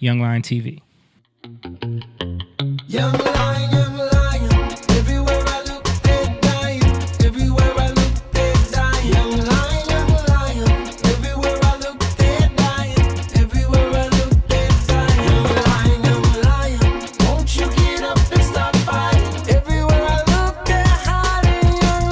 Young Lion TV. Young lion, everywhere I look, they're dying. Everywhere I look, they're dying. Young lion, everywhere I look, they're dying. Everywhere I look, they're dying. Young lion, won't you get up and stop fighting? Everywhere I look, they're hiding. Young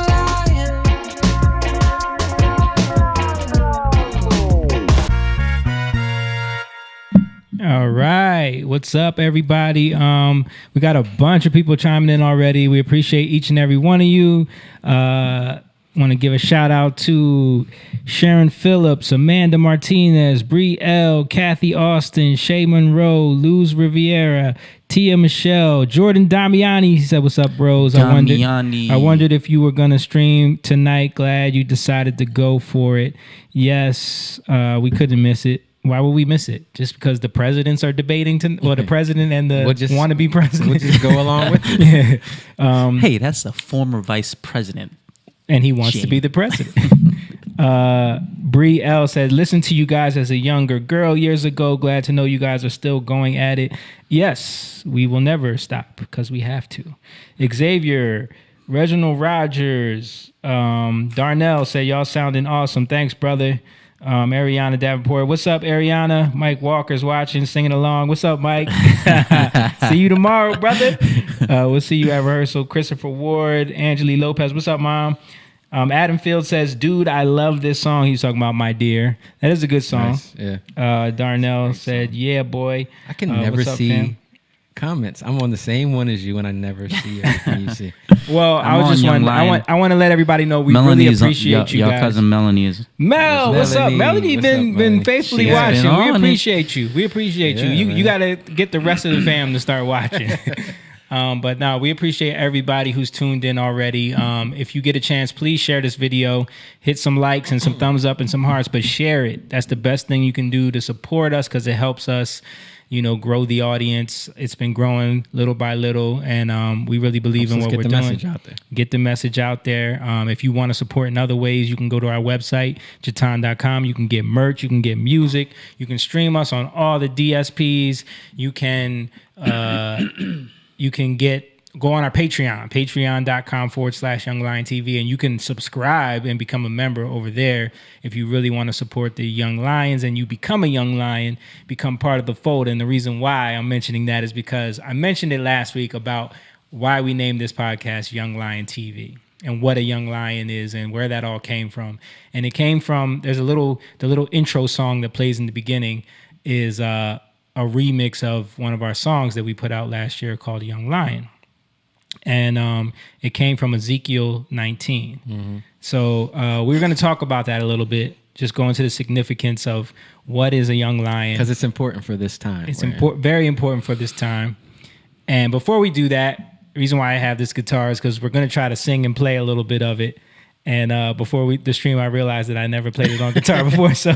lion. All right. What's up, everybody? We got a bunch of people chiming in already. We appreciate each and every one of you. Want to give a shout out to Sharon Phillips, Amanda Martinez, Bree L, Kathy Austin, Shay Monroe, Luz Riviera, Tia Michelle, Jordan Damiani. He said, "What's up, bros? I wondered if you were gonna stream tonight. Glad you decided to go for it. Yes, we couldn't miss it. Why would we miss it? Just because the presidents are debating the president and the wannabe president. We'll just go along with it. Yeah. Hey, that's a former vice president. And he wants to be the president. Bree L said, listen to you guys as a younger girl years ago. Glad to know you guys are still going at it. Yes, we will never stop because we have to. Xavier, Reginald Rogers, Darnell said, y'all sounding awesome. Thanks, brother. Ariana Davenport. What's up, Ariana? Mike Walker's watching, singing along. What's up, Mike? See you tomorrow, brother. We'll see you at rehearsal. Christopher Ward, Angeli Lopez. What's up, Mom? Adam Field says, dude, I love this song. He's talking about My Dear. That is a good song. Nice. Yeah. Darnell said, yeah, boy. I can never see fam? comments. I'm on the same one as you, and I never see everything you see. Well, I want to let everybody know we Melanie really appreciate you your guys. cousin Melanie is. Mel, what's up? Melanie been faithfully She's watching. been We on appreciate you. We appreciate you. Yeah, You got to get the rest of the fam to start watching. But no, we appreciate everybody who's tuned in already. If you get a chance, please share this video. Hit some likes and some thumbs up and some hearts, but share it. That's the best thing you can do to support us because it helps us, grow the audience. It's been growing little by little, and we really believe in what we're doing. Get the message out there. Get the message out there. If you want to support in other ways, you can go to our website, Jatan.com. You can get merch. You can get music. You can stream us on all the DSPs. You can go on our Patreon, patreon.com/youngliontv, and you can subscribe and become a member over there if you really want to support the Young Lions and you become a Young Lion, become part of the fold. And the reason why I'm mentioning that is because I mentioned it last week about why we named this podcast Young Lion TV and what a young lion is and where that all came from. And it came from, the little intro song that plays in the beginning is a remix of one of our songs that we put out last year called Young Lion. And it came from Ezekiel 19. Mm-hmm. So we're going to talk about that a little bit, just go into the significance of what is a young lion. Because it's important for this time. It's very important for this time. And before we do that, the reason why I have this guitar is because we're going to try to sing and play a little bit of it. And before the stream, I realized that I never played it on guitar before. So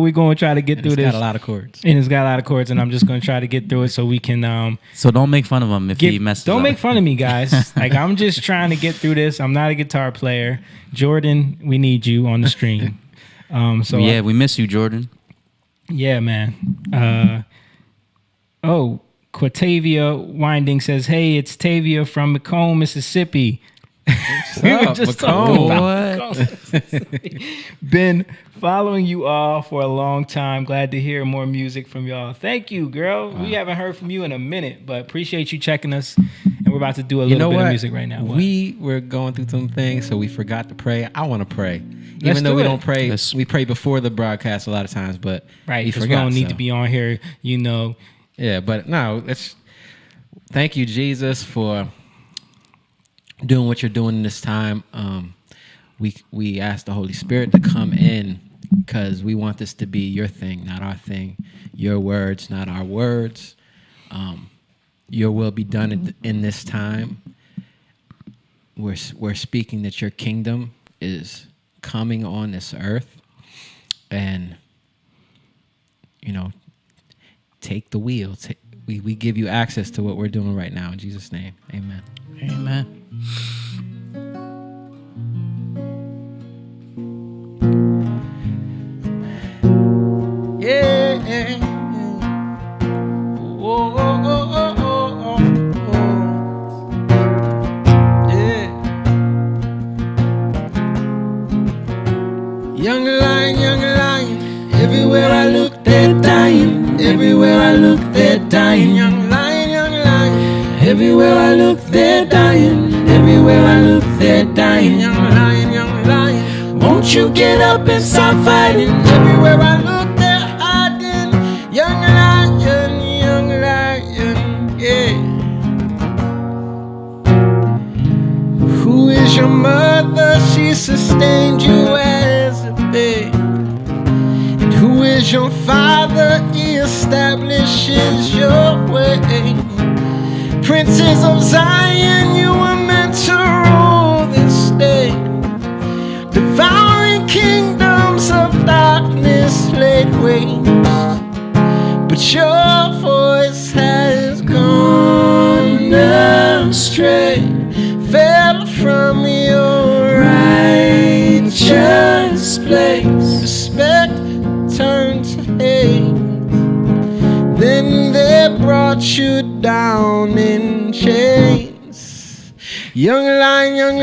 we're going to try to get through this. It's got a lot of chords. And it's got a lot of chords, and I'm just going to try to get through it so we can... So don't make fun of him if he messes up. Don't make fun of me, guys. Like, I'm just trying to get through this. I'm not a guitar player. Jordan, we need you on the stream. We miss you, Jordan. Yeah, man. Quatavia Winding says, hey, it's Tavia from McComb, Mississippi. We were just talking about been following you all for a long time. Glad to hear more music from y'all. Thank you, girl. Wow. We haven't heard from you in a minute, but appreciate you checking us. And we're about to do a little bit of music right now. We were going through some things, so we forgot to pray. I want to pray. Even though we don't pray, we pray before the broadcast a lot of times, but right, because we don't need to be on here, Yeah, but no, thank you, Jesus, for doing what you're doing in this time. We ask the Holy Spirit to come in because we want this to be your thing, not our thing. Your words, not our words. Your will be done in this time. We're speaking that your kingdom is coming on this earth, and take the wheel. We give you access to what we're doing right now in Jesus' name. Amen. Amen. Yeah. Everywhere I look, they're dying. Young lion, young lion. Everywhere I look, they're dying. Everywhere I look, they're dying. Young lion, young lion. Won't you get up and stop fighting? Everywhere I look, they're hiding. Young lion, yeah. Who is your mother? She sustained you as a babe. And who is your father? He establishes your way. Princes of Zion, you were meant to rule this day. Devouring kingdoms of darkness laid waste. But your voice has gone astray. Fell from your righteous place. Respect turned to hate. Then they brought you down in chains. Young lion,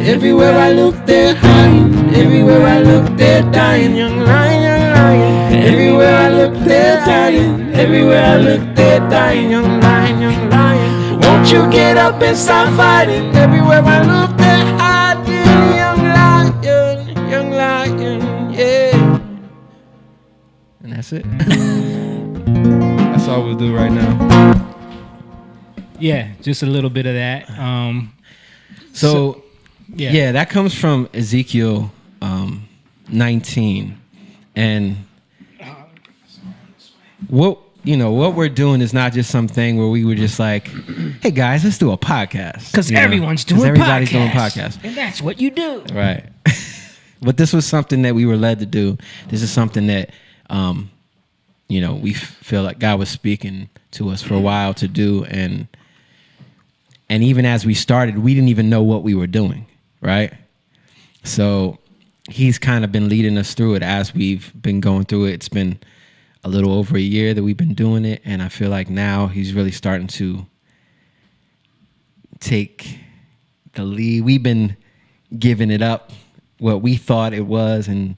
everywhere I look, they're hiding. Everywhere I look, they're dying. Young lion, everywhere I look, they're dying. Everywhere I look, they're dying. Young lion. Won't you get up and stop fighting? Everywhere I look, they're hiding. Young lion, yeah. And that's it. That's all we'll do right now. Yeah, just a little bit of that. So that comes from Ezekiel 19, and what we're doing is not just something where we were just like, hey guys, let's do a podcast. Because everybody's doing podcasts. And that's what you do. Right. But this was something that we were led to do. This is something that, we feel like God was speaking to us for a while to do. And even as we started, we didn't even know what we were doing, right? So he's kind of been leading us through it as we've been going through it. It's been a little over a year that we've been doing it, and I feel like now he's really starting to take the lead. We've been giving it up what we thought it was and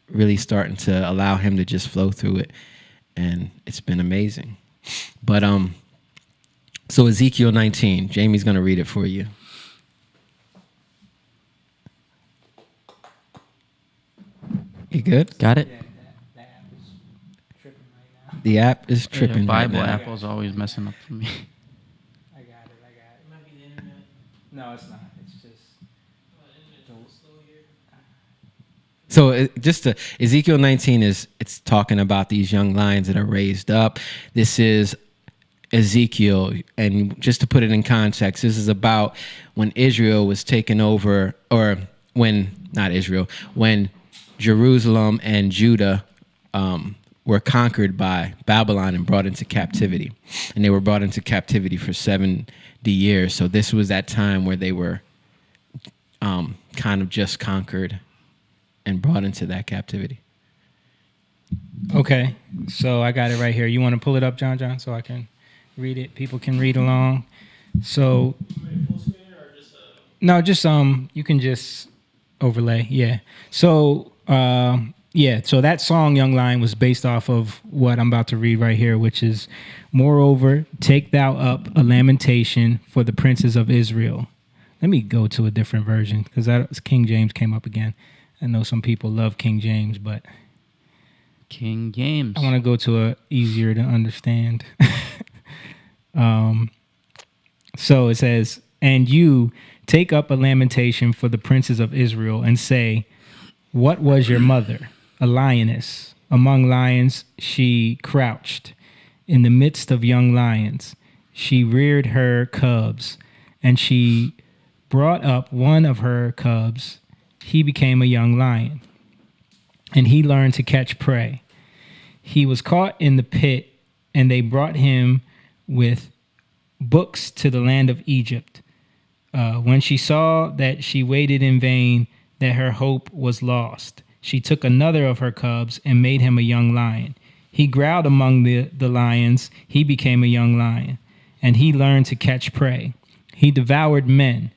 really starting to allow him to just flow through it, and it's been amazing. But so Ezekiel 19, Jamie's going to read it for you. You good? Got it? The app is tripping. The Bible right now. Apple's always messing up for me. I got it. It might be the internet. No, it's not. It's just... So Ezekiel 19 it's talking about these young lions that are raised up. This is Ezekiel, and just to put it in context, this is about when Israel was taken over, or when Jerusalem and Judah were conquered by Babylon and brought into captivity. And they were brought into captivity for 70 years. So this was that time where they were kind of just conquered and brought into that captivity. Okay, so I got it right here. You want to pull it up, John, so I can read it? People can read along. So, no, just you can just overlay. Yeah. So, so that song, Young Lion, was based off of what I'm about to read right here, which is, moreover, take thou up a lamentation for the princes of Israel. Let me go to a different version, because King James came up again. I know some people love King James, but King James. I want to go to a easier to understand. So it says, and you take up a lamentation for the princes of Israel and say, what was your mother? A lioness. Among lions she crouched. In the midst of young lions she reared her cubs, and she brought up one of her cubs. He became a young lion, and he learned to catch prey. He was caught in the pit, and they brought him with books to the land of Egypt. When she saw that she waited in vain, that her hope was lost, she took another of her cubs and made him a young lion. He growled among the lions. He became a young lion, and he learned to catch prey. He devoured men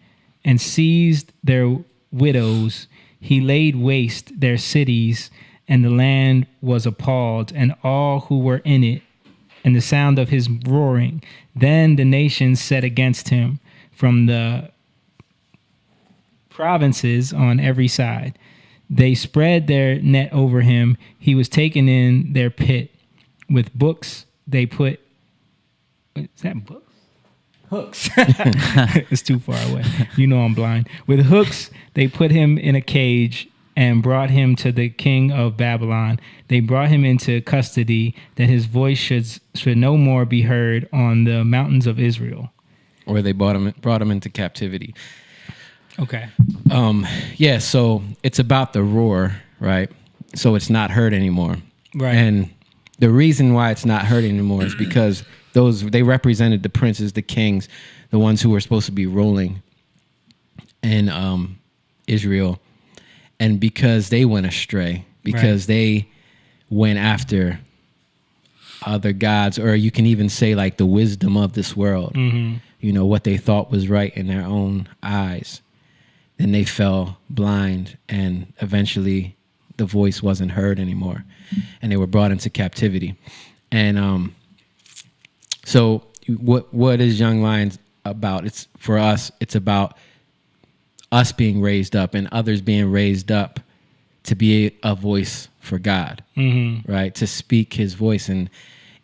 and seized their widows. He laid waste their cities and the land was appalled, and all who were in it, and the sound of his roaring. Then the nations set against him from the provinces on every side. They spread their net over him. He was taken in their pit. With books, they put... Is that books? Hooks. It's too far away. You know I'm blind. With hooks, they put him in a cage and brought him to the king of Babylon. They brought him into custody that his voice should no more be heard on the mountains of Israel. Or they brought him into captivity. Okay. Yeah, so it's about the roar, right? So it's not heard anymore. Right. And the reason why it's not heard anymore is because they represented the princes, the kings, the ones who were supposed to be ruling in Israel. And because they went astray, because they went after other gods, or you can even say like the wisdom of this world, you know, what they thought was right in their own eyes, then they fell blind, and eventually the voice wasn't heard anymore, and they were brought into captivity. And so what is Young Lions about? It's for us, it's about us being raised up and others being raised up to be a voice for God, right? To speak his voice. And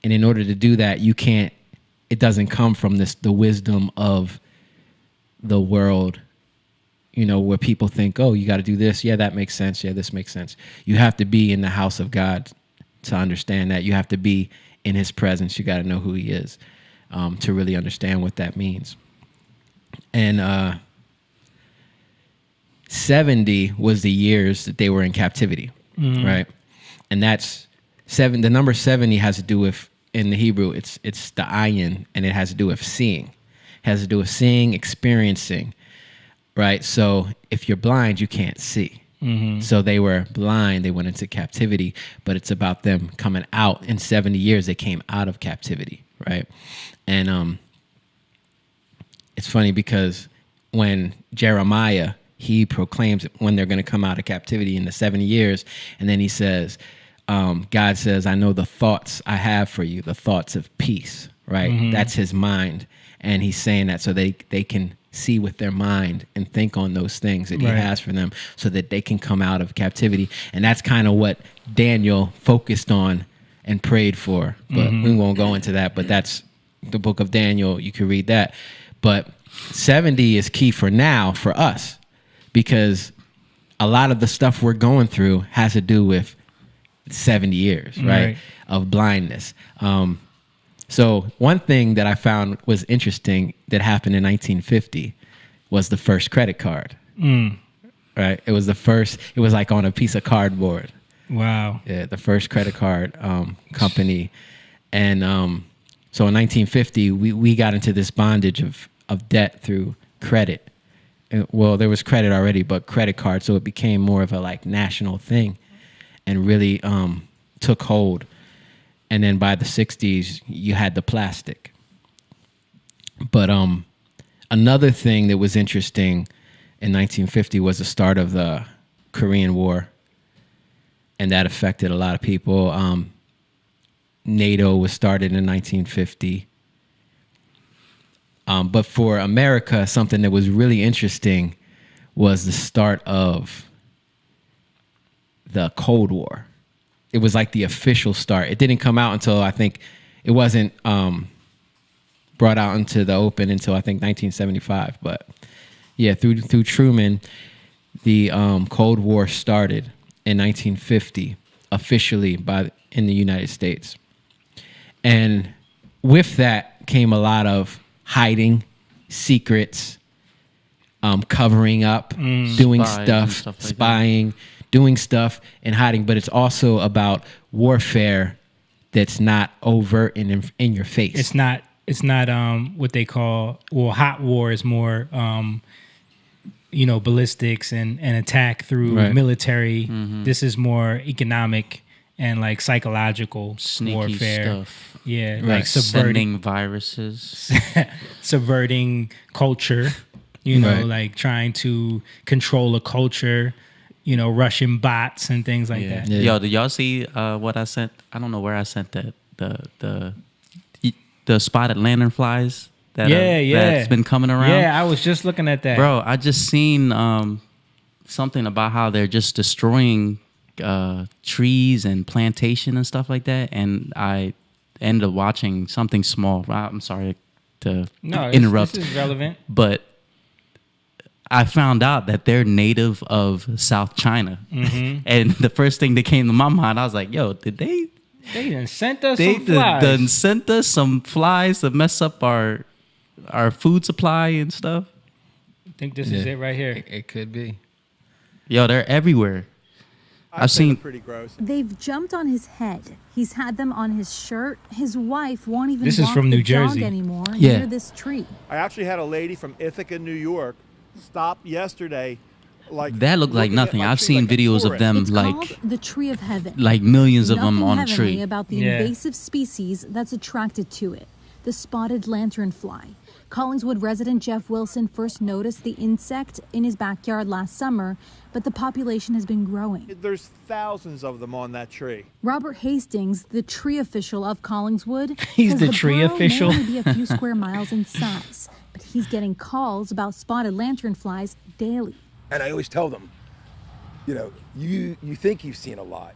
in order to do that, it doesn't come from the wisdom of the world, you know, where people think, oh, you got to do this. Yeah, that makes sense. Yeah, this makes sense. You have to be in the house of God to understand that. You have to be in his presence. You got to know who he is to really understand what that means. And 70 was the years that they were in captivity, right? And that's the number 70 has to do with, in the Hebrew, it's the ayin, and it has to do with seeing. It has to do with seeing, experiencing, right? So if you're blind, you can't see. So they were blind, they went into captivity, but it's about them coming out. In 70 years, they came out of captivity, right? And it's funny because when Jeremiah, he proclaims when they're going to come out of captivity in the 70 years, and then he says, God says, I know the thoughts I have for you, the thoughts of peace, right? That's his mind. And he's saying that so they can see with their mind and think on those things that he has for them so that they can come out of captivity. And that's kind of what Daniel focused on and prayed for. But we won't go into that, but that's the book of Daniel. You can read that. But 70 is key for now for us, because a lot of the stuff we're going through has to do with 70 years, right? Of blindness. So one thing that I found was interesting that happened in 1950 was the first credit card, right? It was like on a piece of cardboard. Wow. Yeah, the first credit card company. And so in 1950, we got into this bondage of debt through credit. Well, there was credit already, but credit card. So it became more of a like national thing and really took hold. And then by the 60s, you had the plastic. But another thing that was interesting in 1950 was the start of the Korean War. And that affected a lot of people. NATO was started in 1950. But for America, something that was really interesting was the start of the Cold War. It was like the official start. It didn't come out until, I think, it wasn't brought out into the open until, I think, 1975. But yeah, through Truman, the Cold War started in 1950 officially in the United States. And with that came a lot of hiding, secrets, covering up, doing stuff like spying, doing stuff and hiding. But it's also about warfare that's not overt and in your face. It's not what they call, hot war is more ballistics and attack through military. This is more economic and like psychological Sneaky warfare stuff. Yeah, Right. like Sending viruses. subverting culture, Right. like trying to control a culture, Russian bots and things like that. Yeah. Yo, did y'all see what I sent? I don't know where I sent that. The spotted lanternflies that's been coming around. Yeah, I was just looking at that. Bro, I just seen something about how they're just destroying trees and plantation and stuff like that, and I ended up watching something small. I'm sorry to interrupt. This is relevant. But I found out that they're native of South China. Mm-hmm. And the first thing that came to my mind, I was like, yo, did they done sent us some flies. done sent us some flies to mess up our food supply and stuff? I think this is it right here. It could be. Yo, they're everywhere. I've seen pretty gross. They've jumped on his head. He's had them on his shirt. His wife won't even This is walk from the New Jersey. dog anymore Yeah. near this tree. I actually had a lady from Ithaca, New York, stop yesterday. Like that looked like looking at nothing. my I've tree seen like a videos of tourist. them It's called the tree of heaven. like millions of them Nothing on a heavenly tree. about the Yeah. invasive species that's attracted to it, the spotted lanternfly. Collingswood resident Jeff Wilson first noticed the insect in his backyard last summer, but the population has been growing. There's thousands of them on that tree. Robert Hastings, the tree official of Collingswood, He's says the tree burrow official? may only be a few square miles in size, but he's getting calls about spotted lanternflies daily. And I always tell them, you think you've seen a lot,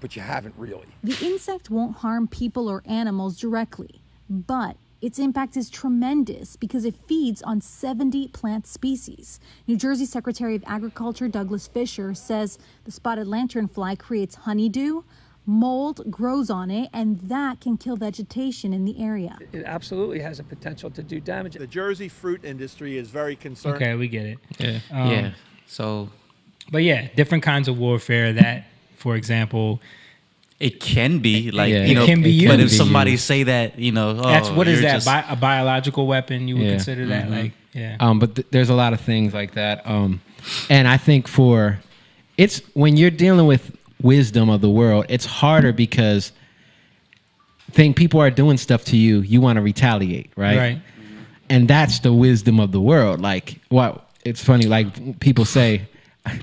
but you haven't really. The insect won't harm people or animals directly, but its impact is tremendous because it feeds on 70 plant species. New Jersey Secretary of Agriculture Douglas Fisher says the spotted lanternfly creates honeydew, mold grows on it, and that can kill vegetation in the area. It absolutely has a potential to do damage. The Jersey fruit industry is very concerned. Okay, we get it. Yeah. Yeah. So But yeah, different kinds of warfare that, for example, it can be like, Yeah. It can be but if used. somebody say that, that's what is you're that? just- A biological weapon? You would Yeah. consider that? Like, yeah. But there's a lot of things like that. And I think it's when you're dealing with wisdom of the world, it's harder because people are doing stuff to you, you want to retaliate, right? Right. And that's the wisdom of the world. Like, it's funny, like people say,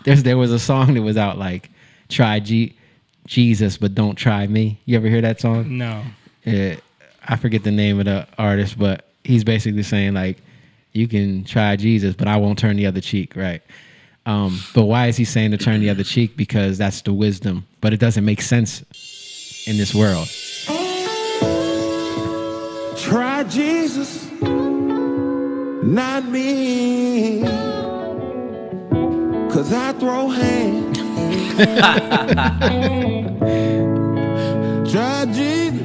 there was a song that was out like, try Jesus, but don't try me. You ever hear that song? No. I forget the name of the artist, but he's basically saying like, you can try Jesus, but I won't turn the other cheek, right? But why is he saying to turn the other cheek? Because that's the wisdom, but it doesn't make sense in this world. Try Jesus, not me. 'Cause I throw hands. Try Jesus,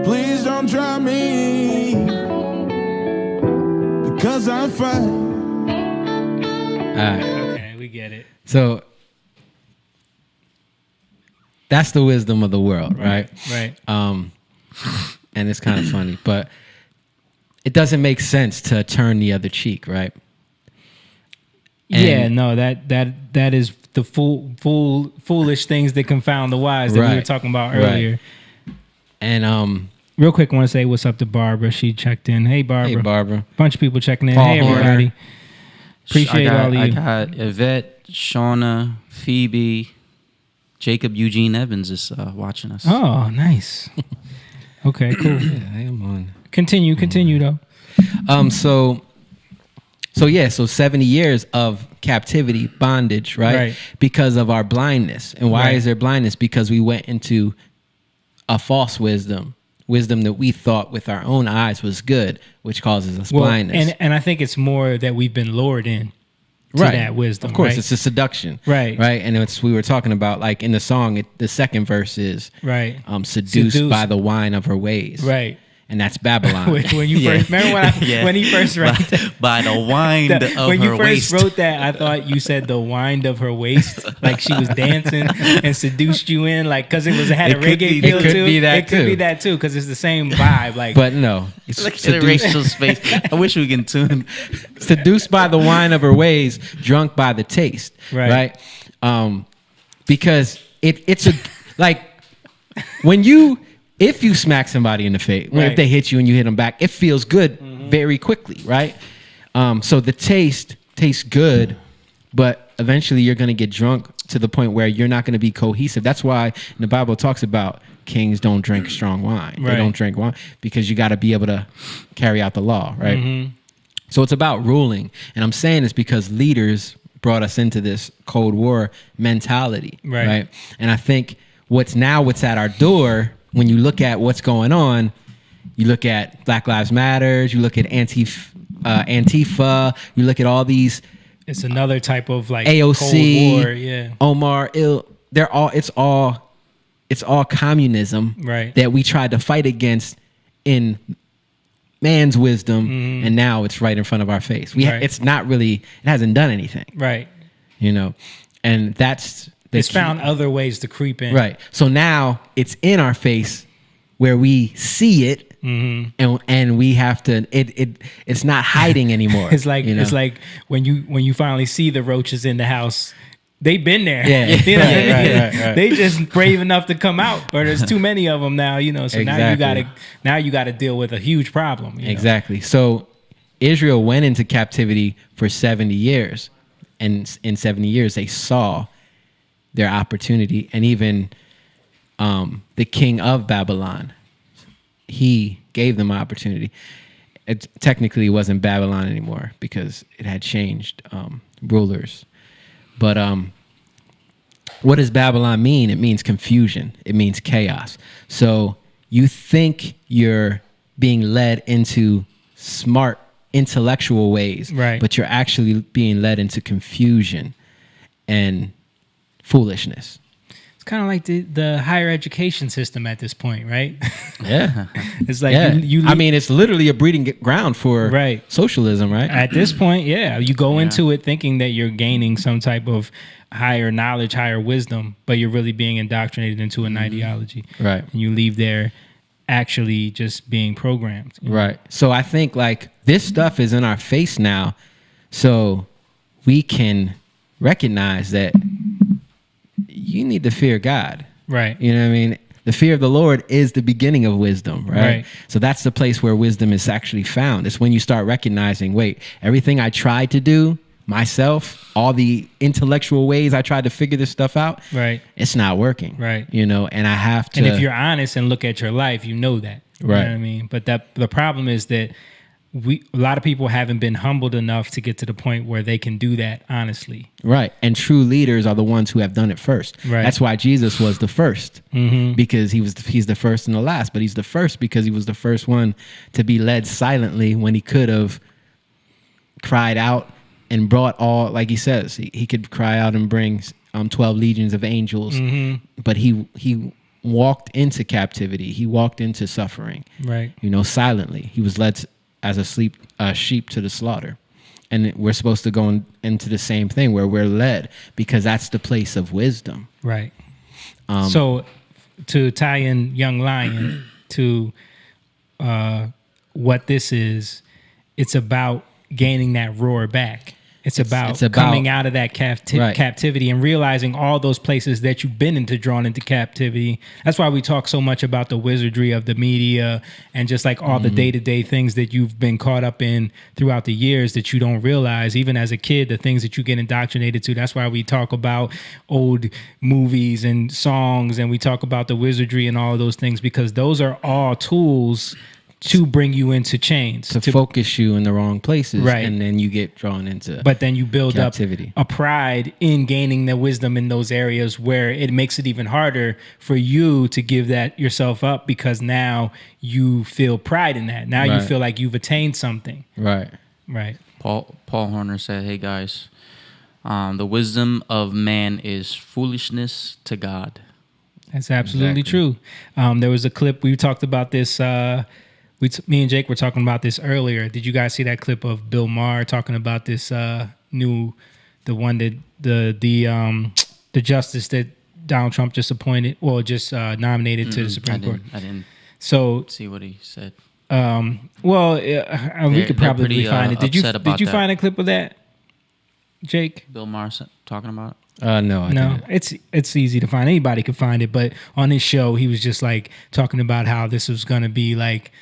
please don't try me. Because I'm fine. All right. Okay, we get it. So that's the wisdom of the world, right? Right. And it's kind of funny, but it doesn't make sense to turn the other cheek, right? Yeah, And- no, that is the foolish things that confound the wise that we were Right. talking about Right. earlier. And Real quick, I want to say what's up to Barbara. She checked in. Hey, Barbara. hey, Barbara. Bunch of people checking in. Paul Hey, Horner. everybody. Appreciate all of you. I got Yvette, Shauna, Phoebe, Jacob Eugene Evans is watching us. Oh, nice. Okay, cool. Yeah, I am on. Continue though. So 70 years of captivity, bondage, right? Right. Because of our blindness. And why Right. is there blindness? Because we went into a false wisdom that we thought with our own eyes was good, which causes us blindness. And I think it's more that we've been lured in to that wisdom. Of course, right? it's a seduction. Right. Right. And we were talking about, like in the song, the second verse is Right. Seduced by the wine of her ways. Right. And that's Babylon. when you first remember when he first wrote that. by the wind of When you her first waist. wrote that, I thought you said the wind of her waist, like she was dancing and seduced you in, like because it had a It could reggae be- feel it could to be that it. Could too. be that too because it's the same vibe. Like, But no, it's Look at the Rachel's face. I wish we can tune. seduced by the wine of her ways, drunk by the taste. Right. Because it's a like if you smack somebody in the face, Right. if they hit you and you hit them back, it feels good very quickly, right? So the taste tastes good, but eventually you're going to get drunk to the point where you're not going to be cohesive. That's why the Bible talks about kings don't drink strong wine. They Right. don't drink wine because you got to be able to carry out the law, right? Mm-hmm. So it's about ruling. And I'm saying this because leaders brought us into this Cold War mentality, right? And I think what's at our door, when you look at what's going on, you look at Black Lives Matter, you look at Antifa, you look at all these It's another type of like AOC, Cold War, yeah. Omar, it's all communism, Right. that we tried to fight against in man's wisdom, and now it's right in front of our face. Right. It's not really, it hasn't done anything, Right. you know, and that's It's found other ways to creep in. right. So now it's in our face where we see it, and we have to. It's not hiding anymore. It's like you know? it's like when you finally see the roaches in the house. They've been there. Yeah. You know, Right. They just brave enough to come out, or there's too many of them now. You know, so Exactly. now you gotta deal with a huge problem. You know? Exactly. So Israel went into captivity for 70 years, and in 70 years they saw their opportunity, and even the king of Babylon, he gave them opportunity. It technically wasn't Babylon anymore because it had changed rulers. But what does Babylon mean? It means confusion. It means chaos. So you think you're being led into smart intellectual ways, Right. but you're actually being led into confusion and foolishness. It's kind of like the higher education system at this point, right? Yeah. It's like Yeah. you I mean, it's literally a breeding ground for Right. socialism, right? at this point, yeah, you go into it thinking that you're gaining some type of higher knowledge, higher wisdom, but you're really being indoctrinated into an ideology. Right. And you leave there actually just being programmed. you know? Right. So I think like this stuff is in our face now, so we can recognize that you need to fear God. Right. You know what I mean? The fear of the Lord is the beginning of wisdom, right? Right. So that's the place where wisdom is actually found. It's when you start recognizing, wait, everything I tried to do myself, all the intellectual ways I tried to figure this stuff out, Right. it's not working. Right. You know, and I have to. And if you're honest and look at your life, you know that. You Right. know what I mean? But the problem is that a lot of people haven't been humbled enough to get to the point where they can do that honestly. Right. And true leaders are the ones who have done it first. Right. That's why Jesus was the first, because he's the first and the last, but he's the first because he was the first one to be led silently when he could have cried out and brought all, like he says, he could cry out and bring 12 legions of angels, but he walked into captivity. He walked into suffering, Right. you know, silently. He was led as a sheep to the slaughter. And we're supposed to go into the same thing where we're led, because that's the place of wisdom. Right. So to tie in Young Lion to what this is, it's about gaining that roar back. It's about coming out of that Right. captivity and realizing all those places that you've been drawn into captivity. That's why we talk so much about the wizardry of the media and just like all the day-to-day things that you've been caught up in throughout the years that you don't realize, even as a kid, the things that you get indoctrinated to. That's why we talk about old movies and songs, and we talk about the wizardry and all of those things, because those are all tools to bring you into chains, To focus you in the wrong places, Right. and then you get drawn into. but then you build captivity. up a pride in gaining the wisdom in those areas where it makes it even harder for you to give that yourself up, because now you feel pride in that. Now you Right. feel like you've attained something. Right. Right. Paul Horner said, "Hey guys, the wisdom of man is foolishness to God." That's absolutely Exactly. true. There was a clip, we talked about this, me and Jake were talking about this earlier. Did you guys see that clip of Bill Maher talking about this the one that the justice that Donald Trump just appointed, or just nominated to the Supreme Court? I didn't So, see what he said. well, we They're could probably pretty, find it. Did you upset about that. find a clip of that, Jake? Bill Maher talking about. No, I No, didn't. it's easy to find. Anybody could find it. But on his show, he was just like talking about how this was going to be like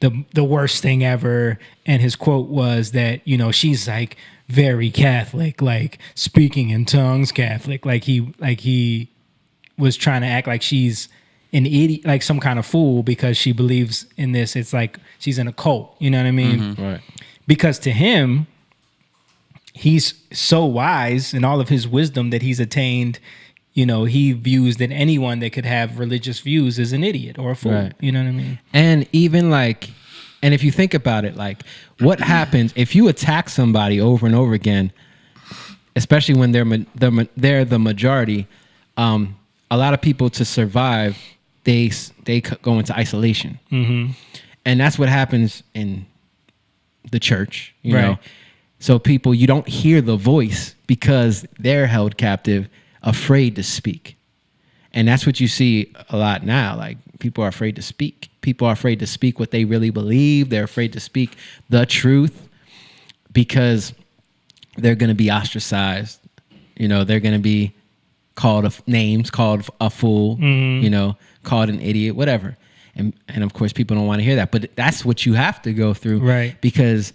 the worst thing ever. And his quote was that, you know, she's like very Catholic, like speaking in tongues Catholic. Like he was trying to act like she's an idiot, like some kind of fool because she believes in this. It's like she's in a cult. You know what I mean? Right. Because to him, he's so wise in all of his wisdom that he's attained. You know, he views that anyone that could have religious views is an idiot or a fool. Right. You know what I mean? And even like, and if you think about it, like what happens if you attack somebody over and over again, especially when they're the majority, a lot of people to survive, they go into isolation. Mm-hmm. And that's what happens in the church, you Right. know? So people, you don't hear the voice because they're held captive, afraid to speak. And that's what you see a lot now. Like people are afraid to speak. People are afraid to speak what they really believe. They're afraid to speak the truth because they're going to be ostracized. You know, they're going to be called names, called a fool, you know, called an idiot, whatever. And of course people don't want to hear that, but that's what you have to go through. Right. Because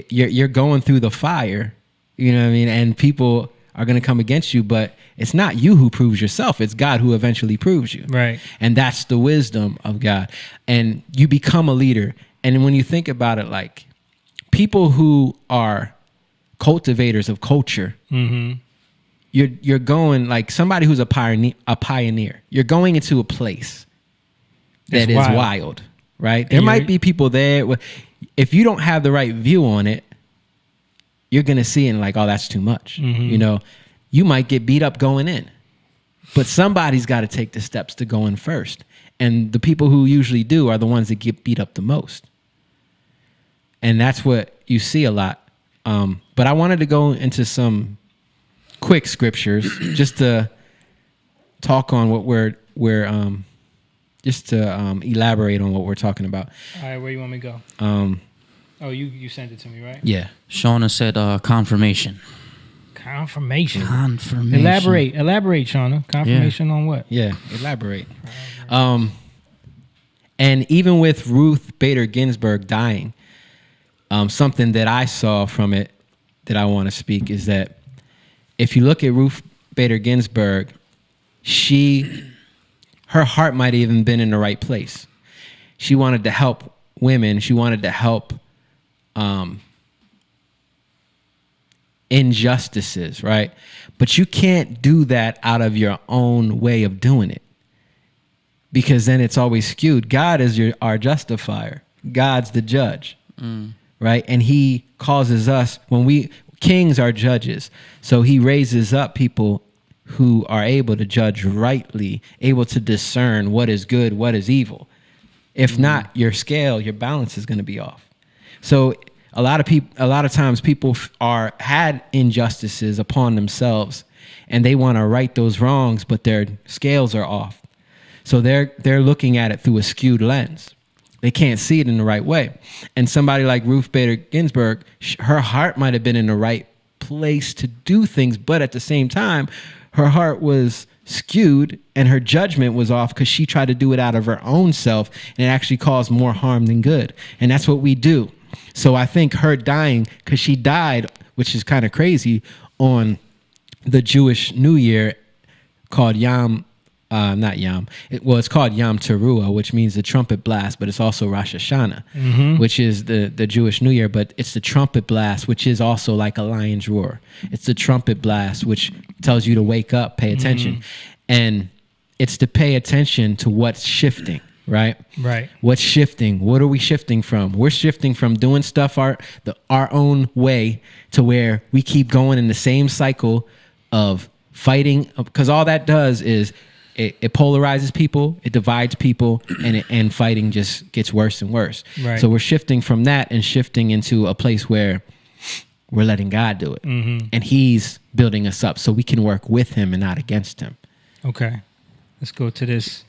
you're going through the fire, you know what I mean? And people are going to come against you, but it's not you who proves yourself. It's God who eventually proves you. Right. And that's the wisdom of God. And you become a leader. And when you think about it, like people who are cultivators of culture, you're going like somebody who's a pioneer. You're going into a place that It's is wild. wild, right? There might be people there. If you don't have the right view on it, you're going to see it and like, oh, that's too much. You know, you might get beat up going in, but somebody's got to take the steps to go in first. And the people who usually do are the ones that get beat up the most. And that's what you see a lot. But I wanted to go into some quick scriptures just to talk on what we're just to elaborate on what we're talking about. All right, where you want me to go? Oh, you sent it to me, right? Yeah. Shauna said confirmation. Confirmation. Confirmation. Elaborate, Shauna. Confirmation on what? Yeah, elaborate. And even with Ruth Bader Ginsburg dying, something that I saw from it that I want to speak is that if you look at Ruth Bader Ginsburg, her heart might have even been in the right place. She wanted to help women. She wanted to help injustices, right? But you can't do that out of your own way of doing it, because then it's always skewed. God is our justifier. God's the judge, right? And he causes us, kings are judges. So he raises up people who are able to judge rightly, able to discern what is good, what is evil. If not, your balance is going to be off. So a lot of times people had injustices upon themselves and they want to right those wrongs, but their scales are off. So they're looking at it through a skewed lens. They can't see it in the right way. And somebody like Ruth Bader Ginsburg, her heart might have been in the right place to do things, but at the same time, her heart was skewed and her judgment was off because she tried to do it out of her own self, and it actually caused more harm than good. And that's what we do. So I think her dying, because she died, which is kind of crazy, on the Jewish New Year called it's called Yom Teruah, which means the trumpet blast, but it's also Rosh Hashanah, which is the Jewish New Year, but it's the trumpet blast, which is also like a lion's roar. It's the trumpet blast, which tells you to wake up, pay attention. And it's to pay attention to what's shifting, right? Right. What's shifting? What are we shifting from? We're shifting from doing stuff our own way to where we keep going in the same cycle of fighting, because all that does is it polarizes people, it divides people, and fighting just gets worse and worse. Right. So we're shifting from that and shifting into a place where we're letting God do it. And he's building us up so we can work with him and not against him. Okay. Let's go to this.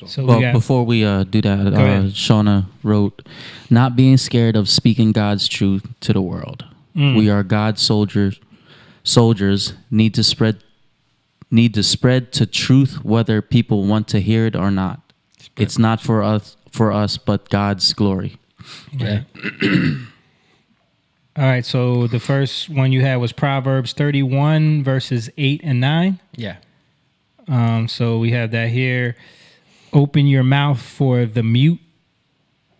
So Well, before we do that, ahead. Shauna wrote, "Not being scared of speaking God's truth to the world. We are God's soldiers. Soldiers need to spread to truth whether people want to hear it or not. It's not for for us, but God's glory. Yeah. All right, so the first one you had was Proverbs 31, verses 8 and 9. Yeah. So we have that here. Open your mouth for the mute,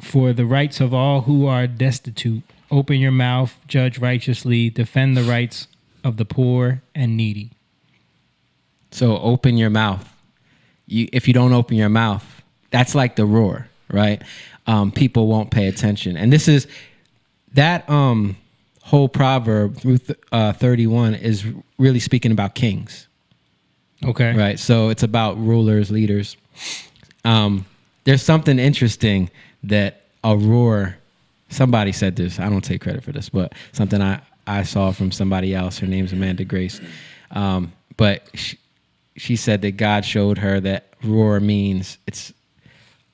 for the rights of all who are destitute. Open your mouth, judge righteously, defend the rights of the poor and needy. So open your mouth. If you don't open your mouth, that's like the roar, right? People won't pay attention. And this is that whole proverb through 31 is really speaking about kings. Okay. Right. So it's about rulers, leaders. There's something interesting that a roar, somebody said this, I don't take credit for this, but something I saw from somebody else. Her name's Amanda Grace. But she said that God showed her that roar means it's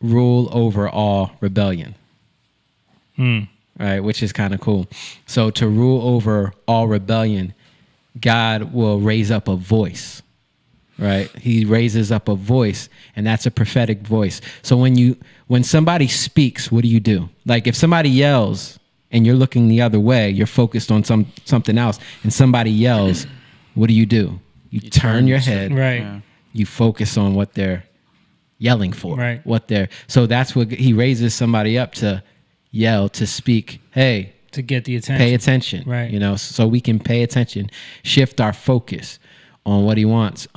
rule over all rebellion. Right, which is kind of cool. So to rule over all rebellion, God will raise up a voice. Right, He raises up a voice, and that's a prophetic voice. So when somebody speaks, what do? Like if somebody yells and you're looking the other way, you're focused on something else, and somebody yells, what do? You turn your head, Right. Yeah. you focus on what they're yelling for, Right. So that's what He raises somebody up to yell, to speak. Hey, To get the attention. pay attention, Right. so we can pay attention, shift our focus on what He wants.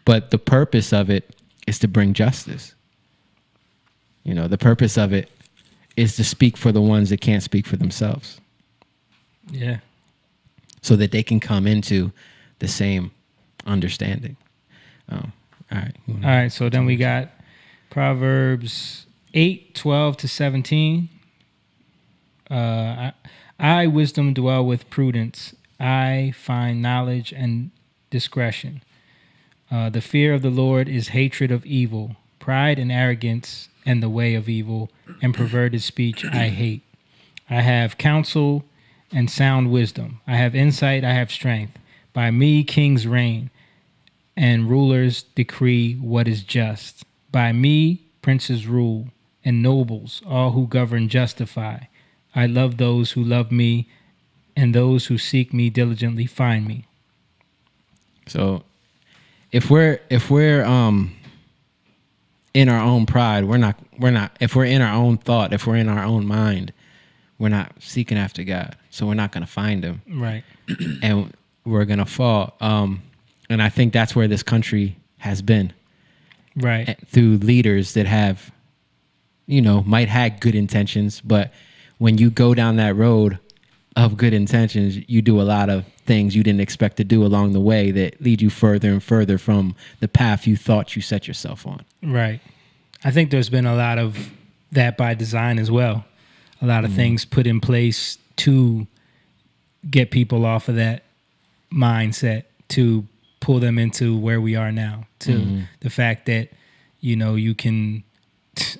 But the purpose of it is to bring justice. The purpose of it is to speak for the ones that can't speak for themselves, Yeah. so that they can come into the same understanding. All right. All right, so then we got Proverbs 8, 12 to 17. I, wisdom, dwell with prudence. I find knowledge and discretion. The fear of the Lord is hatred of evil. Pride and arrogance and the way of evil and perverted speech I hate. I have counsel and sound wisdom. I have insight, I have strength. By me kings reign, and rulers decree what is just. By me princes rule, and nobles, all who govern justify. I love those who love me, and those who seek me diligently find me. So if we're in our own pride, we're not if we're in our own thought, if we're in our own mind, we're not seeking after God. So we're not going to find Him. Right. And we're going to fall. And I think that's where this country has been, Right. through leaders that have, might have good intentions, but when you go down that road of good intentions, you do a lot of things you didn't expect to do along the way that lead you further and further from the path you thought you set yourself on. Right. I think there's been a lot of that by design as well. A lot of things put in place to get people off of that mindset, to pull them into where we are now, to the fact that, you can,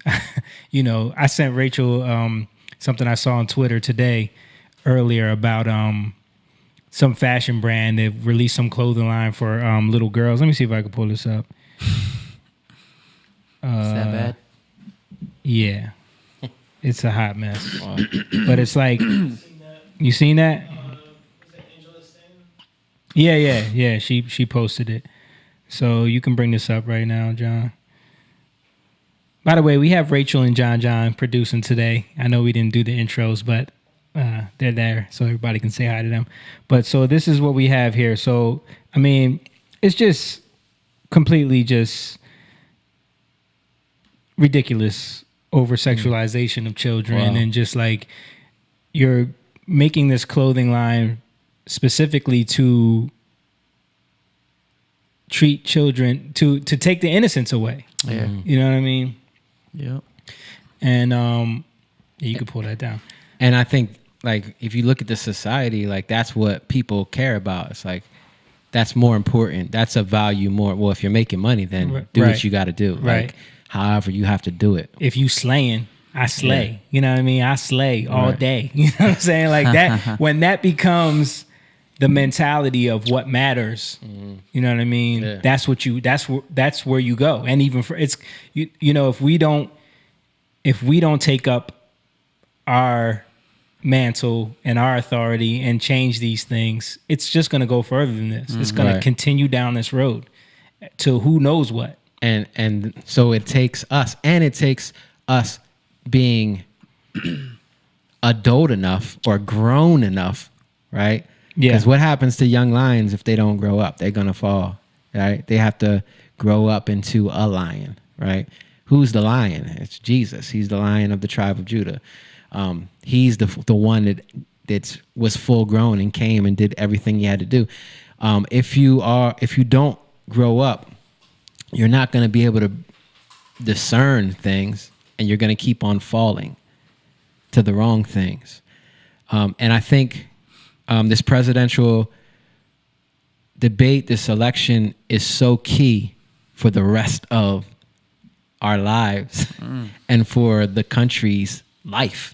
I sent Rachel something I saw on Twitter today earlier about some fashion brand that released some clothing line for little girls. Let me see if I can pull this up. Is that bad? Yeah. It's a hot mess. But it's like, you seen that? Yeah. She posted it. So you can bring this up right now, John. By the way, we have Rachel and John producing today. I know we didn't do the intros, but they're there so everybody can say hi to them. But so this is what we have here. So, I mean, it's just completely just ridiculous over sexualization of children. Wow. And just like you're making this clothing line specifically to treat children, to take the innocence away. Yeah. You know what I mean? Yep. And you can pull that down. And I think, like, if you look at the society, like, that's what people care about. It's like, that's more important. That's a value more. Well, if you're making money, then do Right. what you got to do. Right. Like, however you have to do it. If you slaying, I slay. Yeah. You know what I mean? I slay all Right. day. You know what I'm saying? Like that, when that becomes the mentality of what matters, you know what I mean? Yeah. That's where you go. And even for if we don't if we don't take up our mantle and our authority and change these things, it's just going to go further than this. It's going to continue down this road to who knows what. And so it takes us being adult enough or grown enough, right? Yeah. Because what happens to young lions if they don't grow up? They're going to fall, right? They have to grow up into a lion, right? Who's the lion? It's Jesus. He's the Lion of the tribe of Judah. He's the one that was full grown and came and did everything he had to do. If you don't grow up, you're not going to be able to discern things, and you're going to keep on falling to the wrong things. And I think this presidential debate, this election, is so key for the rest of our lives and for the country's life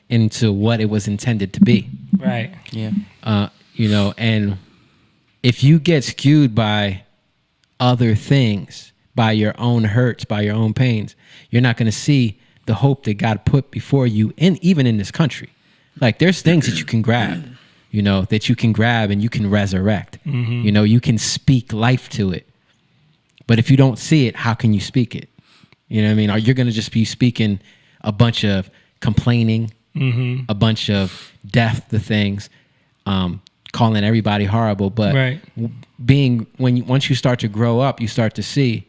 into what it was intended to be. Right. Yeah. And if you get skewed by other things, by your own hurts, by your own pains, you're not going to see the hope that God put before you, even in this country. Like, there's things that you can grab, that you can grab and you can resurrect. You can speak life to it. But if you don't see it, how can you speak it? You know what I mean? Or you're going to just be speaking a bunch of complaining, a bunch of death to things, calling everybody horrible. But once you start to grow up, you start to see,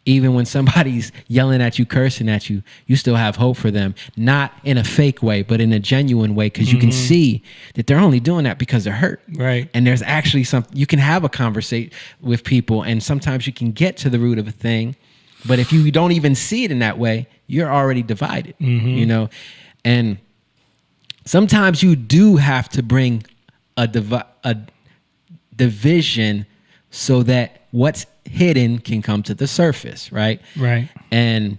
even when somebody's yelling at you, cursing at you, you still have hope for them. Not in a fake way, but in a genuine way, because you can see that they're only doing that because they're hurt. Right. And there's actually you can have a conversation with people, and sometimes you can get to the root of a thing. But if you don't even see it in that way, you're already divided, And sometimes you do have to bring a division so that what's hidden can come to the surface, right? Right. And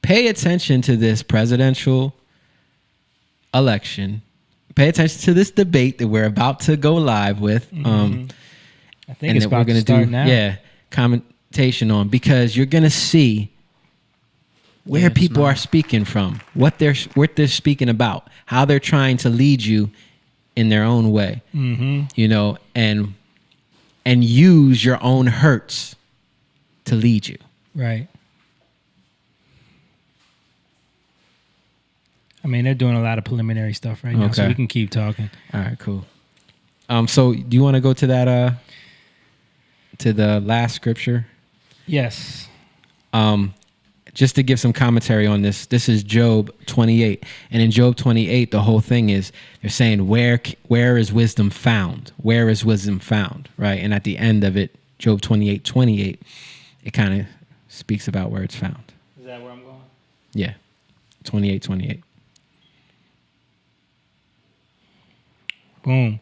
pay attention to this presidential election. Pay attention to this debate that we're about to go live with. I think it's about to start now. Yeah, commentation on, because you're going to see where people are speaking from, what they're speaking about, how they're trying to lead you in their own way, and use your own hurts to lead you. Right. I mean, they're doing a lot of preliminary stuff right now, so we can keep talking. All right, cool. So do you want to go to that, to the last scripture? Yes. Just to give some commentary on this, this is Job 28. And in Job 28, the whole thing is they're saying, where is wisdom found? Where is wisdom found? Right? And at the end of it, Job 28:28, it kind of speaks about where it's found. Is that where I'm going? Yeah. 28:28. Boom.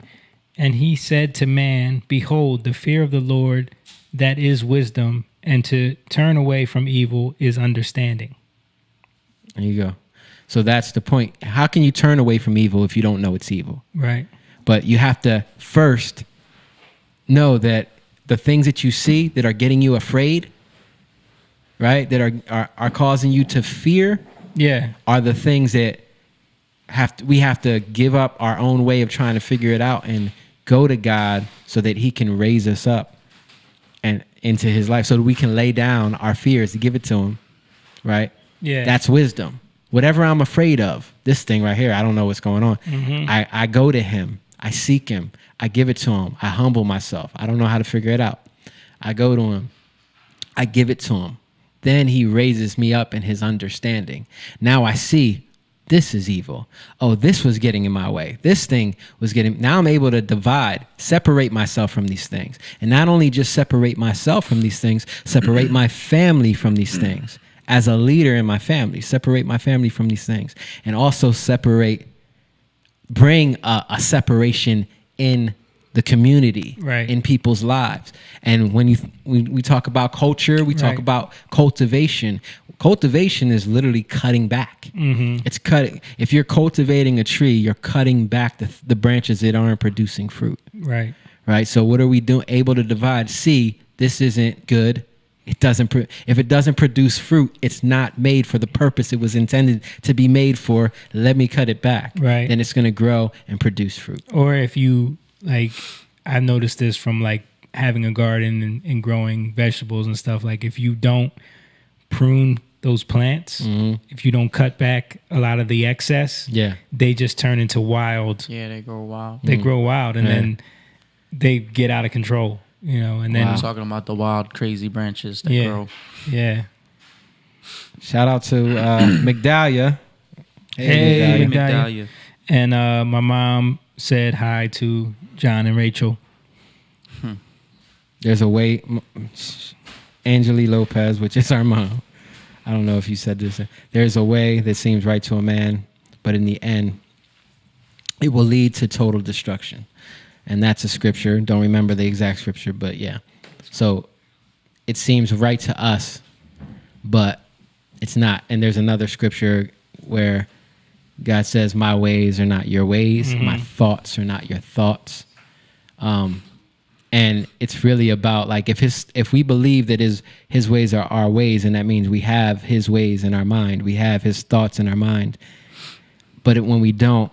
And he said to man, behold, the fear of the Lord, that is wisdom, and to turn away from evil is understanding. There you go. So that's the point. How can you turn away from evil if you don't know it's evil? Right. But you have to first know that the things that you see that are getting you afraid, right, that are causing you to fear, are the things that we have to give up our own way of trying to figure it out and go to God so that he can raise us up and into his life, so that we can lay down our fears to give it to him, right? Yeah. That's wisdom. Whatever I'm afraid of, this thing right here, I don't know what's going on. I go to him. I seek him. I give it to him. I humble myself. I don't know how to figure it out. I go to him. I give it to him. Then he raises me up in his understanding. Now I see this is evil. Oh, this was getting in my way. This thing was getting, now I'm able to divide, separate myself from these things. And not only just separate myself from these things, separate my family from these things. As a leader in my family, separate my family from these things. And also bring a separation in the community, right, in people's lives. And when we talk about culture, we talk about cultivation. Cultivation is literally cutting back. It's cutting. If you're cultivating a tree, you're cutting back the branches that aren't producing fruit. Right. Right. So what are we doing? Able to divide. See, this isn't good. if it doesn't produce fruit, it's not made for the purpose it was intended to be made for. Let me cut it back. Right. Then it's going to grow and produce fruit. Or if you like, I've noticed this from like having a garden and growing vegetables and stuff. Like if you don't prune those plants, if you don't cut back a lot of the excess, they just turn into wild. Yeah, they grow wild. They grow wild, and then they get out of control. You know, and then I'm talking about the wild, crazy branches that grow. Yeah. Shout out to Migdalia. Hey, Migdalia. Migdalia. And my mom said hi to John and Rachel. There's a way, Angeli Lopez, which is our mom. I don't know if you said this. There's a way that seems right to a man, but in the end, it will lead to total destruction. And that's a scripture. Don't remember the exact scripture, but yeah. So it seems right to us, but it's not. And there's another scripture where God says, my ways are not your ways. My thoughts are not your thoughts. And it's really about like if we believe that his ways are our ways, and that means we have his ways in our mind, we have his thoughts in our mind. But when we don't,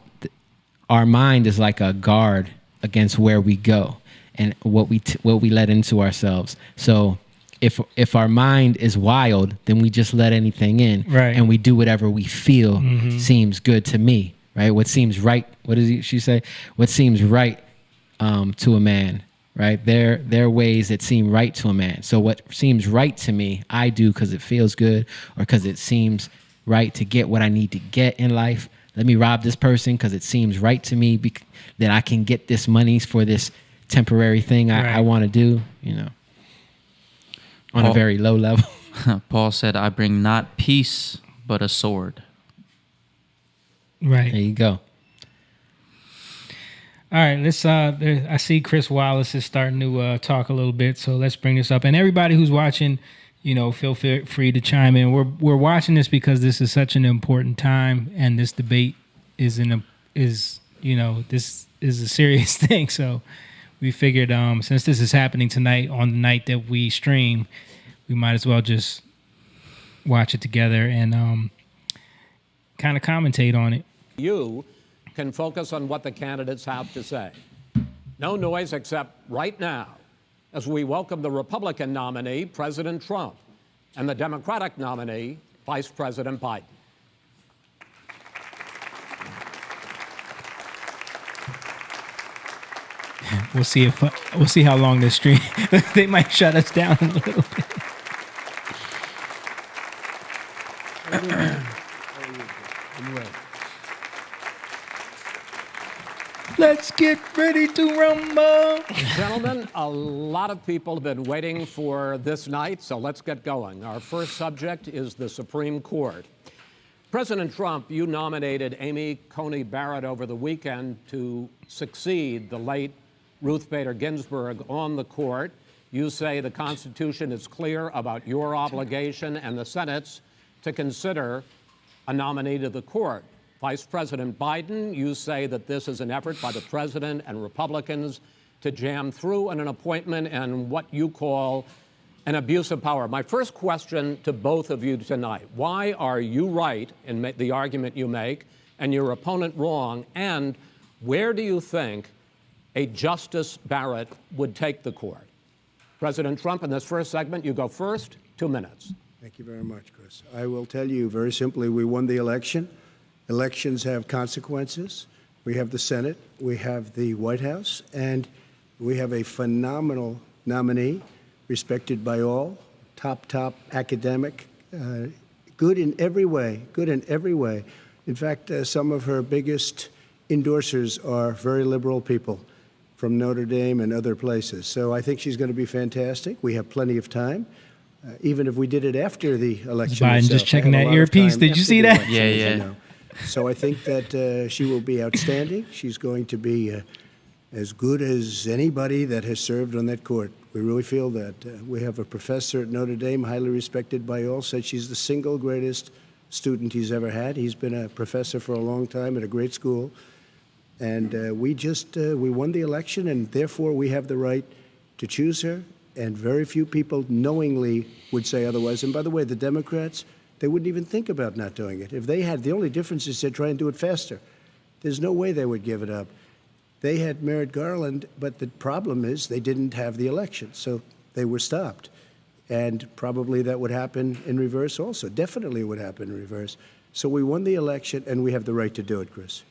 our mind is like a guard against where we go and what we let into ourselves. So if our mind is wild, then we just let anything in, right? And we do whatever we feel seems good to me, right? What seems right? What does she say? What seems right to a man, right? There are ways that seem right to a man. So what seems right to me, I do because it feels good or because it seems right to get what I need to get in life. Let me rob this person because it seems right to me that I can get this money for this temporary thing I want to do, you know, on a very low level. Paul said, I bring not peace, but a sword. Right. There you go. All right, let's. I see Chris Wallace is starting to talk a little bit, so let's bring this up. And everybody who's watching, you know, feel free to chime in. We're watching this because this is such an important time, and this debate is this is a serious thing. So we figured, since this is happening tonight on the night that we stream, we might as well just watch it together and kind of commentate on it. You can focus on what the candidates have to say. No noise except right now, as we welcome the Republican nominee, President Trump, and the Democratic nominee, Vice President Biden. We'll see how long this stream. They might shut us down a little bit. Let's get ready to rumble. Gentlemen, a lot of people have been waiting for this night, so let's get going. Our first subject is the Supreme Court. President Trump, you nominated Amy Coney Barrett over the weekend to succeed the late Ruth Bader Ginsburg on the court. You say the Constitution is clear about your obligation and the Senate's to consider a nominee to the court. Vice President Biden, you say that this is an effort by the president and Republicans to jam through an appointment and what you call an abuse of power. My first question to both of you tonight, why are you right in the argument you make and your opponent wrong? And where do you think a Justice Barrett would take the court? President Trump, in this first segment, you go first, 2 minutes. Thank you very much, Chris. I will tell you very simply, we won the election. Elections have consequences. We have the Senate, we have the White House, and we have a phenomenal nominee, respected by all, top academic, good in every way, In fact, some of her biggest endorsers are very liberal people from Notre Dame and other places. So I think she's going to be fantastic. We have plenty of time. Even if we did it after the election. Biden itself, just checking I had that a lot of earpiece. time Did you after see the that? election, Yeah, as yeah. you know. So I think that she will be outstanding. She's going to be as good as anybody that has served on that court. We really feel that. We have a professor at Notre Dame, highly respected by all, said she's the single greatest student he's ever had. He's been a professor for a long time at a great school. And we won the election, and therefore we have the right to choose her and very few people knowingly would say otherwise. And by the way, the Democrats, they wouldn't even think about not doing it. If they had, the only difference is they'd try and do it faster. There's no way they would give it up. They had Merrick Garland, but the problem is they didn't have the election, so they were stopped. And probably that would happen in reverse also. Definitely would happen in reverse. So we won the election, and we have the right to do it, Chris.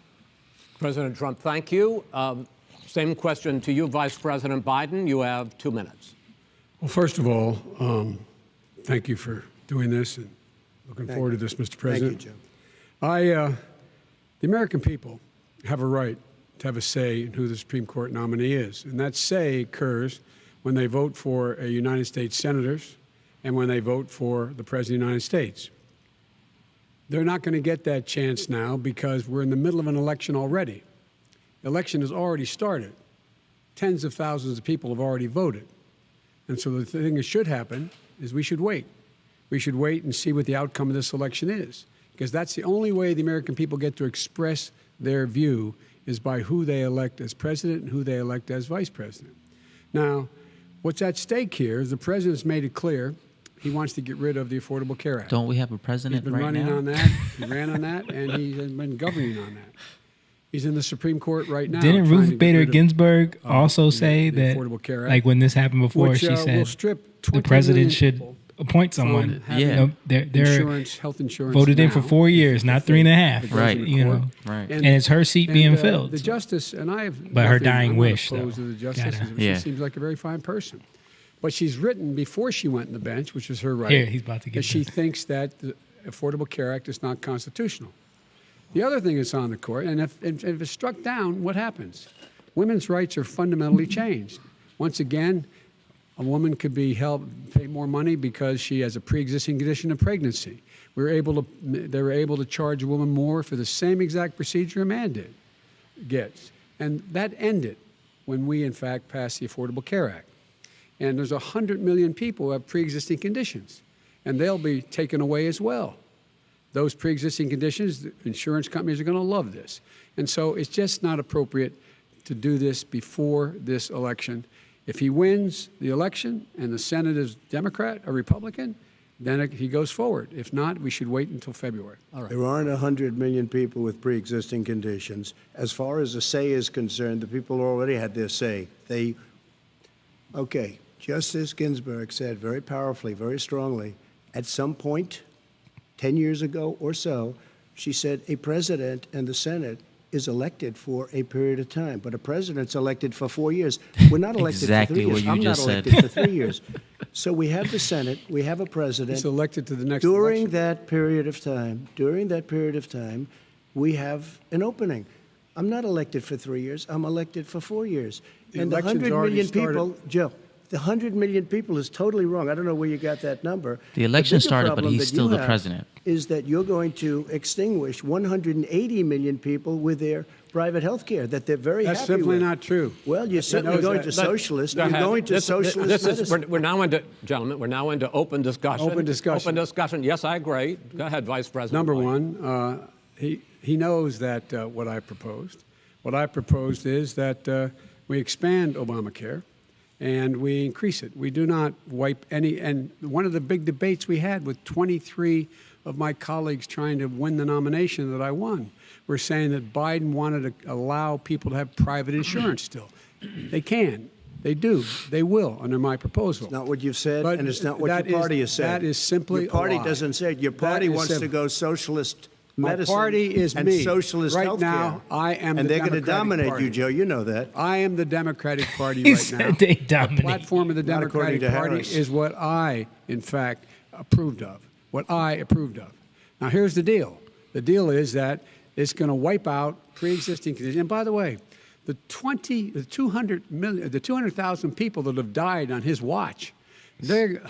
President Trump, thank you. Same question to you, Vice President Biden. You have 2 minutes. Well, first of all, thank you for doing this, and looking forward to this, Mr. President. Thank you, Joe. The American people have a right to have a say in who the Supreme Court nominee is, and that say occurs when they vote for a United States senators and when they vote for the President of the United States. They're not going to get that chance now because we're in the middle of an election already. The election has already started. Tens of thousands of people have already voted. And so the thing that should happen is we should wait. We should wait and see what the outcome of this election is, because that's the only way the American people get to express their view is by who they elect as president and who they elect as vice president. Now, what's at stake here is the president's made it clear he wants to get rid of the Affordable Care Act. Don't we have a president He's been right running now? on that. He ran on that, and he has been governing on that. He's in the Supreme Court right now. Didn't trying to Ruth get Bader rid of, Ginsburg also say the that, Affordable Care Act, like when this happened before, which, she will said strip the 20 president million should people appoint from someone. having You know, they're insurance, health insurance voted in now. for 4 years, not 3.5. Right. You know, Right. and it's her seat being filled. The justice, and I have But her nothing- dying I'm not wish, opposed though. to the justice. Gotta- She Yeah. seems like a very fine person. But she's written before she went on the bench, which is her right. Here, he's about to get that she this. thinks that the Affordable Care Act is not constitutional. The other thing that's on the court, and if it's struck down, what happens? Women's rights are fundamentally changed. Once again, a woman could be held pay more money because she has a pre-existing condition of pregnancy. They were able to charge a woman more for the same exact procedure a man gets, and that ended when we, in fact, passed the Affordable Care Act. And there's 100 million people who have pre-existing conditions, and they'll be taken away as well. Those pre-existing conditions, the insurance companies are going to love this. And so it's just not appropriate to do this before this election. If he wins the election and the Senate is Democrat or Republican, then he goes forward. If not, we should wait until February. All right. There aren't 100 million people with pre-existing conditions. As far as the say is concerned, the people already had their say. Okay, Justice Ginsburg said very powerfully, very strongly, at some point, 10 years ago or so, she said a president and the Senate is elected for a period of time, but a president's elected for 4 years. We're not elected Exactly for 3 what years. you I'm just not said. elected for 3 years. So we have the Senate, we have a president. He's elected to the next During election. that period of time, we have an opening. I'm not elected for 3 years. I'm elected for 4 years. The And the election's 100 already million started. people, Joe, the 100 million people is totally wrong. I don't know where you got that number. The election bigger started, but problem he's that still you the have president. Is that you're going to extinguish 180 million people with their private health care that they're very That's happy simply with. not true. Well, you're certainly going to socialist. You're going to socialist medicine. We're now into, gentlemen, we're now into open discussion. Open discussion. Open discussion. Yes, I agree. Go ahead, Vice President. Number Biden. one, he knows that what I proposed. What I proposed is that we expand Obamacare and we increase it. We do not wipe any. And one of the big debates we had with 23 of my colleagues trying to win the nomination that I won were saying that Biden wanted to allow people to have private insurance still. They can. They do. They will under my proposal. It's not what you've said, But and it's not what that your party is- has said. that is simply Your party a lie. doesn't say it. Your That party is wants to simple. go socialist My medicine party is and me. socialist Right healthcare. now, I am and the they're going to Democratic dominate Party. you, Joe. You know that. I am the Democratic Party He right said now. they The dominate. platform of the Not according Democratic to Party Harris. is what I, in fact, approved of. What I approved of. Now, here's the deal. The deal is that it's going to wipe out pre-existing conditions. And by the way, the 200,000 people that have died on his watch,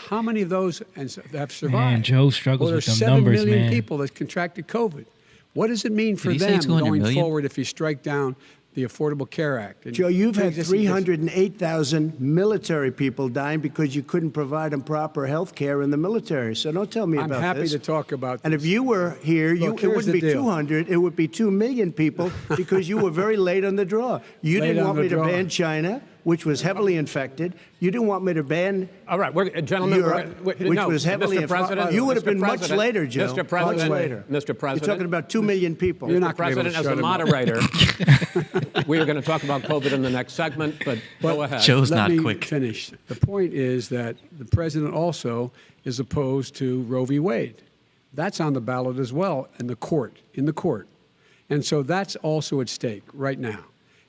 how many of those have survived? Man, Joe struggles well, with them there's 7 numbers, million man. people that contracted COVID. What does it mean for he say them 200 going million? forward if you strike down the Affordable Care Act? And Joe, you've had pre-existing conditions? 308,000 military people dying because you couldn't provide them proper health care in the military. So don't tell me I'm about happy this. to talk about And this. if you were here, Look, it here's wouldn't the be deal. 200. It would be 2 million people because you were very late on the draw. You Late didn't on want the me to draw. ban China. which was heavily infected. You didn't want me to ban. All right, gentlemen, Europe, which was heavily Mr. President, You would have been Mr. much President, later, Joe. Mr. President, much later. Mr. President, you're talking about 2 million people. You're Mr. not gonna be able President, to as shut a him up. moderator, we are going to talk about COVID in the next segment, but go ahead. Joe's Let not me quick. finish. The point is that the president also is opposed to Roe v. Wade. That's on the ballot as well in the court. And so that's also at stake right now.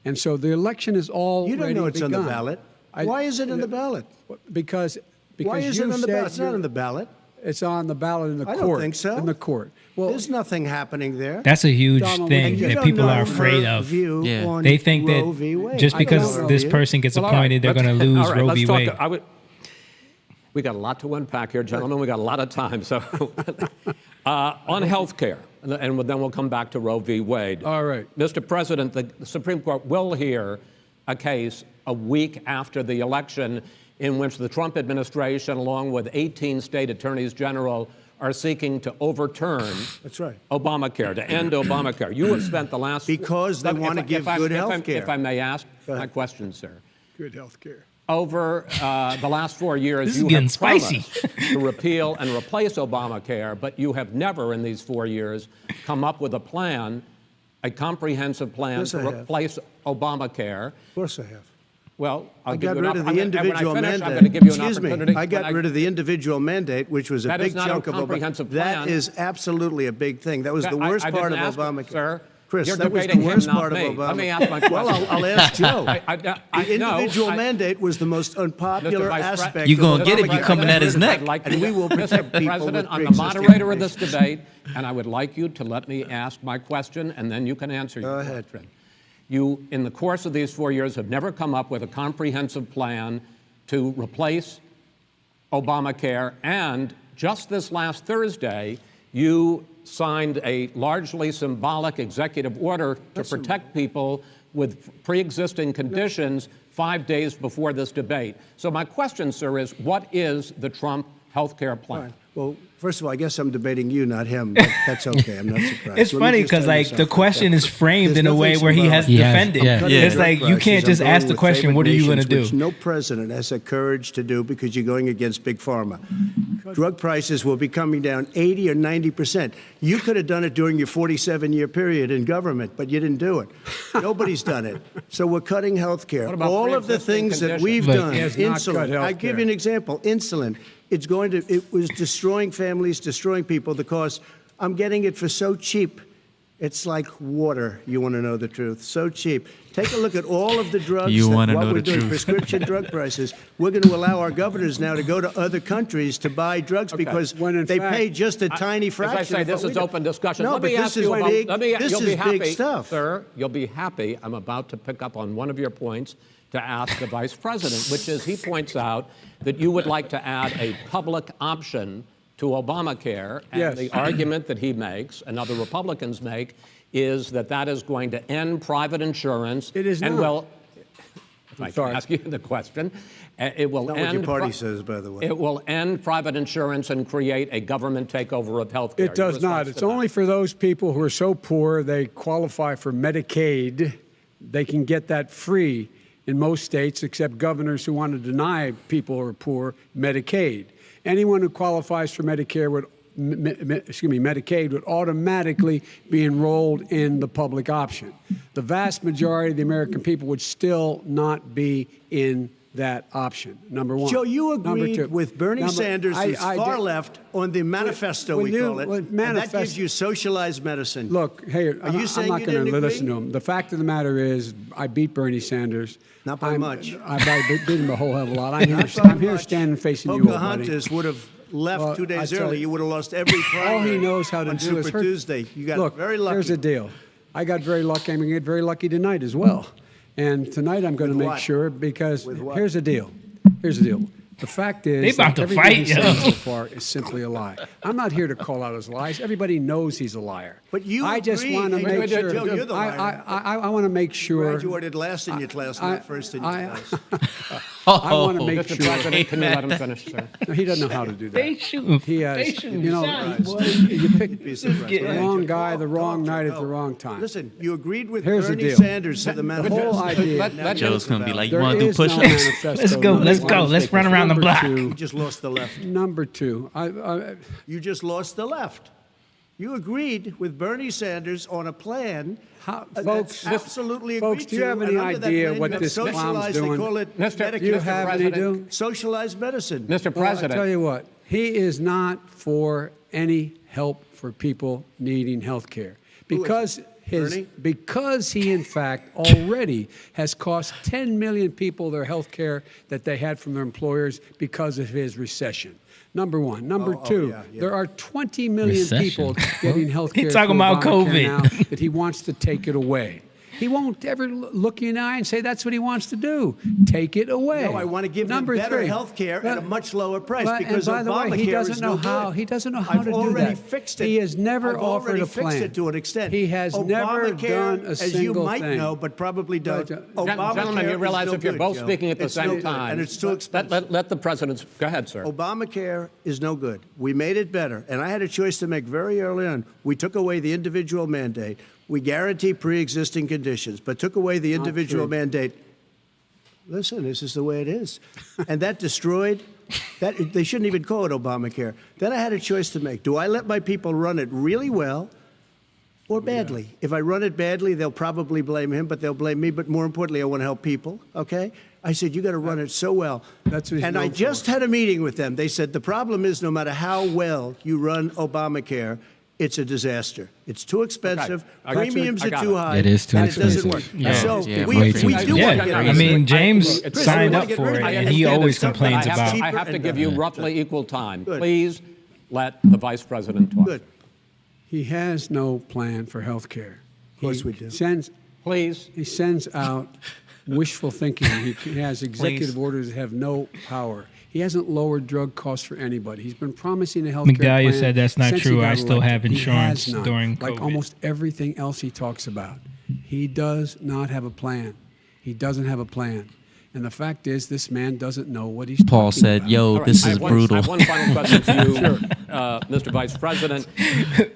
And so the election is all. You don't know it's on the ballot. Why is it on the ballot? Because Why is it on the ballot? It's not on the ballot. It's on the ballot in the court. I don't think so. In the court. Well, there's nothing happening there. That's a huge Donald, thing And you that don't people know are afraid her of. view Yeah. on They think Roe v. that Wade. just I don't because know this you. person gets Well, all right, appointed, they're going to let's- lose all right, Roe let's v. talk- Wade. We got a lot to unpack here, gentlemen. We got a lot of time. So, on health care, and then we'll come back to Roe v. Wade. All right. Mr. President, the Supreme Court will hear a case a week after the election in which the Trump administration, along with 18 state attorneys general, are seeking to overturn That's right. Obamacare, to end Obamacare. You have spent the last... Because they want to give good health care. If I may ask my question, sir. good health care. Over the last 4 years, This is you getting have spicy. promised to repeal and replace Obamacare, but you have never in these 4 years come up with a plan, a comprehensive plan Yes, to I have. replace Obamacare. Of course I have. Well, I'll I give got you an rid of opp- the I'm gonna- individual when I finish, mandate. I'm going to give you an Excuse opportunity. me. I got rid of the individual mandate, which was a That big is not a chunk of comprehensive That plan. is absolutely a big thing. That was That- the I- worst I part of didn't ask, Obamacare. sir. Chris, You're that was the debating him, worst not part of me. Obamacare. Let me ask my question. Well, I'll ask Joe. The The individual mandate was the most unpopular Mr. Vice Pre- aspect. You of gonna get it, Obamacare. you coming at his neck. I'd like And we will protect Mr. people President, with I'm the pre-existing moderator of this conditions. debate, and I would like you to let me ask my question, and then you can answer your Go ahead. question. You, in the course of these 4 years, have never come up with a comprehensive plan to replace Obamacare, and just this last Thursday, you signed a largely symbolic executive order to protect people with pre-existing conditions 5 days before this debate. So my question, sir, is what is the Trump health care plan? Fine. Well, first of all, I guess I'm debating you, not him. But that's okay. I'm not surprised. It's Let me funny just tell because you like the something. question is framed There's in a nothing way where he has symbolic. defended. Yeah. It's like you Drug can't prices. just I'm ask going the with question, favored what are you going to nations, do? which no president has the courage to do because you're going against big pharma. Drug prices will be coming down 80 or 90%. You could have done it during your 47-year period in government, but you didn't do it. Nobody's done it. So we're cutting health care. What about All of the pre-existing things that conditions? we've But- done, He has not cut insulin. health I give care. you an example. Insulin. It was destroying families, destroying people because I'm getting it for so cheap. It's like water. You want to know the truth? So cheap. Take a look at all of the drugs. You wanna what know we're the doing, truth. prescription drug prices. We're going to allow our governors now to go to other countries to buy drugs because When in they fact- pay just a tiny fraction. As I say, of this what is we do. open discussion. No, Let but me this ask is you about, big. this This is is big happy, stuff. Sir, you'll be happy. I'm about to pick up on one of your points to ask the Vice President, which is he points out that you would like to add a public option to Obamacare. And Yes. the argument that he makes and other Republicans make is that that is going to end private insurance. It is and not. will, if I can sorry. ask you the question, it will Not end what your party pri- says, by the way. It will end private insurance and create a government takeover of health care. It does not. It's only for those people who are so poor they qualify for Medicaid. They can get that free in most states, except governors who want to deny people who are poor Medicaid. Anyone who qualifies for Medicare would, Medicaid would automatically be enrolled in the public option. The vast majority of the American people would still not be in that option. Number one. Joe, you Number agreed two. with Bernie Number- Sanders, who's I far did- left, on the manifesto, When we you- call it. when And that manifest- gives you socialized medicine. Look, hey, Are you saying I'm you not going didn't to agree? listen to him. The fact of the matter is, I beat Bernie Sanders. Not by much. I beat him a whole hell of a lot. I'm here, Not by I'm here much. standing facing you, old buddy. Pocahontas would have left Well, 2 days I tell early. you, You would have lost every primary. All he knows how to on do Super is hurt. Tuesday. You got Look, very lucky. here's the deal. I got very lucky. I'm going to get very lucky tonight as well. And tonight I'm going to With make what? sure because With what? here's the deal. Here's the deal. The fact is, They about that to everything fight, he's said yo. so far is simply a lie. I'm not here to call out his lies. Everybody knows he's a liar. But you I just agree. want to Hey, make Joe, sure. you're the liar. I want to make sure. Graduated last in your class, not first in your class. I want to make Mr. sure. President, can you let him finish, sir? No, he doesn't know how to do that. They shooting. He has, They shooting. you know, you pick the wrong guy, the wrong night at the wrong time. Listen, you agreed with Here's the Bernie deal. Sanders to the The manifesto. whole idea. Let Joe's gonna be like, you There want to do is no push-ups? manifesto. Let's go. Let's go. Let's run around the Number block. two- You just lost the left. Number two, You just lost the left. You agreed with Bernie Sanders on a plan. folks, that's absolutely folks, agreed do you have to, any and under that idea plan, what you have this clown's socialized, doing? They call it Mr. Medicare. Do you have any President. do? Socialized medicine. Mr. Well, President. I tell you what, he is not for any help for people needing health care because Bernie? because he in fact already has cost 10 million people their health care that they had from their employers because of his recession. Number one. Number two, yeah. there are 20 million Recession. people getting health He care talking about COVID. now that he wants to take it away. He won't ever look you in the eye and say that's what he wants to do. Take it away. No, I want to give Number them better three. health care at a much lower price But- because and by the way, Obamacare he doesn't is know no how. good. He doesn't know how I've to do already that. fixed it. He has never I've offered already a fixed plan. it to an extent. He has never Obamacare, done a as you single might thing. know, but probably don't. Obamacare Gentlemen, you realize is no if you're good, both Joe. speaking at the It's no same good, time, and it's too expensive. let the president go ahead, sir. Obamacare is no good. We made it better, and I had a choice to make very early on. We took away the individual mandate. We guarantee pre-existing conditions, but took away the individual mandate. Listen, this is the way it is. And that destroyed, that they shouldn't even call it Obamacare. Then I had a choice to make. Do I let my people run it really well or badly? If I run it badly, they'll probably blame him, but they'll blame me. But more importantly, I want to help people, okay? I said, you got to run it so well. That's what he's and I known just for. had a meeting with them. They said the problem is no matter how well you run Obamacare, it's a disaster. It's too expensive. I got you. Premiums I are got too it. high. It is too and it doesn't expensive. work. Yeah. So Yeah, we, way we too do expensive. want to Yeah, get I rid I of mean, it. James Chris, signed I up wanna get for rid it, of it. and he understand always it's something complains I have about. to, I have to give you roughly equal time. Good. Please let the vice president talk. Good. He has no plan for health care. Of course we do. Please. He sends out wishful thinking. He has executive orders that have no power. He hasn't lowered drug costs for anybody. He's been promising a health care plan. McDahlia said that's not since he true. got I still have elected. He insurance has none, during like COVID. almost everything else he talks about. He does not have a plan. He doesn't have a plan. And the fact is, this man doesn't know what he's Paul talking said, about. "Yo, All right, this I is have brutal." I have one final question to you, Mr. Vice President.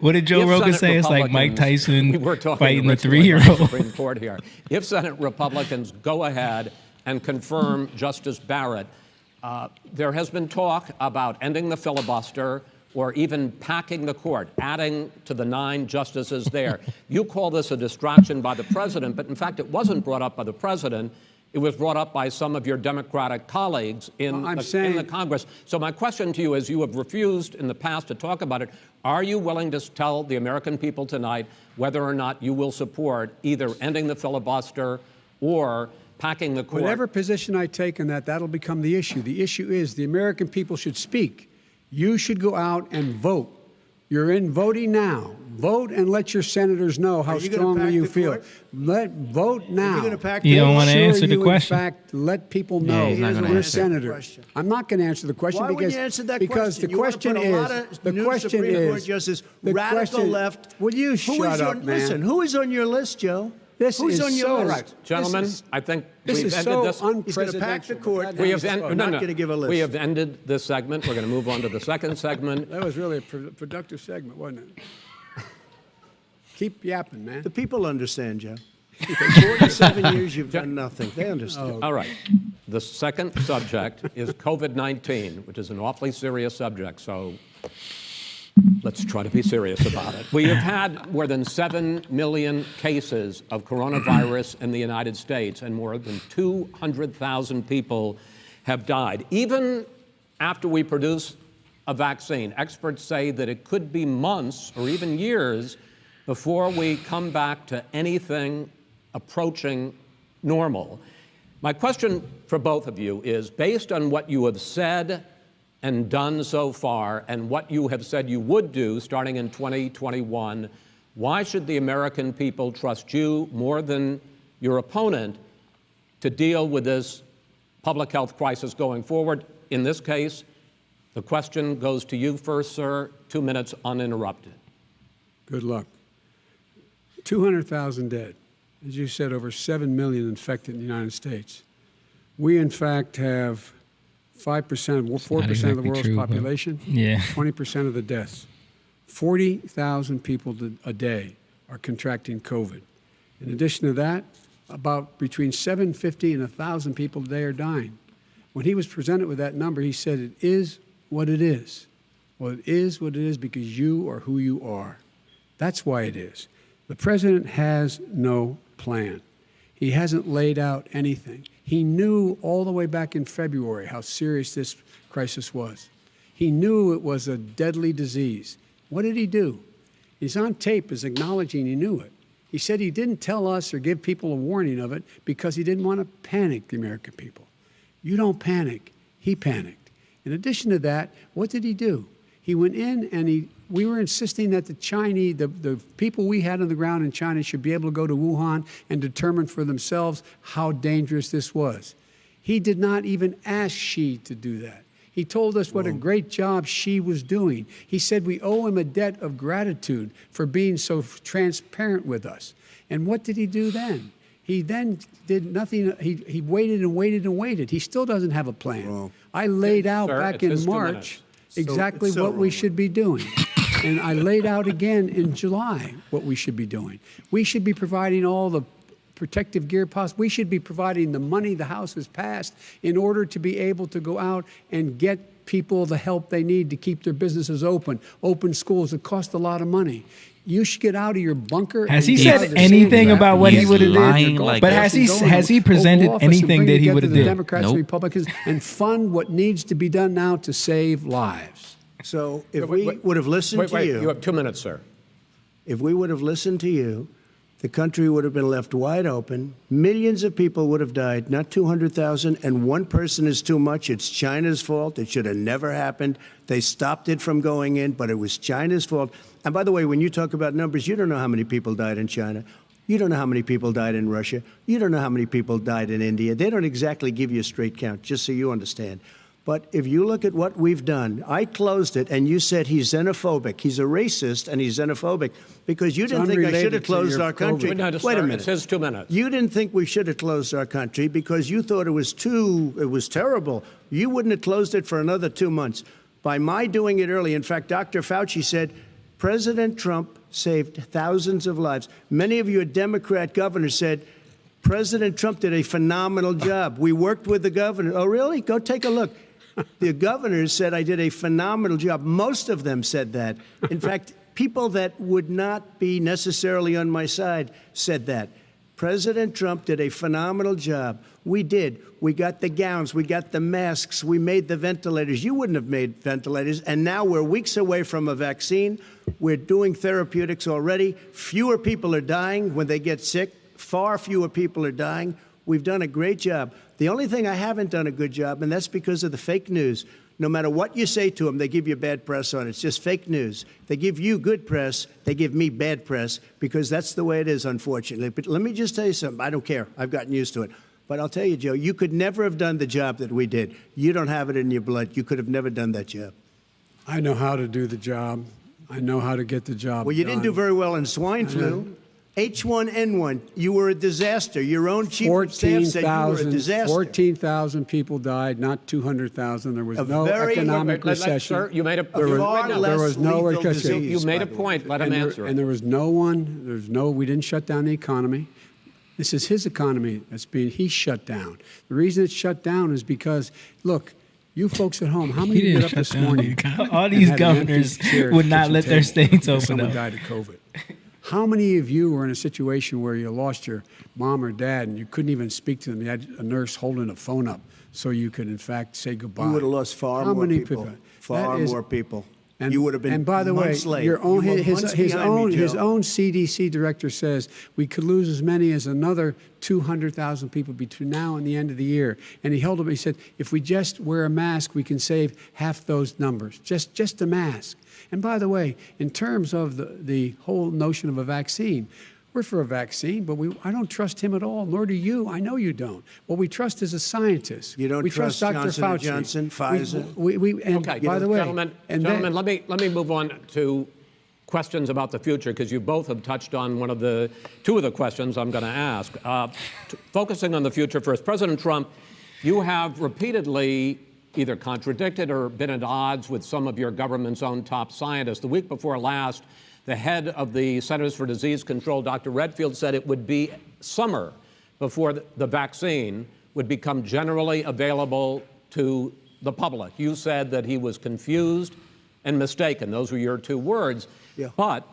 What did Joe If Rogan Senate say? It's like Mike Republicans- we Tyson were talking fighting the originally about 3-year-old. Supreme Court here. If Senate Republicans go ahead and confirm Justice Barrett, there has been talk about ending the filibuster or even packing the court, adding to the 9 justices there. You call this a distraction by the president, but in fact, it wasn't brought up by the president. It was brought up by some of your Democratic colleagues in the Congress. So my question to you is, you have refused in the past to talk about it. Are you willing to tell the American people tonight whether or not you will support either ending the filibuster or packing the court? Whatever position I take on that, that'll become the issue. The issue is the American people should speak. You should go out and vote. You're in voting now. Vote and let your senators know how Are you gonna strongly pack you the feel. court? Vote now. gonna pack You the don't court? want to Sure answer the you, question. In fact, let people Yeah, know he's not gonna you're a answer the senator. question. I'm not going to answer the question Why because wouldn't you answer that because question? the You wanna question put a lot of the new question Supreme Court is justices, the radical question- left. Will you Who shut is up, on, man? Listen, who is on your list, Joe? This Who's is on your so- list? All right, gentlemen, This is- I think This we've is ended so this. He's going to pack the unprecedented. court. We have I'm not going to give a list. We have ended this segment. We're going to move on to the second segment. That was really a productive segment, wasn't it? Keep yapping, man. The people understand, Joe. For 47 years, you've done nothing. They understand. All right. The second subject is COVID-19, which is an awfully serious subject, so let's try to be serious about it. We have had more than 7 million cases of coronavirus in the United States, and more than 200,000 people have died. Even after we produce a vaccine, experts say that it could be months or even years before we come back to anything approaching normal. My question for both of you is, based on what you have said and done so far and what you have said you would do starting in 2021, why should the American people trust you more than your opponent to deal with this public health crisis going forward? In this case, the question goes to you first, sir. 2 minutes uninterrupted. Good luck. 200,000 dead. As you said, over 7 million infected in the United States. We, in fact, have 5%, 4% of the world's population, yeah. 20% of the deaths. 40,000 people a day are contracting COVID. In addition to that, about between 750 and 1,000 people a day are dying. When he was presented with that number, he said, it is what it is. Well, it is what it is because you are who you are. That's why it is. The president has no plan. He hasn't laid out anything. He knew all the way back in February how serious this crisis was. He knew it was a deadly disease. What did he do? He's on tape as acknowledging he knew it. He said he didn't tell us or give people a warning of it because he didn't want to panic the American people. You don't panic. He panicked. In addition to that, what did he do? He went in and we were insisting that the Chinese, the people we had on the ground in China should be able to go to Wuhan and determine for themselves how dangerous this was. He did not even ask Xi to do that. He told us what a great job Xi was doing. He said we owe him a debt of gratitude for being so transparent with us. And what did he do then? He then did nothing. He waited and waited and waited. He still doesn't have a plan. I laid out back in March exactly what we should be doing. And I laid out again in July what we should be doing. We should be providing all the protective gear possible. We should be providing the money the House has passed in order to be able to go out and get people the help they need to keep their businesses open schools. It costs a lot of money. You should get out of your bunker. Has he said anything about what he would have did? Like but has he presented anything that he would have did? did? Democrats and Republicans and fund what needs to be done now to save lives. So if we would have listened to you. You have 2 minutes, sir. If we would have listened to you, the country would have been left wide open. Millions of people would have died, not 200,000, and one person is too much. It's China's fault. It should have never happened. They stopped it from going in, but it was China's fault. And by the way, when you talk about numbers, you don't know how many people died in China. You don't know how many people died in Russia. You don't know how many people died in India. They don't exactly give you a straight count, just so you understand. But if you look at what we've done, I closed it, and you said he's xenophobic. He's a racist, and he's xenophobic because you didn't think I should have closed our country. Wait a minute. It says 2 minutes. You didn't think we should have closed our country because you thought it was terrible. You wouldn't have closed it for another 2 months. By my doing it early, in fact, Dr. Fauci said, President Trump saved thousands of lives. Many of you Democrat governors said, President Trump did a phenomenal job. We worked with the governor. Oh, really? Go take a look. The governors said I did a phenomenal job. Most of them said that. In fact, people that would not be necessarily on my side said that. President Trump did a phenomenal job. We did. We got the gowns. We got the masks. We made the ventilators. You wouldn't have made ventilators. And now we're weeks away from a vaccine. We're doing therapeutics already. Fewer people are dying when they get sick. Far fewer people are dying. We've done a great job. The only thing I haven't done a good job, and that's because of the fake news. No matter what you say to them, they give you bad press on it. It's just fake news. They give you good press. They give me bad press because that's the way it is, unfortunately. But let me just tell you something. I don't care. I've gotten used to it. But I'll tell you, Joe, you could never have done the job that we did. You don't have it in your blood. You could have never done that job. I know how to do the job. I know how to get the job Well, you didn't do very well in swine flu. H1N1, you were a disaster. Your own chief of staff said you were a disaster. 14,000 people died, not 200,000. There was no economic recession. Sir, you made a there was no recession. You made a point. Let him answer. And there was we didn't shut down the economy. This is his economy he's shut down. The reason it's shut down is because, look, you folks at home, how many get up this morning? All these governors would not let their states open someone up. Died of COVID. How many of you were in a situation where you lost your mom or dad and you couldn't even speak to them? You had a nurse holding a phone up so you could, in fact, say goodbye. You would have lost far more people. Far more people. And, you would have been. And by the way, his own CDC director says we could lose as many as another 200,000 people between now and the end of the year. And he held up. He said, if we just wear a mask, we can save half those numbers. Just a mask. And by the way, in terms of the whole notion of a vaccine, we're for a vaccine, but I don't trust him at all, nor do you. I know you don't. What we trust is a scientist. You don't trust Dr. Johnson Fauci. Johnson, Pfizer? Okay, by the way, gentlemen, let me move on to questions about the future, because you both have touched on two of the questions I'm going to ask. Focusing on the future first, President Trump You have repeatedly either contradicted or been at odds with some of your government's own top scientists. The week before last, the head of the Centers for Disease Control, Dr. Redfield, said it would be summer before the vaccine would become generally available to the public. You said that he was confused and mistaken. Those were your two words. Yeah. But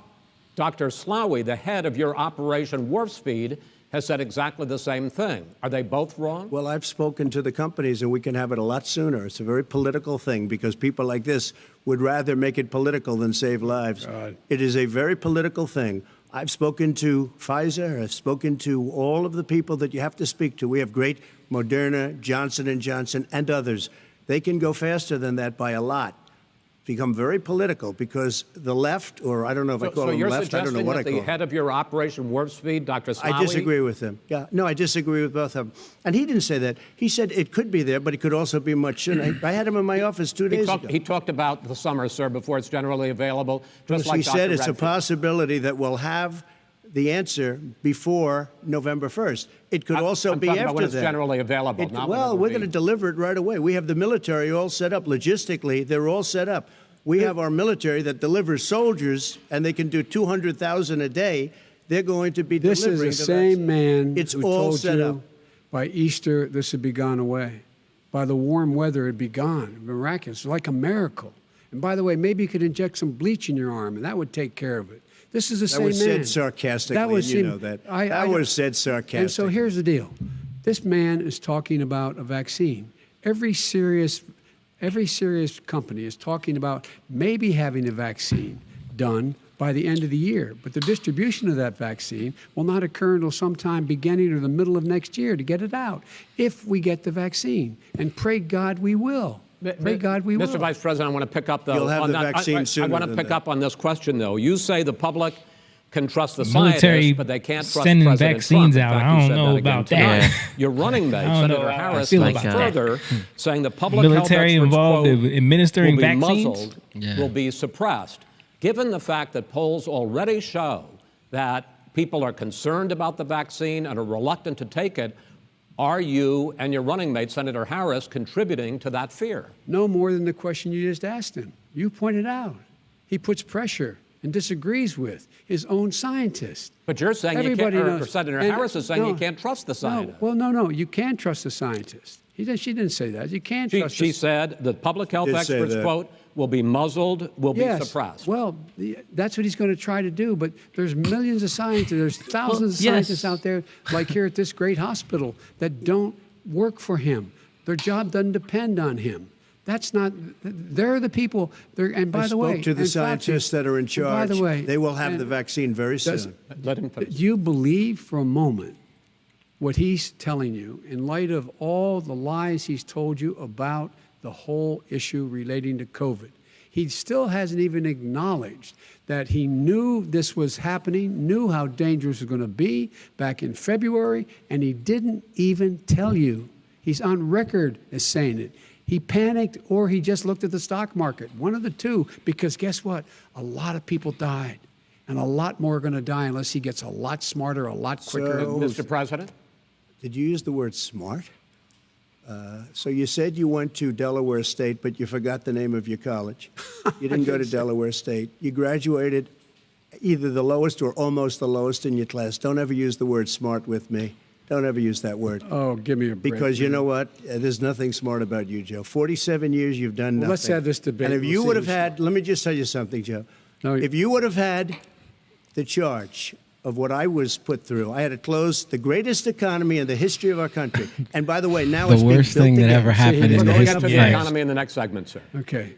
Dr. Slaoui, the head of your Operation Warp Speed, has said exactly the same thing. Are they both wrong? Well, I've spoken to the companies, and we can have it a lot sooner. It's a very political thing because people like this would rather make it political than save lives. It is a very political thing. I've spoken to Pfizer. I've spoken to all of the people that you have to speak to. We have great Moderna, Johnson & Johnson, and others. They can go faster than that by a lot. Become very political because the left, or I don't know if I call them left, I don't know what I call them. So you're suggesting that the head of your Operation Warp Speed, Dr. Slaoui? I disagree with him. Yeah, no, I disagree with both of them. And he didn't say that. He said it could be there, but it could also be much sooner. I had him in my office 2 days ago. He talked about the summer, sir, before it's generally available. Just Because like he Dr. said it's Redfield. a possibility that we'll have the answer before November 1st. It could also I'm be talking after about when it's that. generally available, not when it well, will we're be. going to deliver it right away. We have the military all set up. Logistically, they're all set up. We have our military that delivers soldiers, and they can do 200,000 a day. They're going to be This delivering is the the same vaccine. man It's who all told set you up. by Easter this would be gone away. By the warm weather, it'd be gone. Miraculous, like a miracle. And by the way, maybe you could inject some bleach in your arm, and that would take care of it. This is the same That was man. said sarcastically, That was and you him. know that. I That was said sarcastically. And so here's the deal. This man is talking about a vaccine. Every serious company is talking about maybe having a vaccine done by the end of the year. But the distribution of that vaccine will not occur until sometime beginning or the middle of next year to get it out, if we get the vaccine. And pray God we will. Pray God we will. Mr. Vice President, I want to pick up, though. You'll have on the that. vaccine I sooner want to than pick that. up on this question, though. You say the public can trust the Military scientists, but they can't trust sending President vaccines Trump. In out. fact, I you don't said know that again about tonight. that. Your running mate, I don't know Senator how I Harris, feel went about that. further, saying the public Military health experts, involved quote, in administering will be vaccines? muzzled, will be suppressed. Given the fact that polls already show that people are concerned about the vaccine and are reluctant to take it, are you and your running mate, Senator Harris, contributing to that fear? No more than the question you just asked him. You pointed out. He puts pressure and disagrees with his own scientists. But you're saying you can't, Everybody or knows. Senator And- Harris is saying no, you can't trust the scientists. No. You can trust the scientists. She didn't say that. You can't trust She said the public health Did say experts, that. quote, will be muzzled, will be suppressed. Well, that's what he's going to try to do. But there's millions of scientists, there's thousands of yes. scientists out there, like here at this great hospital, that don't work for him. Their job doesn't depend on him. That's not. They're the people. And by I the way, spoke to the and scientists Fauci, that are in and charge. By the way, they will have and the vaccine very soon. Let him finish. do you believe for a moment what he's telling you in light of all the lies he's told you about the whole issue relating to COVID? He still hasn't even acknowledged that he knew this was happening, knew how dangerous it was going to be back in February, and he didn't even tell you. He's on record as saying it. He panicked or he just looked at the stock market, one of the two, because guess what? A lot of people died, and a lot more are going to die unless he gets a lot smarter, a lot quicker. So- Mr. President? Did you use the word smart? So you said you went to Delaware State, but you forgot the name of your college. You didn't go to Delaware State. You graduated either the lowest or almost the lowest in your class. Don't ever use the word smart with me. Don't ever use that word. Oh, give me a break. Because you know what? There's nothing smart about you, Joe. 47 years you've done nothing. let's have this debate. And if We'll you see would have who's had, let me just tell you something, Joe. No, if you would have had the charge of what I was put through, I had to close the greatest economy in the history of our country. And by the way, now The it's being worst built thing that again. ever happened in We're the going to get to history. the Yes. economy in the next segment, sir. Okay.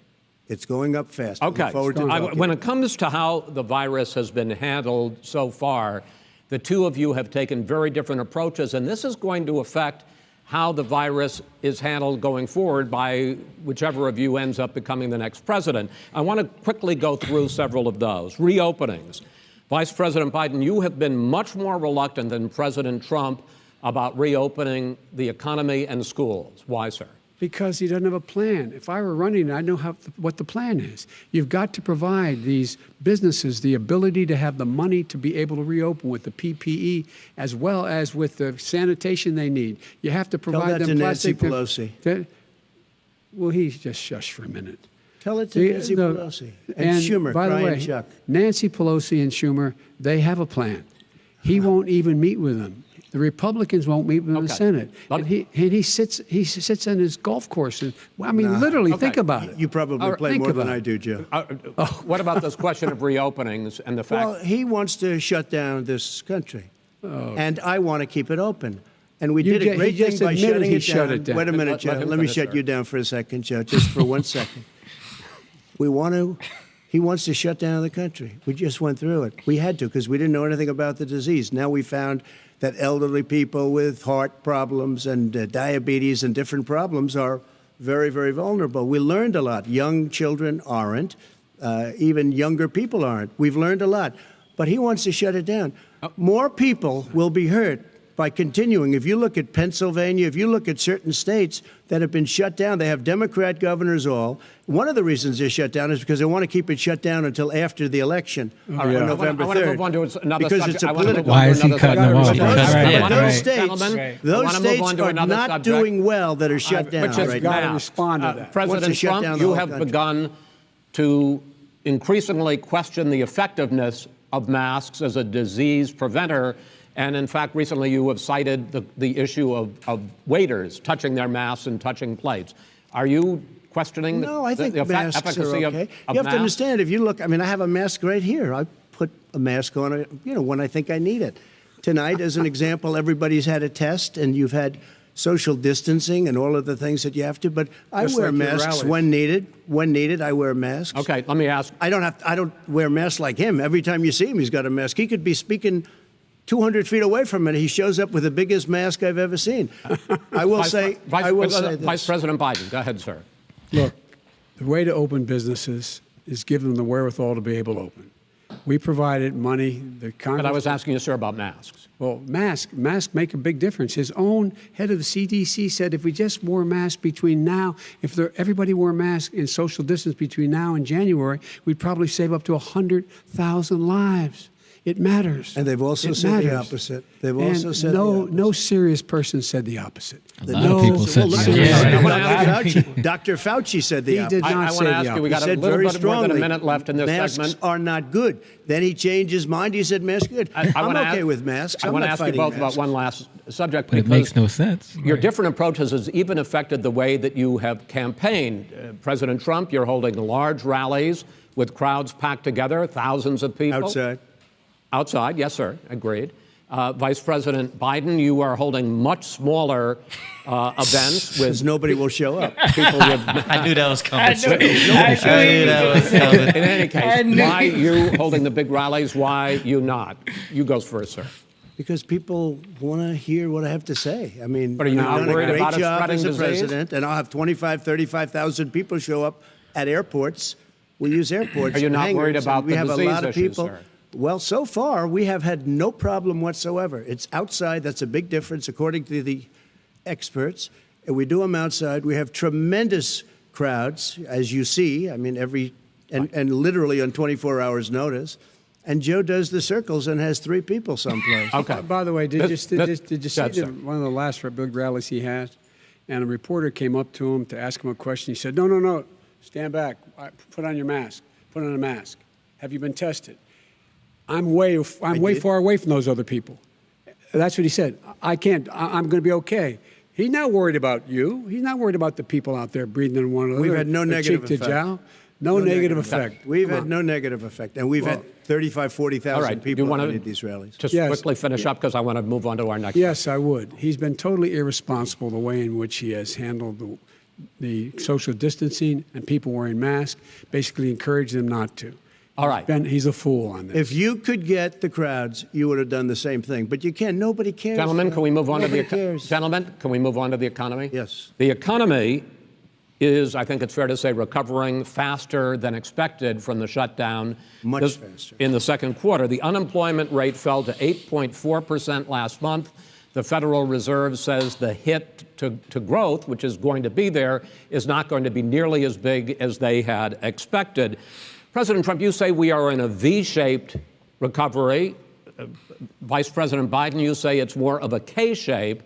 It's going up fast. Okay. Look forward to talking. When it comes to how the virus has been handled so far, the two of you have taken very different approaches, and this is going to affect how the virus is handled going forward by whichever of you ends up becoming the next president. I want to quickly go through several of those. Reopenings. Vice President Biden, you have been much more reluctant than President Trump about reopening the economy and schools. Why, sir? Because he doesn't have a plan. If I were running, I know what the plan is. You've got to provide these businesses the ability to have the money to be able to reopen with the PPE as well as with the sanitation they need. You have to provide Tell that them to Nancy plastic. Pelosi. Well, he's just shush for a minute. Tell it to Nancy Pelosi. And Schumer, by the Brian way, Chuck. Nancy Pelosi and Schumer, they have a plan. He won't even meet with them. The Republicans won't meet with him in the Senate. And he sits on his golf course. And, well, I mean, literally, think about it. You probably play more than I do, Joe. What about this question of reopenings and the fact? Well, he wants to shut down this country. And I want to keep it open. And we did a great thing by shutting it down. Wait a minute, Joe. Let me shut you down for a second, Joe, just for 1 second. He wants to shut down the country. We just went through it. We had to because we didn't know anything about the disease. Now we found that elderly people with heart problems and diabetes and different problems are very, very vulnerable. We learned a lot. Young children aren't. Even younger people aren't. We've learned a lot. But he wants to shut it down. More people will be hurt by continuing. If you look at Pennsylvania, if you look at certain states that have been shut down, they have Democrat governors all. One of the reasons they're shut down is because they want to keep it shut down until after the election on November 3rd. I want to move on to another because subject. it's a political. Why is he cutting them off? Those states are not doing well that are shut down right now. Respond to that. President Trump, you have begun to increasingly question the effectiveness of masks as a disease preventer. And in fact, recently you have cited the issue of waiters touching their masks and touching plates. Are you questioning I think the masks efficacy are of okay. of You have to masks? understand, if you look, I mean, I have a mask right here. I put a mask on, when I think I need it. Tonight, as an example, everybody's had a test, and you've had social distancing and all of the things that you have to. But I wear masks when needed. When needed, I wear masks. Okay, let me ask. I don't wear masks like him. Every time you see him, he's got a mask. He could be speaking 200 feet away from it. He shows up with the biggest mask I've ever seen. I will say this. Vice President Biden, go ahead, sir. Look, the way to open businesses is give them the wherewithal to be able to open. We provided money. The Congress. But I was asking you, sir, about masks. Well, masks make a big difference. His own head of the CDC said if we just wore masks between now, everybody wore masks in social distance between now and January, we'd probably save up to 100,000 lives. It matters. And they've also said the opposite. They've also said no serious person said the opposite. A lot of people said Dr. Fauci said the opposite. He did not say the opposite. We got a little bit more than a minute left in this masks segment. Masks are not good. Then he changed his mind. He said masks are good. I'm okay with masks. I want to ask you both about one last subject. But it makes no sense. Your different approaches has even affected the way that you have campaigned. President Trump, you're holding large rallies with crowds packed together, thousands of people. Outside, yes, sir, agreed. Vice President Biden, you are holding much smaller events with nobody will show up. People with, I knew that was coming. In any case, why you holding the big rallies? Why you not? You go first, sir. Because people want to hear what I have to say. I mean, but are you not worried about it spreading as a disease? president, and I'll have 35,000 people show up at airports. We use airports. Are you not worried about we the have disease a lot of issues, people. sir? Well, so far, we have had no problem whatsoever. It's outside. That's a big difference, according to the experts. And we do them outside. We have tremendous crowds, as you see. I mean, and literally on 24 hours' notice. And Joe does the circles and has 3 people someplace. Okay. By the way, did you see one of the last big rallies he had? And a reporter came up to him to ask him a question. He said, no, stand back. Put on your mask. Put on a mask. Have you been tested? I'm way far away from those other people. That's what he said. I can't. I'm going to be okay. He's not worried about you. He's not worried about the people out there breathing on one another. We've had no negative effect. No negative effect. We've had no negative effect. And we've had 35,000, 40,000 people at these rallies. Just quickly finish up because I want to move on to our next. Yes, I would. He's been totally irresponsible the way in which he has handled the social distancing and people wearing masks, basically encouraged them not to. All right. He's a fool on this. If you could get the crowds, you would have done the same thing. But you can't. Nobody cares. Gentlemen, can we move on to the economy? Yes. The economy is, I think it's fair to say, recovering faster than expected from the shutdown. Much faster. In the second quarter, the unemployment rate fell to 8.4% last month. The Federal Reserve says the hit to growth, which is going to be there, is not going to be nearly as big as they had expected. President Trump, you say we are in a V-shaped recovery. Vice President Biden, you say it's more of a K-shape.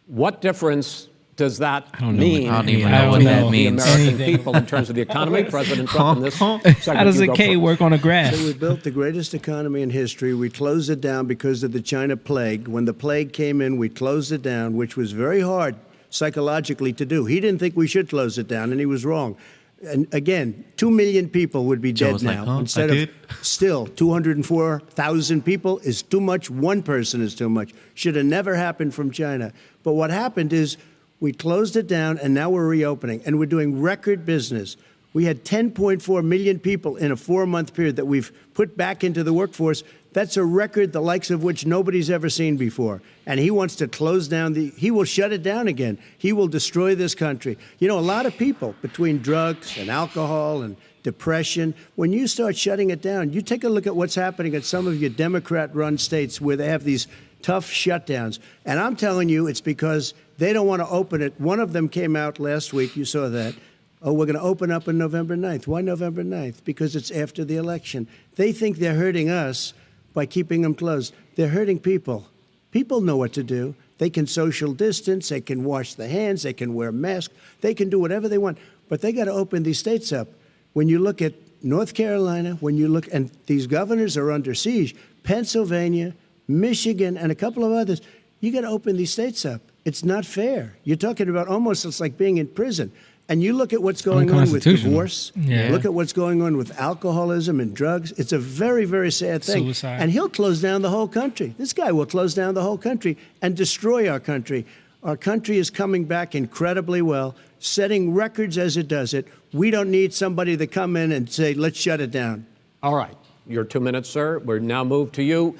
What difference does that mean? I don't even know what that means. The American people in terms of the economy. President Trump in this segment, How does you a go K first. work on a graph? So we built the greatest economy in history. We closed it down because of the China plague. When the plague came in, we closed it down, which was very hard psychologically to do. He didn't think we should close it down, and he was wrong. And again, 2 million people would be dead was like, now. huh? Instead of still 204,000 people is too much. One person is too much. Should have never happened from China. But what happened is we closed it down, and now we're reopening, and we're doing record business. We had 10.4 million people in a 4-month period that we've put back into the workforce. That's a record the likes of which nobody's ever seen before. And he wants to close down he will shut it down again. He will destroy this country. You know, a lot of people, between drugs and alcohol and depression, when you start shutting it down, you take a look at what's happening in some of your Democrat-run states where they have these tough shutdowns. And I'm telling you, it's because they don't want to open it. One of them came out last week. You saw that. Oh, we're going to open up on November 9th. Why November 9th? Because it's after the election. They think they're hurting us by keeping them closed. They're hurting people. People know what to do. They can social distance. They can wash their hands. They can wear masks. They can do whatever they want. But they got to open these states up. When you look at North Carolina, when you look, and these governors are under siege, Pennsylvania, Michigan, and a couple of others, you got to open these states up. It's not fair. You're talking about almost, it's like being in prison. And you look at what's going on with divorce, look at what's going on with alcoholism and drugs. It's a very, very sad thing. Suicide. And he'll close down the whole country. This guy will close down the whole country and destroy our country. Our country is coming back incredibly well, setting records as it does it. We don't need somebody to come in and say, let's shut it down. All right. Your 2 minutes, sir. We're now moved to you.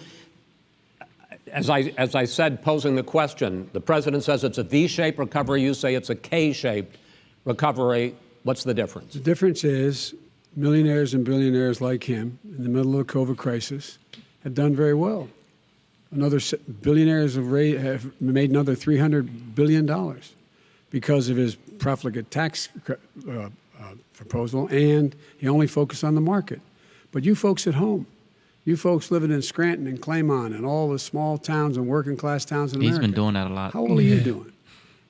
As I said, posing the question, the president says it's a V-shaped recovery. You say it's a K-shaped recovery. What's the difference? The difference is millionaires and billionaires like him in the middle of the COVID crisis have done very well. Billionaires have made another $300 billion because of his profligate tax proposal, and he only focused on the market. But you folks at home, you folks living in Scranton and Claymont and all the small towns and working class towns in America. He's been doing that a lot. How well are you doing?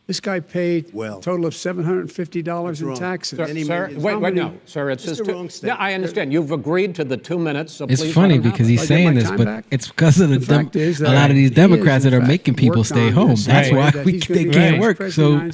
This guy paid a total of $750 in taxes. Sir, wait, no, sir, it's just wrong statement. Yeah, I understand. You've agreed to the 2 minutes, so It's please funny let him because have he's it. saying this, but it's because of a lot of these Democrats that are making people stay home. That's why they can't work. So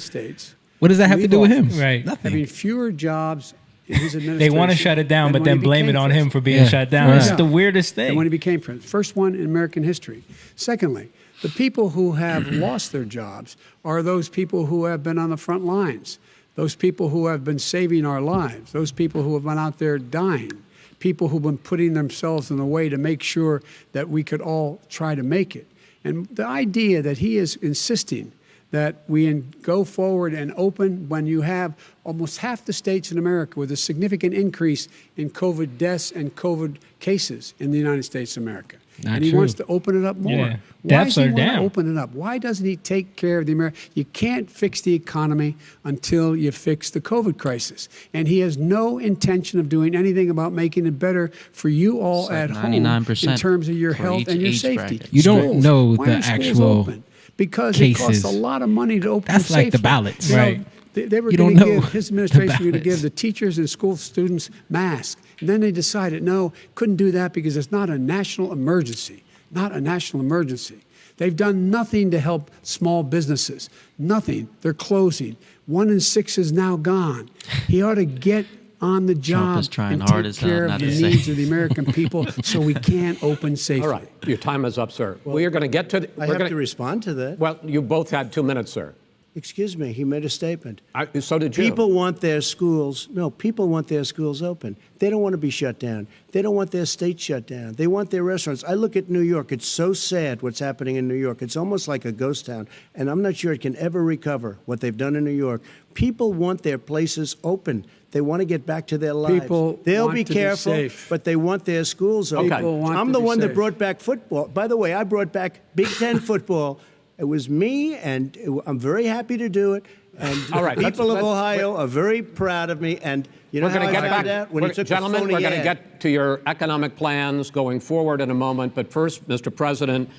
what does that have to do with him? Right. Nothing. Having fewer jobs in his administration. They want to shut it down, than but when then he blame it became on president. him for being shut down. Right. It's the weirdest And thing. when he became president. First one in American history. Secondly, the people who have lost their jobs are those people who have been on the front lines, those people who have been saving our lives, those people who have been out there dying, people who've been putting themselves in the way to make sure that we could all try to make it. And the idea that he is insisting that we go forward and open when you have almost half the states in America with a significant increase in COVID deaths and COVID cases in the United States of America. Not and he true. wants to open it up more. Yeah. Why Deaths does he are want to down. open it up? Why doesn't he take care of the American? You can't fix the economy until you fix the COVID crisis. And he has no intention of doing anything about making it better for you all It's at like home 99% in terms of your for health each and your age safety. bracket. You don't Schools. know Why the are schools actual open? Because it costs cases. a lot of money to open That's them like the safely. ballots. You know, Right. They were You going don't to know give, his the administration was going to ballots. give the teachers and school students masks. And then they decided, no, couldn't do that because it's not a national emergency. Not a national emergency. They've done nothing to help small businesses. Nothing. They're closing. 1 in 6 is now gone. He ought to get on the job is trying and hard take as hell care of not the to say. needs of the American people so we can open safely. All right. Your time is up, sir. We are going to get to the, I have to respond to that. Well, you both had 2 minutes, sir. Excuse me, he made a statement. So did you. People want their schools, people want their schools open. They don't want to be shut down. They don't want their state shut down. They want their restaurants. I look at New York. It's so sad what's happening in New York. It's almost like a ghost town, and I'm not sure it can ever recover what they've done in New York. People want their places open. They want to get back to their lives. People They'll want be to be careful, safe. but they want their schools open. People want I'm to the be one that safe. brought back football. By the way, I brought back Big Ten football It was me, and I'm very happy to do it. And All right, the people of let's- Ohio are very proud of me. And you know We're how going to I get found back. out? When he took a Gentlemen, phony we're going to ad. get to your economic plans going forward in a moment. But first, Mr. President,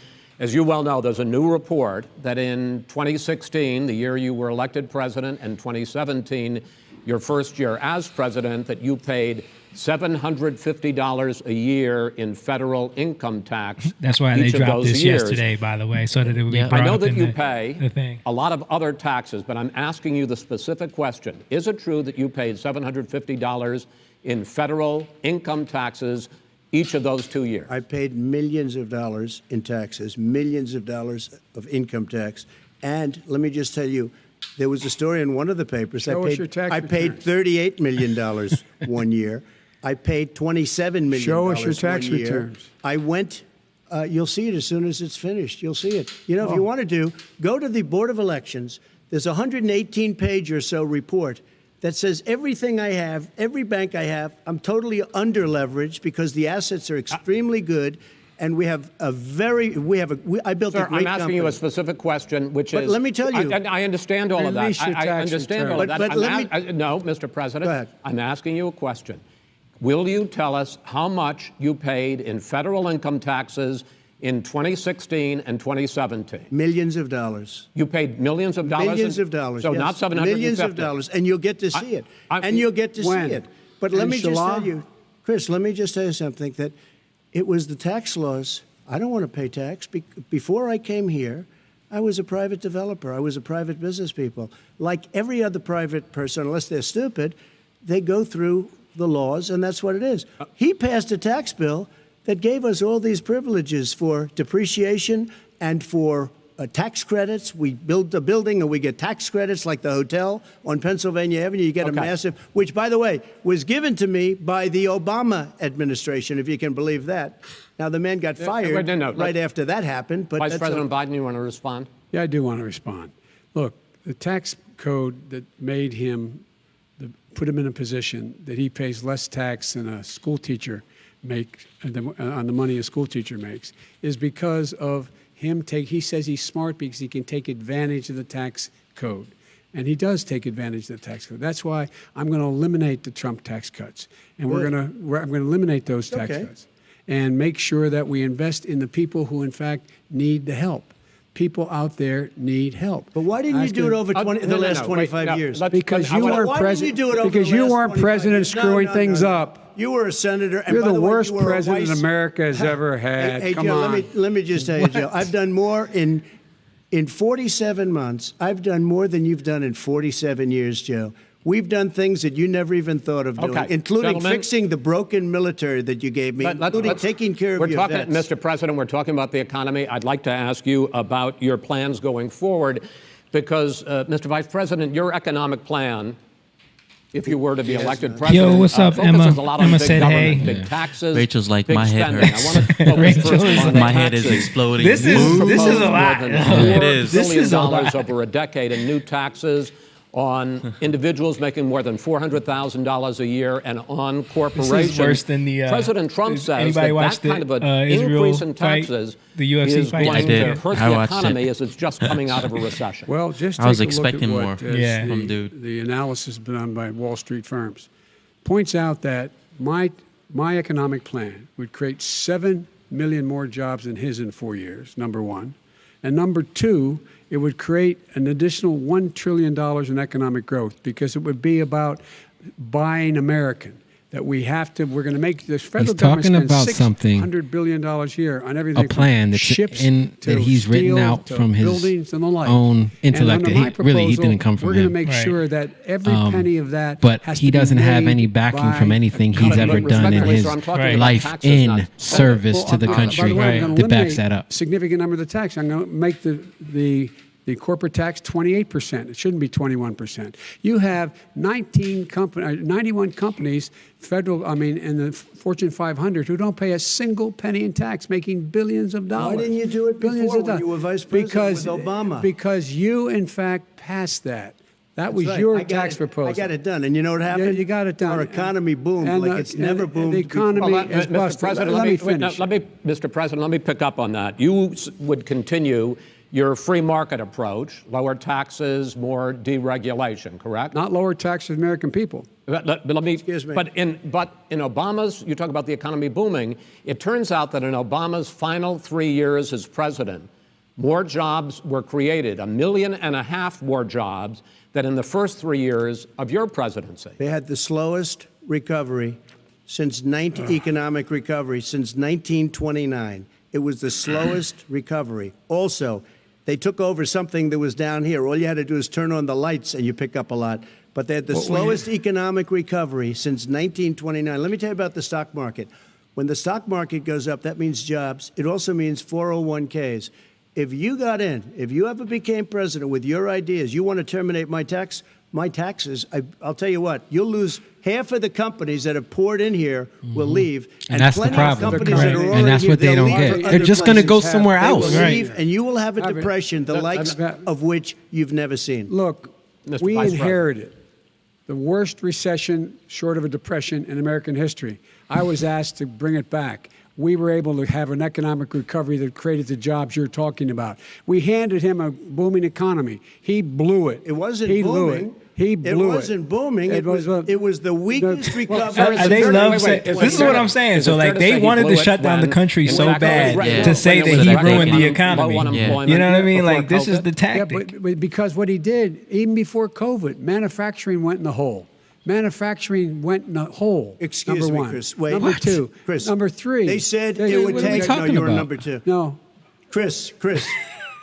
as you well know, there's a new report that in 2016, the year you were elected president, and 2017, your first year as president, that you paid $750 a year in federal income tax. That's why they each of dropped those this years. yesterday, by the way, so that it would be Yeah. brought I know up that in you the pay thing. a lot of other taxes, but I'm asking you the specific question. Is it true that you paid $750 in federal income taxes each of those 2 years? I paid millions of dollars in taxes, millions of dollars of income tax. And let me just tell you, there was a story in one of the papers. Show us your tax I paid returns. $38 million one year. I paid $27 million Show us your tax 1 year. returns. I went, you'll see it as soon as it's finished. You'll see it. You know, if you want to go to the Board of Elections. There's a 118-page or so report that says everything I have, every bank I have, I'm totally under-leveraged because the assets are extremely good. And we have a very, I built Sir, a great I'm asking company. you a specific question, which But is... let me tell you- I understand all of that. Release your I tax understand all of return. that. But let me- No, Mr. President. Go ahead. I'm asking you a question. Will you tell us how much you paid in federal income taxes in 2016 and 2017? Millions of dollars. You paid millions of dollars? Millions of dollars. So yes. not 750? Millions of dollars. And you'll get to see it. I- And you'll get to When? see it. But let me just Inshallah? tell you, Chris, let me just tell you something, that it was the tax laws. I don't want to pay tax. Before I came here, I was a private developer. I was a private business people. Like every other private person, unless they're stupid, they go through the laws, and that's what it is. He passed a tax bill that gave us all these privileges for depreciation and for tax credits. We build a building and we get tax credits, like the hotel on Pennsylvania Avenue. You get a massive, which, by the way, was given to me by the Obama administration, if you can believe that. Now, the man got fired right after that happened. But Vice President Biden, you want to respond? Yeah, I do want to respond. Look, the tax code that made him, put him in a position that he pays less tax than a school teacher makes, on the money a school teacher makes, is because of him he says he's smart because he can take advantage of the tax code. And he does take advantage of the tax code. That's why I'm going to eliminate the Trump tax cuts. And I'm going to eliminate those tax cuts and make sure that we invest in the people who, in fact, need the help. People out there need help. But why didn't you do it over the last 25 years? Because you weren't president. Because you weren't president screwing things up. You were a senator. And You're by the way, worst you were a president vice- America has ever had. Hey, Come Joe, on. let me just tell you, Joe. I've done more in 47 months. I've done more than you've done in 47 years, Joe. We've done things that you never even thought of doing, including Gentlemen, fixing the broken military that you gave me, including taking care of your vets. Mr. President, we're talking about the economy. I'd like to ask you about your plans going forward because, Mr. Vice President, your economic plan, if you were to be elected president, Yo, what's up, Emma? focuses a lot on Emma big said, government, hey. big taxes, Rachel's like, big my head spending. hurts. I want to focus first on the My head is taxes. exploding. This is a lot. More than $4 It is. This is a billion lot. over a decade in new taxes on individuals making more than $400,000 a year and on corporations. This is worse than the. President Trump says anybody that watch kind of an Israel increase in fight, taxes the UFC is fight? going I to did. hurt I the watched economy it. as it's just coming out of a recession. Well, just I was take a look expecting at more what, Yeah. from dude. the analysis done by Wall Street firms points out that my economic plan would create 7 million more jobs than his in 4 years, number one. And number two, it would create an additional $1 trillion in economic growth because it would be about buying American. That we're going to make this federal talking government about spend something, $600 billion a year on everything. a plan from that's ships in to that he's written steel out to from his buildings and the like. own intellect. And That under my he proposal, didn't come from we're going to him. make Right. sure that every penny of that But has he to be doesn't have made any backing by from anything a he's company. ever done in Respectfully, his sir, I'm talking about life taxes, in not- service to the by country the way, I'm gonna that backs eliminate that up. a significant number of the tax. I'm going to make the corporate tax 28%. It shouldn't be 21%. You have 91 companies, in the Fortune 500 who don't pay a single penny in tax, making billions of dollars. Why didn't you do it Billions before of when dollars. you were vice president with Obama? Because you, in fact, passed that. That was That's right. your I got tax it. proposal. I got it done. And you know what happened? Yeah, you got it done. Our economy boomed And, like it's never boomed The economy is Mr. busted. President, Let me wait, finish. Mr. President, let me pick up on that. You would continue your free market approach, lower taxes, more deregulation, correct? Not lower taxes for the American people. But let me. Excuse me. But in Obama's, you talk about the economy booming. It turns out that in Obama's final 3 years as president, more jobs were created, 1.5 million more jobs than in the first 3 years of your presidency. They had the slowest recovery since economic recovery since 1929. It was the slowest recovery. Also, they took over something that was down here. All you had to do is turn on the lights and you pick up a lot. But they had the slowest economic recovery since 1929. Let me tell you about the stock market. When the stock market goes up, that means jobs. It also means 401ks. If you got in, if you ever became president with your ideas, you want to terminate my taxes, I'll tell you what, you'll lose half of the companies that have poured in here will leave. And that's the plenty of problem. companies that are And already that's here, what they they'll don't leave get. for They're other just gonna go places. somewhere They will else. leave, and you will have a Right. depression, the likes of which you've never seen. Look, Mr. we Vice inherited the worst recession short of a depression in American history. I was asked to bring it back. We were able to have an economic recovery that created the jobs you're talking about. We handed him a booming economy. He blew it. It wasn't he booming. Blew it. He blew it wasn't booming. It was the weakest recovery. They love wait, saying, is it this is fair what to- I'm saying. is So it fair like to they say he wanted blew to it shut down the when- country when so that bad was- Yeah. to say when it that was he back ruined the low economy. unemployment You know what I mean? before Like this is COVID. the Yeah, tactic. but because what he did, even before COVID, manufacturing went in the hole. Manufacturing went in the hole. Excuse number me, one. Chris. Wait. Number What? two. Chris. Number three. They said They- it would what are we take. No, talking you were about? number two. No. Chris.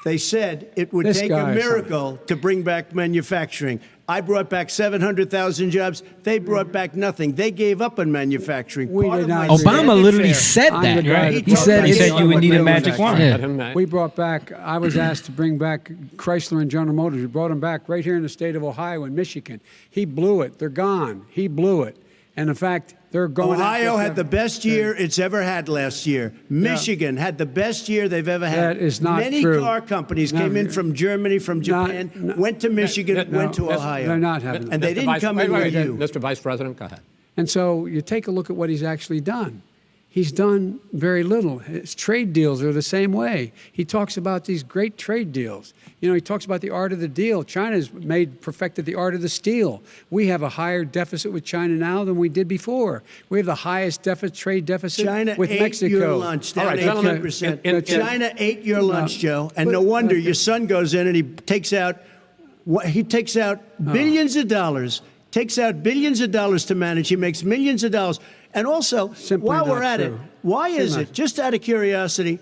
They said it would This take guy a is miracle to bring back manufacturing. I brought back 700,000 jobs. They brought back nothing. They gave up on manufacturing. We Part did of my not. Obama standard literally fare- said I'm that. the guy Right? that He brought said back He it's, said you would need a magic manufacturing. wand. Yeah. Let him, We brought back, I was asked to bring back Chrysler and General Motors. We brought them back right here in the state of Ohio and Michigan. He blew it. They're gone. He blew it. And in fact, they're going. Ohio had the best year it's ever had last year. Michigan had the best year they've ever had. That is not Many true. car companies No, came in from Germany, from Japan, went to Michigan, no, went to that's- Ohio. they're not having And that. they Mr. didn't Vice- come wait, in wait, with wait, you. Mr. Vice President, go ahead. And so you take a look at what he's actually done. He's done very little. His trade deals are the same way. He talks about these great trade deals. You know, he talks about the art of the deal. China's perfected the art of the steal. We have a higher deficit with China now than we did before. We have the highest trade deficit China with ate Mexico. your lunch, down All right, gentlemen, 18%. in- China ate your lunch, Joe, and but- no wonder okay. your son goes in and he takes out billions of dollars. Takes out billions of dollars to manage. He makes millions of dollars. And also, Simply while we're not at it, true. why is Simply it, not. just out of curiosity,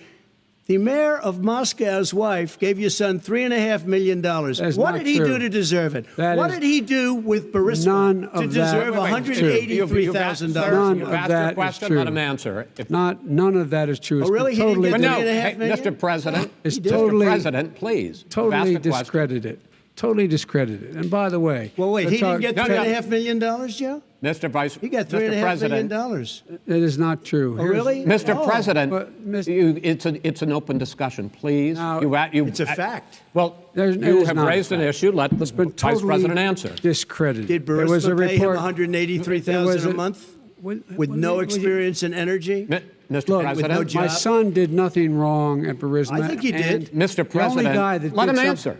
the mayor of Moscow's wife gave your son $3.5 million. is What not did he true. do to deserve it? That What is- did he do with Burisma None to of that- deserve Wait, wait, $183,000? None You've of asked that your is question, true. let him answer. None of that is true. It's Oh, really? been He didn't totally get But no, $3.5 hey, million? Mr. President, It's Mr. totally- President, please. totally You've asked a question. discredited. Totally discredited. And by the way, Well, wait, he didn't get No, no. $3.5 million, Joe? Mr. Vice, He got Mr. $3.5 million. President, it is not true. Oh, really? Mr. Oh. President, But, Mr. it's an open discussion, please. Now, It's a fact. Well, There's- it you is have not a raised an fact. issue. Let the It's been Vice totally President answer. discredited. Did There was a Burisma pay him report. $183,000 a month with no experience in energy? Mr. Look, President, with no My job? son did nothing wrong at Burisma. I think he did. and Mr. the only President, guy that let did him something- answer.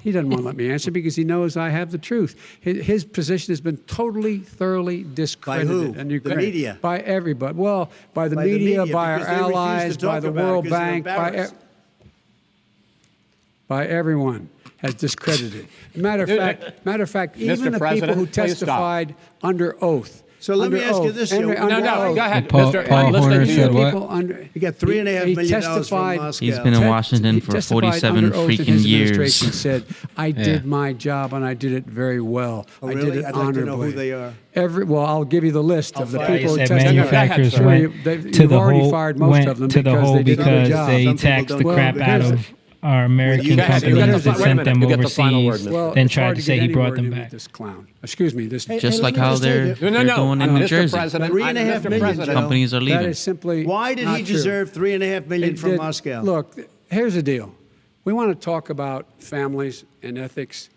He doesn't want to let me answer because he knows I have the truth. His position has been totally, thoroughly discredited. who? And The media? By everybody. Well, by the By the media, media, by our because they refuse to allies, talk by the about it World because they're Bank, embarrassed. by everyone has discredited. Matter of fact, even the people President, who please stop. testified under oath. So let me under ask you oath, this, under- Joe. under No, no, oath. go ahead. Paul- Mr. Paul I'm listening Horner to said you. what? People under, He got $3.5 he million from testified- Moscow. He's been in Washington He for testified 47 under oath in freaking his years. administration said, I Yeah. did my job and I did it very well. Oh, I really? did it I'd like to honorably. know who they are. Well, I'll give you the list of the fire people who Said testified. manufacturers Go ahead, went sir. to You've the already hole, fired most went of them to the because hole they did their because job. they Some people taxed the don't crap know. out of our American you guys- companies you that guys- sent wait a minute, them you get the final word, overseas, Mr. Well, then it's tried hard to to say get he any brought word them in with back. This clown. Excuse me. This Hey, Just let like me how just tell they're, you, they're No, no, doing in New Mr. Jersey. President, $3.5 Mr. million, President, Joe. Companies are that leaving. is simply Why did not he true. deserve $3.5 million It from did- Moscow? Look, here's the deal. We want to talk about families and ethics.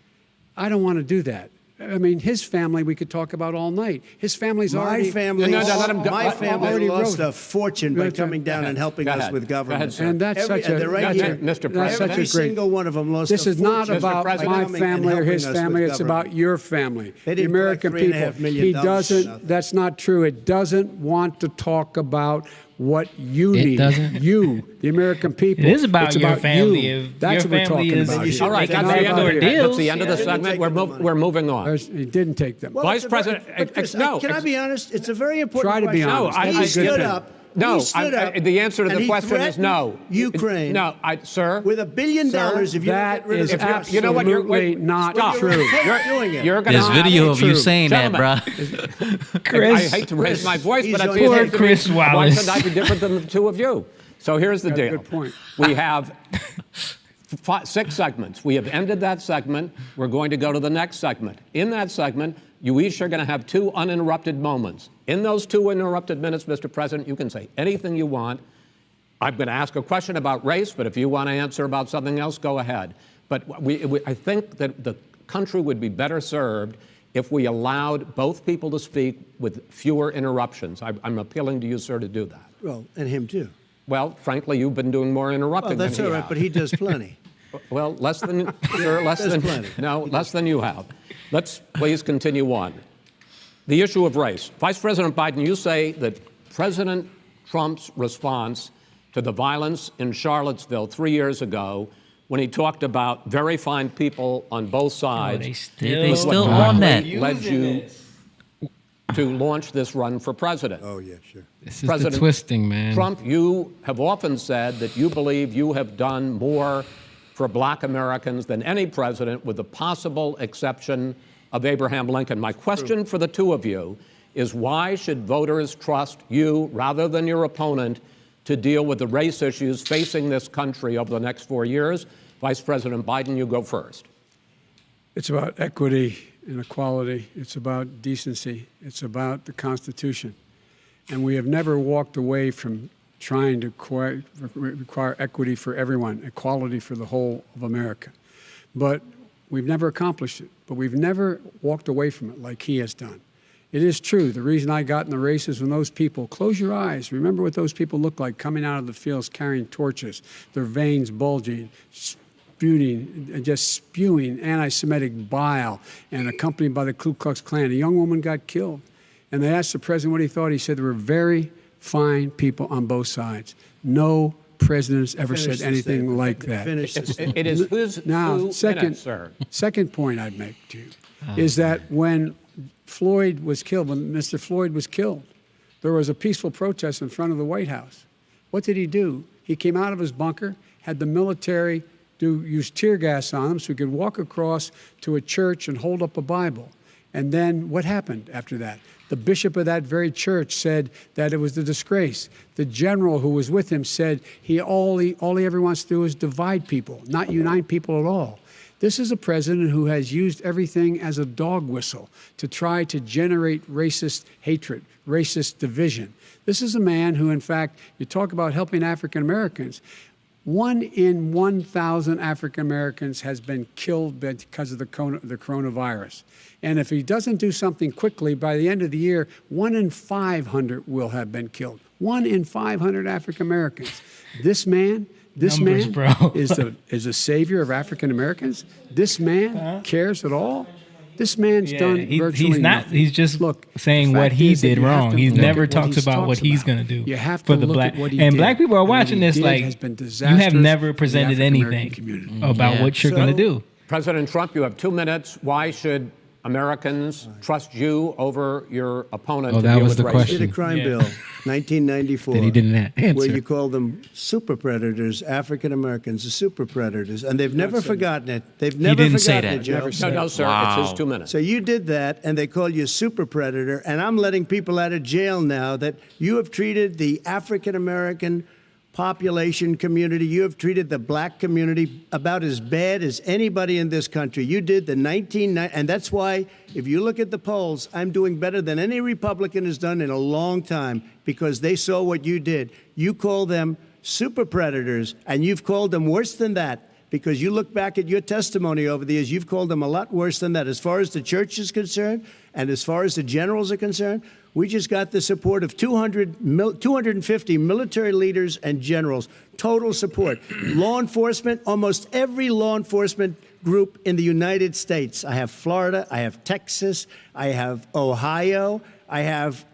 I don't want to do that. I mean, his family we could talk about all night. His family's My already... family, No, let him go. my family already lost wrote. a fortune by coming down and helping Go us ahead. with Go ahead, government. sir. And that's such a... they're right Mr. here. Mr. That's President. such Every a great... single one of them lost This a is not fortune about by President. my coming and family or helping his us with family. It's government. about your family, They the didn't American collect people. $3.5 million He for doesn't... nothing. That's not true. It doesn't want to talk about what you It need. doesn't? You, the American people. It is about It's your about family. You. If That's your what we're family talking is- about. you here. should All right, It's that's not the, end about of, deals. that's the end of the Yeah. segment. Didn't take the money. We're moving on. He didn't take them. Well, Vice it's a very- President, but Chris, no, can I be honest? It's a very important Try to be question. honest. No, That's he a good stood thing. up. No, he stood up, the answer to and the he question is threatened no. Ukraine, No, sir. with $1 billion if you That don't get rid of is the If trust. you know what, you're absolutely not stop. true. You're doing it. You're gonna There's have- video of you saying that, Gentlemen, bruh. Chris, I hate to raise my voice, but he's it on seems tape. to me, Chris why Wallace. should I be different than the two of you? So here's the Got a deal. good point. We have 6 segments. We have ended that segment. We're going to go to the next segment. In that segment, you each are going to have 2 uninterrupted moments. In those 2 uninterrupted minutes, Mr. President, you can say anything you want. I'm going to ask a question about race, but if you want to answer about something else, go ahead. But I think that the country would be better served if we allowed both people to speak with fewer interruptions. I'm appealing to you, sir, to do that. Well, and him too. Well, frankly, you've been doing more interrupting Well, that's than all he right, has. but he does plenty. Well, less than, sir, less There's than, plenty. no, less than you have. Let's please continue on. The issue of race. Vice President Biden, you say that President Trump's response to the violence in Charlottesville 3 years ago, when he talked about very fine people on both sides, They was still what on directly that. led you to launch this run for president. Oh, yeah, sure. This is the twisting, man. Trump, you have often said that you believe you have done more for black Americans than any president, with the possible exception of Abraham Lincoln. My question for the two of you is, why should voters trust you rather than your opponent to deal with the race issues facing this country over the next 4 years? Vice President Biden, you go first. It's about equity and equality. It's about decency. It's about the Constitution. And we have never walked away from trying to require equity for everyone, equality for the whole of America. But we've never accomplished it. But we've never walked away from it like he has done. It is true. The reason I got in the race is when those people, close your eyes, remember what those people looked like coming out of the fields carrying torches, their veins bulging, just spewing anti-Semitic bile, and accompanied by the Ku Klux Klan. A young woman got killed. And they asked the president what he thought. He said there were very fine people on both sides. No president has ever said anything like that. It is whose Now, 2 minutes, sir. second point I'd make to you is that when Floyd was killed, when Mr. Floyd was killed, there was a peaceful protest in front of the White House. What did he do? He came out of his bunker, had the military use tear gas on him so he could walk across to a church and hold up a Bible. And then what happened after that? The bishop of that very church said that it was a disgrace. The general who was with him said all he ever wants to do is divide people, not unite people at all. This is a president who has used everything as a dog whistle to try to generate racist hatred, racist division. This is a man who, in fact, you talk about helping African Americans. 1 in 1,000 African Americans has been killed because of the coronavirus. And if he doesn't do something quickly, by the end of the year, 1 in 500 will have been killed. 1 in 500 African Americans. This man is a savior of African Americans. This man cares at all. This man's done virtually nothing. He's just saying what he did wrong. He never talks about what he's going to do. You have for to the look black at what he and did. black people are And what watching he this did like has been you have disastrous never for the presented African-American anything community. about what you're going to do. President Trump, you have 2 minutes. Why should Americans trust you over your opponent? Oh, to that deal was with the race? question. Did a crime bill, 1994, That he didn't answer. where you call them super predators, African Americans, the super predators, and they've never forgotten it. They've never didn't say forgotten that. it, Joe. No, sir, Wow. it's his 2 minutes. So you did that, and they call you a super predator, and I'm letting people out of jail now that you have treated the African American population community, you have treated the black community about as bad as anybody in this country. You did the 1990, and that's why, if you look at the polls, I'm doing better than any Republican has done in a long time, because they saw what you did. You call them super predators, and you've called them worse than that. because you look back at your testimony over the years, you've called them a lot worse than that. As far as the church is concerned and as far as the generals are concerned, we just got the support of 250 military leaders and generals, total support. Law enforcement, almost every law enforcement group in the United States. I have Florida, I have Texas, I have Ohio, I have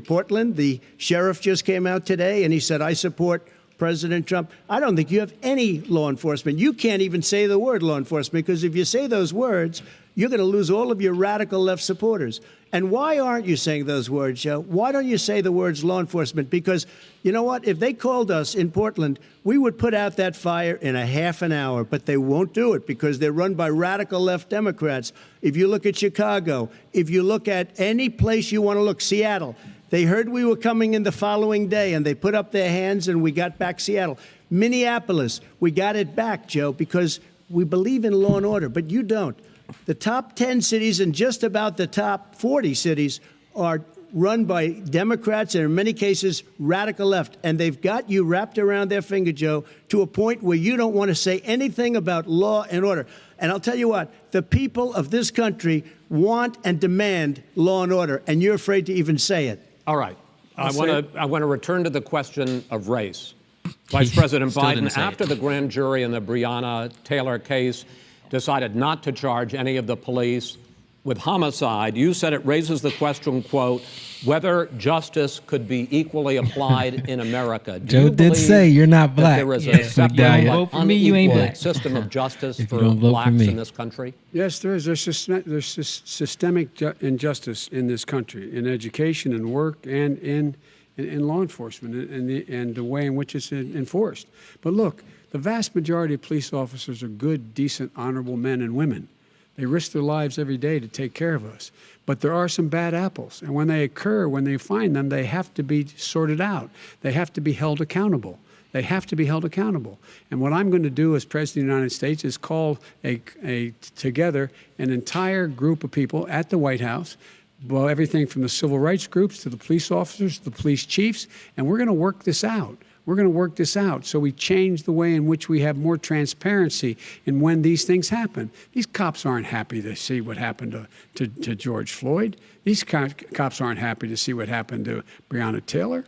Portland. The sheriff just came out today and he said, I support President Trump. I don't think you have any law enforcement. You can't even say the word law enforcement, because if you say those words, you're going to lose all of your radical left supporters. And why aren't you saying those words, Joe? Why don't you say the words law enforcement? Because you know what? If they called us in Portland, we would put out that fire in a half an hour, but they won't do it because they're run by radical left Democrats. If you look at Chicago, if you look at any place you want to look, Seattle, they heard we were coming in the following day, and they put up their hands, and we got back Seattle. Minneapolis, we got it back, Joe, because we believe in law and order, but you don't. The top 10 cities and just about the top 40 cities are run by Democrats and in many cases radical left. And they've got you wrapped around their finger, Joe, to a point where you don't want to say anything about law and order. And I'll tell you what, the people of this country want and demand law and order, and you're afraid to even say it. All right. I want to return to the question of race. Vice President Biden, after the grand jury in the Breonna Taylor case decided not to charge any of the police with homicide, you said it raises the question, quote, whether justice could be equally applied in America. Joe did say you're not black. There is a separate, Vote for me, you ain't unequal black. system of justice for don't vote for blacks me. in this country? Yes, there is. There's systemic injustice in this country, in education and work and in law enforcement and the way in which it's enforced. But look, the vast majority of police officers are good, decent, honorable men and women. They risk their lives every day to take care of us. But there are some bad apples. And when they occur, when they find them, they have to be sorted out. They have to be held accountable. They have to be held accountable. And what I'm going to do as President of the United States is call together an entire group of people at the White House, well, everything from the civil rights groups to the police officers, to the police chiefs, and we're going to work this out. We're going to work this out so we change the way in which we have more transparency in when these things happen. These cops aren't happy to see what happened to George Floyd. These cops aren't happy to see what happened to Breonna Taylor.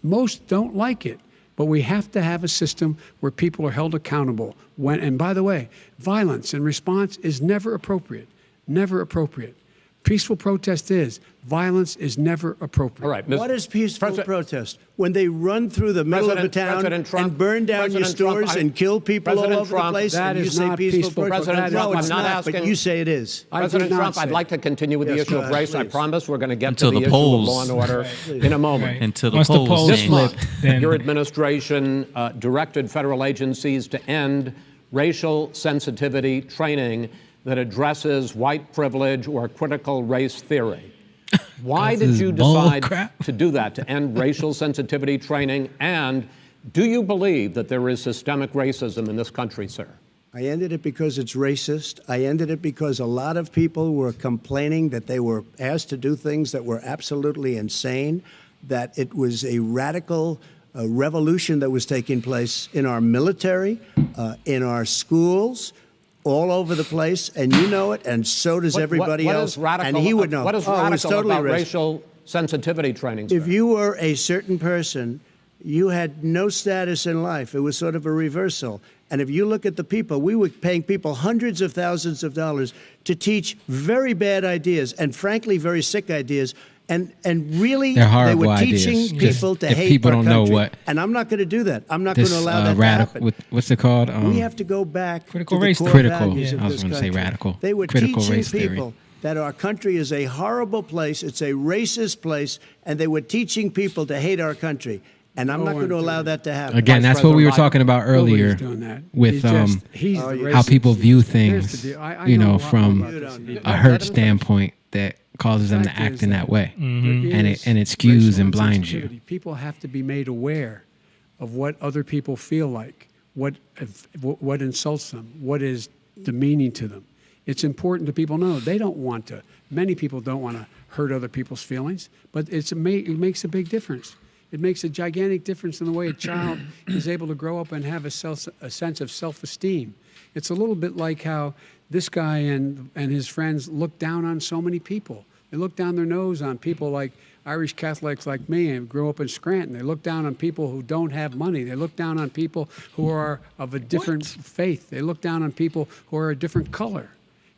Most don't like it. But we have to have a system where people are held accountable. And by the way, violence in response is never appropriate. Never appropriate. Peaceful protest is. Violence is never appropriate. All right. What is peaceful protest? When they run through the middle of a town and burn down your stores and kill people all over the place, and you say peaceful protest? No, it's not, but you say it is. President Trump, I'd like to continue with the issue of race. I promise we're going to get Until to the the issue polls. of law and order in a moment. Until the Once the polls polls This change. month, then- your administration directed federal agencies to end racial sensitivity training that addresses white privilege or critical race theory. Why did you decide to do that, to end racial sensitivity training? And do you believe that there is systemic racism in this country, sir? I ended it because it's racist. I ended it because a lot of people were complaining that they were asked to do things that were absolutely insane, that it was a radical revolution that was taking place in our military, in our schools, all over the place, and you know it, and so does everybody what else. Is radical, and he would know. What is it was radical totally about racist. racial sensitivity training, sir? If you were a certain person, you had no status in life. It was sort of a reversal. And if you look at the people, we were paying people hundreds of thousands of dollars to teach very bad ideas and, frankly, very sick ideas. And really, they were teaching people to hate people our don't country. know what. And I'm not going to do that. I'm not going to allow that to happen. What's it called? We have to go back critical to race the core critical. values of I was this going to say country. radical. They were critical teaching race people theory. that our country is a horrible place, it's a racist place, and they were teaching people to hate our country. And I'm not going to allow that to happen. Again, that's what we were talking about earlier Nobody's doing that. with He's how racist. people view Here's the things, deal. I you know a know, lot more from about this. a hurt standpoint that causes them to Fact act is in that way. there And is it skews racial and blinds you. insensitivity. People have to be made aware of what other people feel like, what insults them, what is demeaning to them. It's important to people know they don't want to. Many people don't want to hurt other people's feelings, but it makes a big difference. It makes a gigantic difference in the way a child is able to grow up and have a sense of self-esteem. It's a little bit like how this guy and his friends look down on so many people. They look down their nose on people like Irish Catholics like me and grew up in Scranton. They look down on people who don't have money. They look down on people who are of a different faith. They look down on people who are a different color.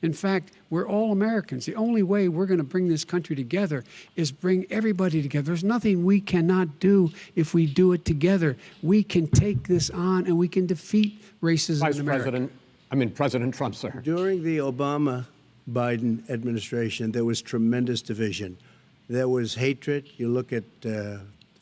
In fact, we're all Americans. The only way we're going to bring this country together is bring everybody together. There's nothing we cannot do if we do it together. We can take this on and we can defeat racism in America. President Trump, sir. During the Obama-Biden administration, there was tremendous division. There was hatred. You look at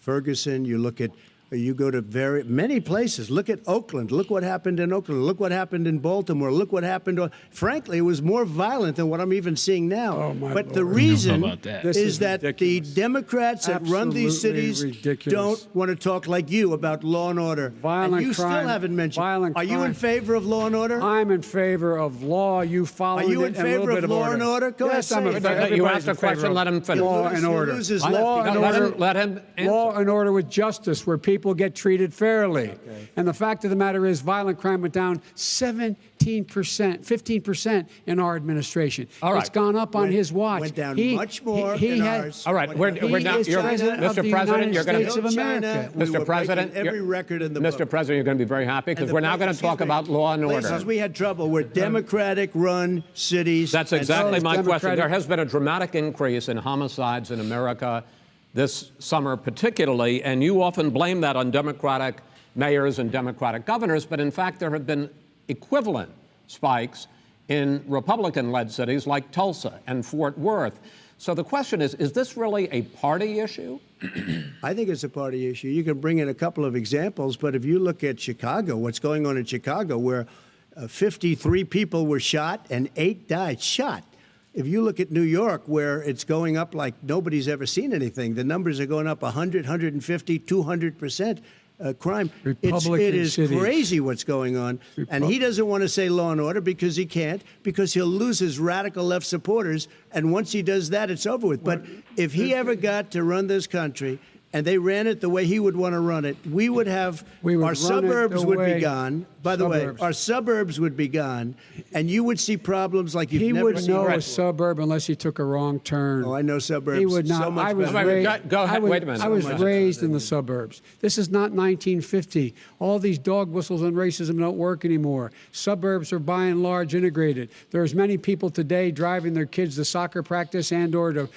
Ferguson. You go to many places. Look at Oakland. Look what happened in Oakland. Look what happened in Baltimore. Look what happened. Frankly, it was more violent than what I'm even seeing now. Oh, my but Lord. the reason is that the Democrats that run these cities don't want to talk like you about law and order. Violent and you crime, still haven't mentioned. violent Are you in crime. favor of law and order? I'm in favor of law. You following Are you it in and a little favor bit of law and order? Go yes, ahead, I'm say in it. favor. You Everybody's asked a in favor question, of let him finish. Law and order. Law and order. Let him answer. Law and order with justice, where people get treated fairly. And the fact of the matter is, violent crime went down 17%, 15% in our administration. All right. It's gone up on his watch. Went down much more he in had- ours. All right, we're He now. is president of the Mr. President, United you're going States to. of China, America. we were Mr. President, breaking every record in the Mr. book. President, you're going to be very happy because And we're now going to talk about law and order. Places we had trouble were Democratic-run cities. That's and exactly cities my question. Democratic- There has been a dramatic increase in homicides in America this summer, particularly, and you often blame that on Democratic mayors and Democratic governors, but in fact, there have been equivalent spikes in Republican-led cities like Tulsa and Fort Worth. So the question is this really a party issue? I think it's a party issue. You can bring in a couple of examples, but if you look at Chicago, what's going on in Chicago, where 53 people were shot and 8 died, shot. If you look at New York, where it's going up like nobody's ever seen anything, the numbers are going up 100, 150, 200%. Crime. It is cities. crazy what's going on. And he doesn't want to say law and order because he can't, because he'll lose his radical left supporters. And once he does that, it's over with. But if he ever got to run this country and they ran it the way he would want to run it, we would have our suburbs would be gone. By the way, our suburbs would be gone, and you would see problems like you've never seen. He would know before. a suburb unless he took a wrong turn. Oh, I know suburbs. He would not. So much I was better. raised. Go ahead. Wait a minute. I was So much raised in the suburbs. This is not 1950. All these dog whistles on racism don't work anymore. Suburbs are by and large integrated. There's many people today driving their kids to soccer practice and/or to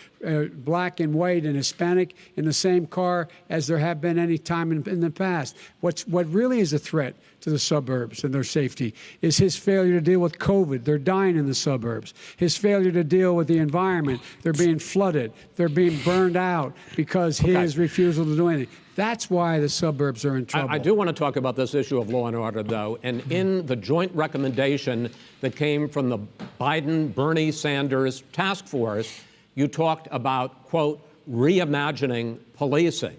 black and white and Hispanic in the same car as there have been any time in the past. What really is a threat to the suburbs and their safety is his failure to deal with COVID. They're dying in the suburbs. His failure to deal with the environment. They're being flooded. They're being burned out because his refusal to do anything. That's why the suburbs are in trouble. I do want to talk about this issue of law and order, though. And in the joint recommendation that came from the Biden-Bernie Sanders task force, you talked about, quote, reimagining policing.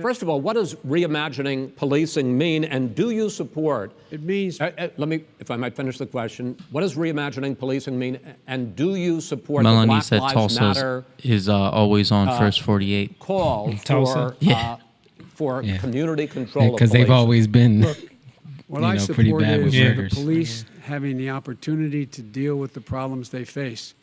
First of all, what does reimagining policing mean, and do you support? It means. Let me, if I might finish the question. What does reimagining policing mean, and do you support Melanie the Black said Lives Tulsa Matter is always on first 48. call Tulsa? for community control? Because of they've policing? always been, What I pretty support bad is with the murders. police having the opportunity to deal with the problems they face.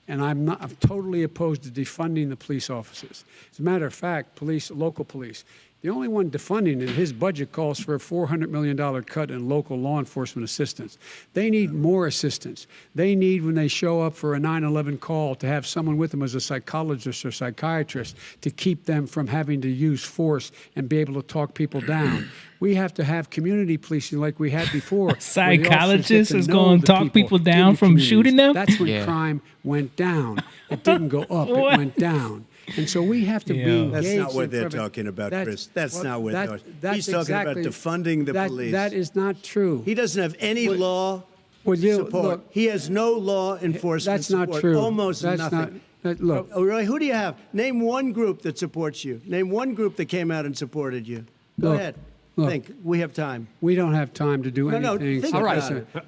And I'm totally opposed to defunding the police officers. As a matter of fact, local police, the only one defunding it, his budget calls for a $400 million cut in local law enforcement assistance. They need more assistance. They need, when they show up for a 9/11 call, to have someone with them as a psychologist or psychiatrist to keep them from having to use force and be able to talk people down. We have to have community policing like we had before. where the officers get Psychologist to is know going the to talk people in down the from communities. shooting them? That's when crime went down. It didn't go up, it went down. And so we have to be engaged. That's not what in they're prevention. talking about, Chris. That's well, not what that- they're talking about. that's He's talking about exactly- defunding the police. That is not true. He doesn't have any law support. Look, He has no law enforcement that's not support. true. Almost That's nothing. look. Oh, really? Who do you have? Name one group that supports you. Name one group that came out and supported you. Go Look, ahead. look. Think. We have time. We don't have time to do No, anything. think so about listen, it.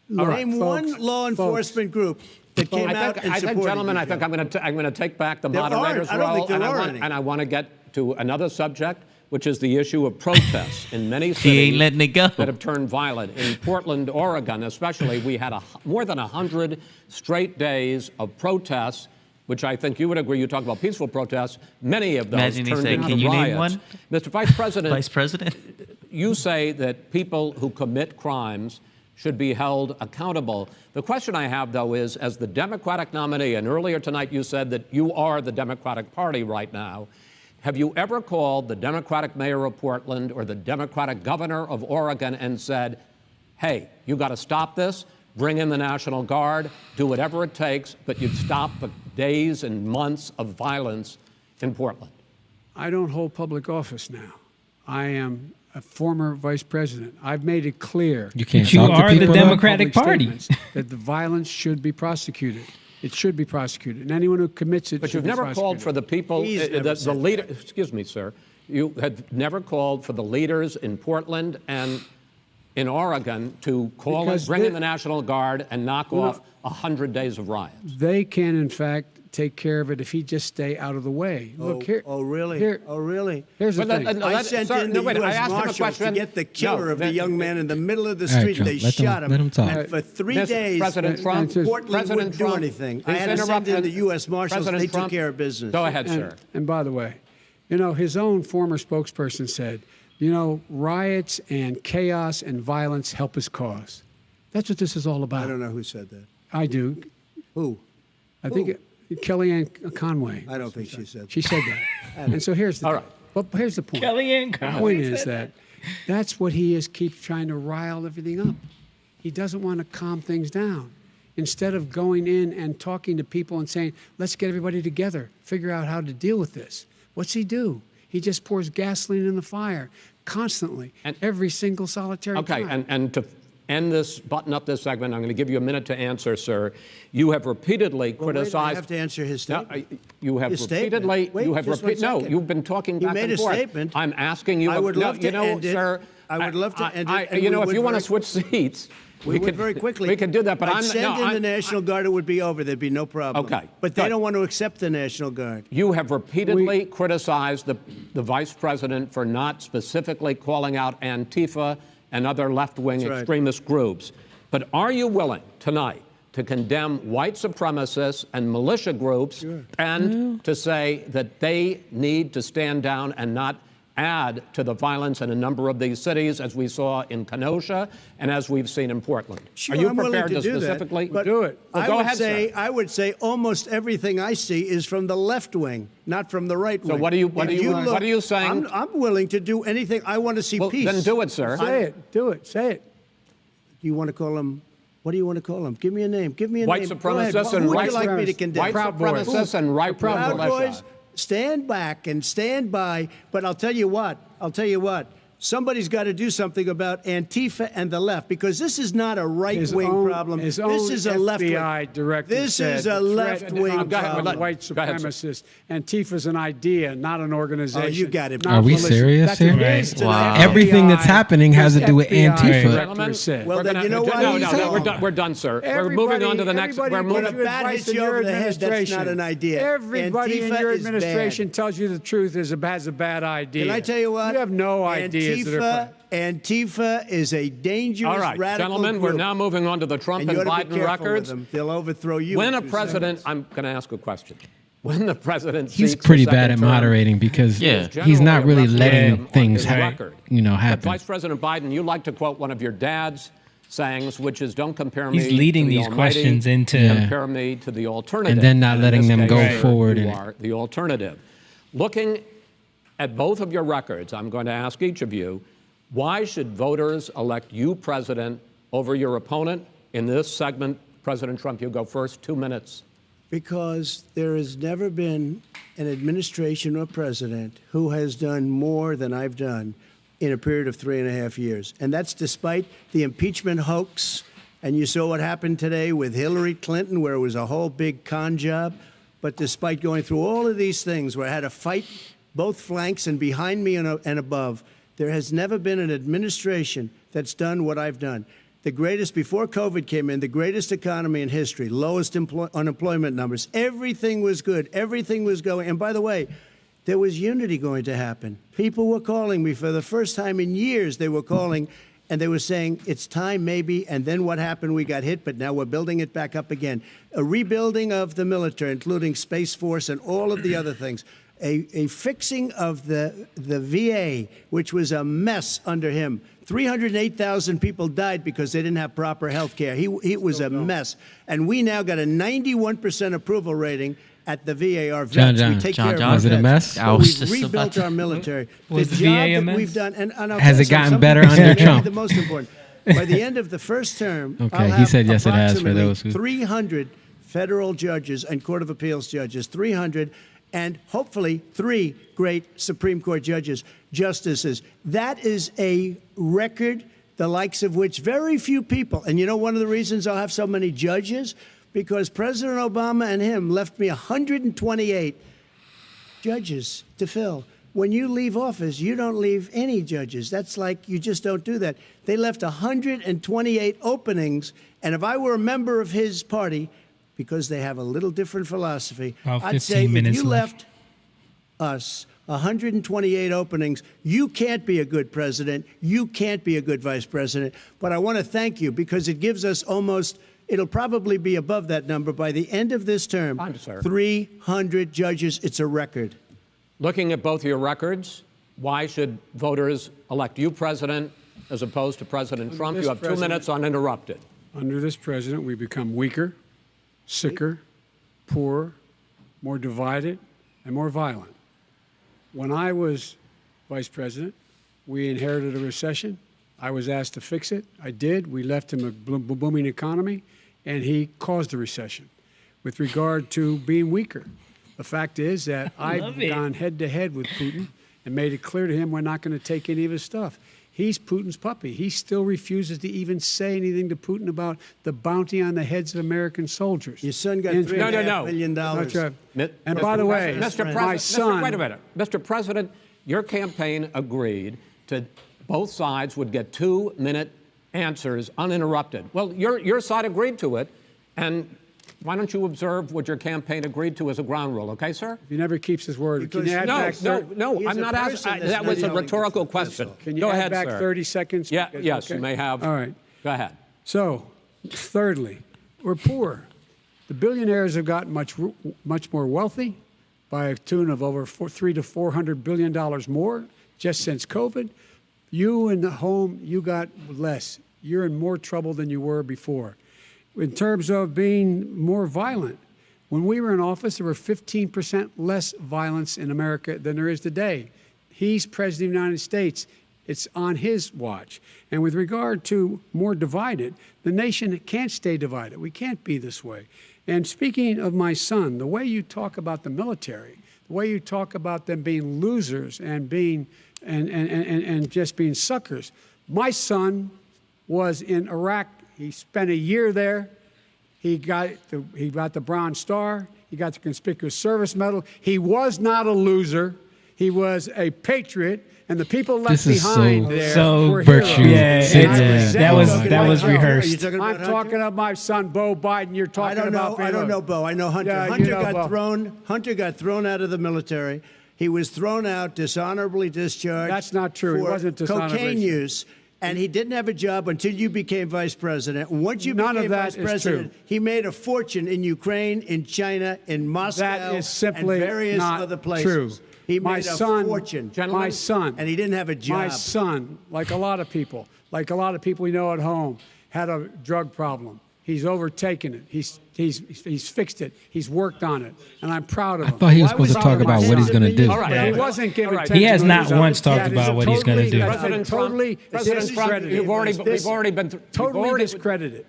look, Name one folks, law enforcement group that came out and I supported think, gentlemen, you, I think Joe. I'm going to take back the There moderator's aren't. I don't role, think there are any. and I want to get to another subject, which is the issue of protests in many cities He ain't letting it go. that have turned violent. In Portland, Oregon, especially, we had more than 100 straight days of protests, which I think you would agree. You talk about peaceful protests. Many of those Imagine he turned said, into "Can you riots." name one? Mr. Vice President, Vice President? you say that people who commit crimes should be held accountable. The question I have, though, is as the Democratic nominee, and earlier tonight you said that you are the Democratic Party right now, have you ever called the Democratic mayor of Portland or the Democratic governor of Oregon and said, hey, you got to stop this, bring in the National Guard, do whatever it takes, but you'd stop the days and months of violence in Portland? I don't hold public office now. I am a former vice president. I've made it clear. You can't You talk to are the people. Democratic public Party. statements that the violence should be prosecuted. It should be prosecuted, and anyone who commits it But should you've be never prosecuted. called for the people, He's never the said leader. that. Excuse me, sir. You had never called for the leaders in Portland and in Oregon to call Because bring in they- the National Guard and knock Well, off 100 days of riots. They can, in fact, take care of it if he just stay out of the way. Look here. Oh, really? Here, Oh, really? here's the But thing. I sent in the wait, I U.S. asked him a Marshals to question. get the killer No, of the that- young man in the middle of the All right, street. Trump, They let them- shot him. let him talk. And for 3 Mr. days, President Trump, Portland President wouldn't do Trump, anything. I please had to send interrupt in and- the U.S. Marshals. President They took Trump, care of business. Go ahead, sir. And by the way, you know, his own former spokesperson said, you know, riots and chaos and violence help his cause. That's what this is all about. I don't know who said that. I do. Who? I think Kellyanne Conway. I don't think she said that. She said that. And so here's the All right. Well, here's the point. Kellyanne The Conway point is said that that's what he is, keeps trying to rile everything up. He doesn't want to calm things down. Instead of going in and talking to people and saying, let's get everybody together, figure out how to deal with this. What's he do? He just pours gasoline in the fire constantly, And- every single solitary Okay, time. and to end this, button up this segment, I'm going to give you a minute to answer, sir. You have repeatedly Well, wait, criticized. I have to answer his No, statement. you have His repeatedly. statement. Wait, you have just one No, second. you've been talking He back made and a forth. statement. I'm asking you. I would no, love to you know, end it. sir. I would love to end it, and You we know, if would you want to very- switch seats, We would very quickly. We could do that, but I'd I'm send no, in the National Guard. It would be over. There'd be no problem. Okay, But they good. don't want to accept the National Guard. You have repeatedly criticized the vice president for not specifically calling out Antifa and other left-wing That's right. extremist groups. But are you willing tonight to condemn white supremacists and militia groups and to say that they need to stand down and not add to the violence in a number of these cities, as we saw in Kenosha and as we've seen in Portland? Sure, are you I'm willing prepared to do specifically that, but do it? Well, I go would ahead, say sir. I would say almost everything I see is from the left wing, not from the right wing. what are you- If what are you saying? I'm willing to do anything. I want to see Well, peace. then do it, sir. Say it. Do it. Say it. Do you want to call him? What do you want to call him? Give me a name. Give me a White name. Go ahead. supremacists Who and would right you like me to supremacists. condemn? White Proud Boys. supremacists and right-wing Proud militia. Boys, stand back and stand by. But I'll tell you what. Somebody's got to do something about Antifa and the left, because this is not a right-wing problem. His This own is a left-wing. FBI director This said is a the threat left-wing of Go ahead, problem. white Go ahead, sir. supremacists. Antifa's an idea, not an organization. Oh, you got it. not Are we militia. serious That's here? what it is Right. tonight. Wow. Everything that's happening has to do with FBI Antifa. director Gentlemen, said. Well, we're then gonna- you know what? No, He's no, on. we're done, sir. We're moving on to the next. Everybody We're moving. gives you Bat advice hits in you your over the head, that's administration. not an idea. Everybody in Antifa your is bad. administration tells you the truth has a bad idea. Can I tell you what? You have no ideas that are. Antifa is a dangerous All right, radical gentlemen, group. we're now moving on to the Trump And and you ought to be Biden careful with records. them. They'll overthrow you. When in a 2 president, seconds. I'm going to ask a question. When the president He's seeks a pretty bad second at term, moderating because Yeah. he's not really generally letting on things his record. But happen. Vice President Biden, you like to quote one of your dad's sayings, which is, "Don't compare me." He's leading to the these Almighty, questions into- compare me to the alternative, And then not in letting this them case, go sir, forward You in it. are the alternative. Looking at both of your records, I'm going to ask each of you, why should voters elect you president over your opponent? In this segment, President Trump, you go first. 2 minutes. Because there has never been an administration or president who has done more than I've done in a period of 3.5 years. And that's despite the impeachment hoax. And you saw what happened today with Hillary Clinton, where it was a whole big con job. But despite going through all of these things, where I had to fight both flanks and behind me and above, there has never been an administration that's done what I've done. The greatest, before COVID came in, the greatest economy in history, lowest unemployment numbers. Everything was good. Everything was going. And by the way, there was unity going to happen. People were calling me for the first time in years. They were calling, and they were saying, it's time maybe, and then what happened? We got hit, but now we're building it back up again. A rebuilding of the military, including Space Force and all of the other things. A fixing of the VA, which was a mess under him. 308,000 people died because they didn't have proper health care. It was a mess. And we now got a 91% approval rating at the VA. Our vets, we take care of our was it a vets. mess? But we've rebuilt our military. Was the the job VA a that mess? we've done, and I'll Has tell it you gotten something, better this is under maybe Trump? the most important. By the end of the first term, Okay, I'll he have said yes, it has for approximately those who- 300 federal judges and Court of Appeals judges, 300, and hopefully 3 great Supreme Court justices. That is a record, the likes of which very few people, and you know one of the reasons I'll have so many judges? Because President Obama and him left me 128 judges to fill. When you leave office, you don't leave any judges. That's like you just don't do that. They left 128 openings, and if I were a member of his party, because they have a little different philosophy, About I'd say 15 if minutes you left us 128 openings, you can't be a good president, you can't be a good vice president. But I want to thank you because it gives us almost, it'll probably be above that number by the end of this term. 300 judges. It's a record. Looking at both your records, why should voters elect you president as opposed to President Trump? this You have 2 president- minutes uninterrupted. Under this president, we become weaker, sicker, poorer, more divided, and more violent. When I was vice president, we inherited a recession. I was asked to fix it. I did. We left him a booming economy, and he caused the recession. With regard to being weaker, the fact is that I've gone head-to-head with Putin and made it clear to him we're not going to take any of his stuff. He's Putin's puppy. He still refuses to even say anything to Putin about the bounty on the heads of American soldiers. Your son got And- $3.5 million. That's right. Mi- And Mr. by the way, President, my son. wait a minute. Mr. President, your campaign agreed to both sides would get 2-minute answers uninterrupted. Well, your side agreed to it, and why don't you observe what your campaign agreed to as a ground rule, okay, sir? He never keeps his word. Can you add No, back no, He's I'm a not person asking. that's That was not a yelling rhetorical at the question. whistle. Can you Go add ahead, back sir. 30 seconds? Yeah, Because- yes, okay. you may have. All right. Go ahead. So, thirdly, we're poor. The billionaires have gotten much more wealthy by a tune of over $300 to $400 billion more just since COVID. You in the home, you got less. You're in more trouble than you were before. In terms of being more violent, when we were in office, there were 15% less violence in America than there is today. He's president of the United States. It's on his watch. And with regard to more divided, the nation can't stay divided. We can't be this way. And speaking of my son, the way you talk about the military, the way you talk about them being losers and being and just being suckers. My son was in Iraq. He spent a year there. He got the Bronze Star. He got the Conspicuous Service Medal. He was not a loser. He was a patriot. And the people left This is behind so- there so were virtue heroes. Yeah, And I signaling. resent that was those that was guys. rehearsed. I'm talking about my son, Beau Biden. You're talking about I don't know Bo. I know Hunter. Yeah, you Hunter know got Bo. thrown. Hunter got thrown out of the military. He was thrown out, dishonorably discharged. That's not true. He For wasn't dishonorably cocaine discharged. use, and he didn't have a job until you became vice president. And once you None of became that vice is president, true. he made a fortune in Ukraine, in China, in Moscow, That is simply and various not other places. true. He My made a son- fortune. My son, and he didn't have a job. My son, like a lot of people we know at home, had a drug problem. He's overtaken it. He's fixed it. He's worked on it, and I'm proud of him. I thought he was Why supposed to was talk he about what he's going to do. All right. He wasn't given. All right. 10 He has not million. once talked That is about what he's gonna do. President Trump- President Trump, we've already been totally discredited.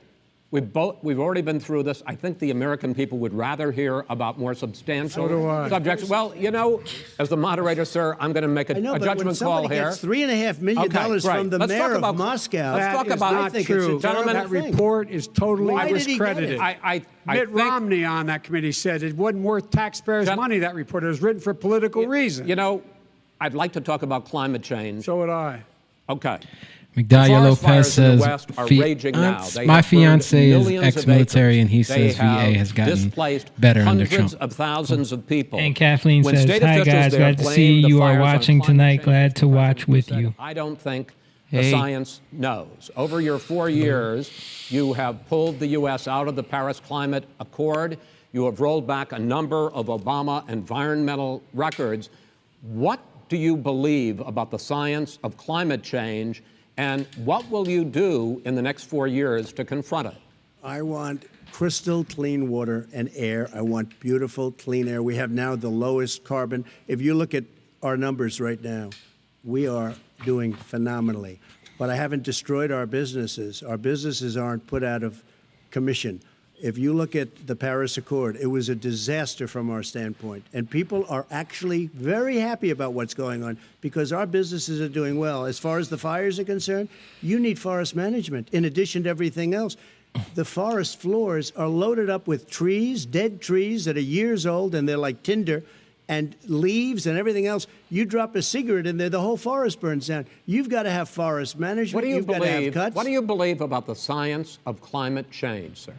We've already been through this. I think the American people would rather hear about more substantial So do I. subjects. Well, you know, as the moderator, sir, I'm going to make a I know, but when judgment call somebody here. gets $3.5 million Okay, great. from the Let's talk mayor about- of Moscow, let's talk That is about- not I think true. it's a terrible That thing. report is totally Why did he get discredited. it? I Mitt think, Romney on that committee said it wasn't worth taxpayers' money, that report. It was written for political reasons. you know, I'd like to talk about climate change. So would I. Okay. Migdalia Forest Lopez fires in the says, West are raging now. They my have burned fiance is millions of ex-military, acres. and he They says VA have has gotten displaced better under hundreds Trump. of thousands of people. And Kathleen When says, state "Hi officials guys, there glad to blame see the you are fires on watching climate tonight. change, Glad to the watch president with said, you." I don't think the Hey. science knows. Over your 4 years, you have pulled the U.S. out of the Paris Climate Accord. You have rolled back a number of Obama environmental records. What do you believe about the science of climate change, and what will you do in the next 4 years to confront it? I want crystal clean water and air. I want beautiful, clean air. We have now the lowest carbon. If you look at our numbers right now, we are doing phenomenally. But I haven't destroyed our businesses. Our businesses aren't put out of commission. If you look at the Paris Accord, it was a disaster from our standpoint. And people are actually very happy about what's going on because our businesses are doing well. As far as the fires are concerned, you need forest management in addition to everything else. The forest floors are loaded up with trees, dead trees that are years old, and they're like tinder, and leaves and everything else. You drop a cigarette in there, the whole forest burns down. You've got to have forest management. What do you You've got to have believe? cuts. What do you believe about the science of climate change, sir?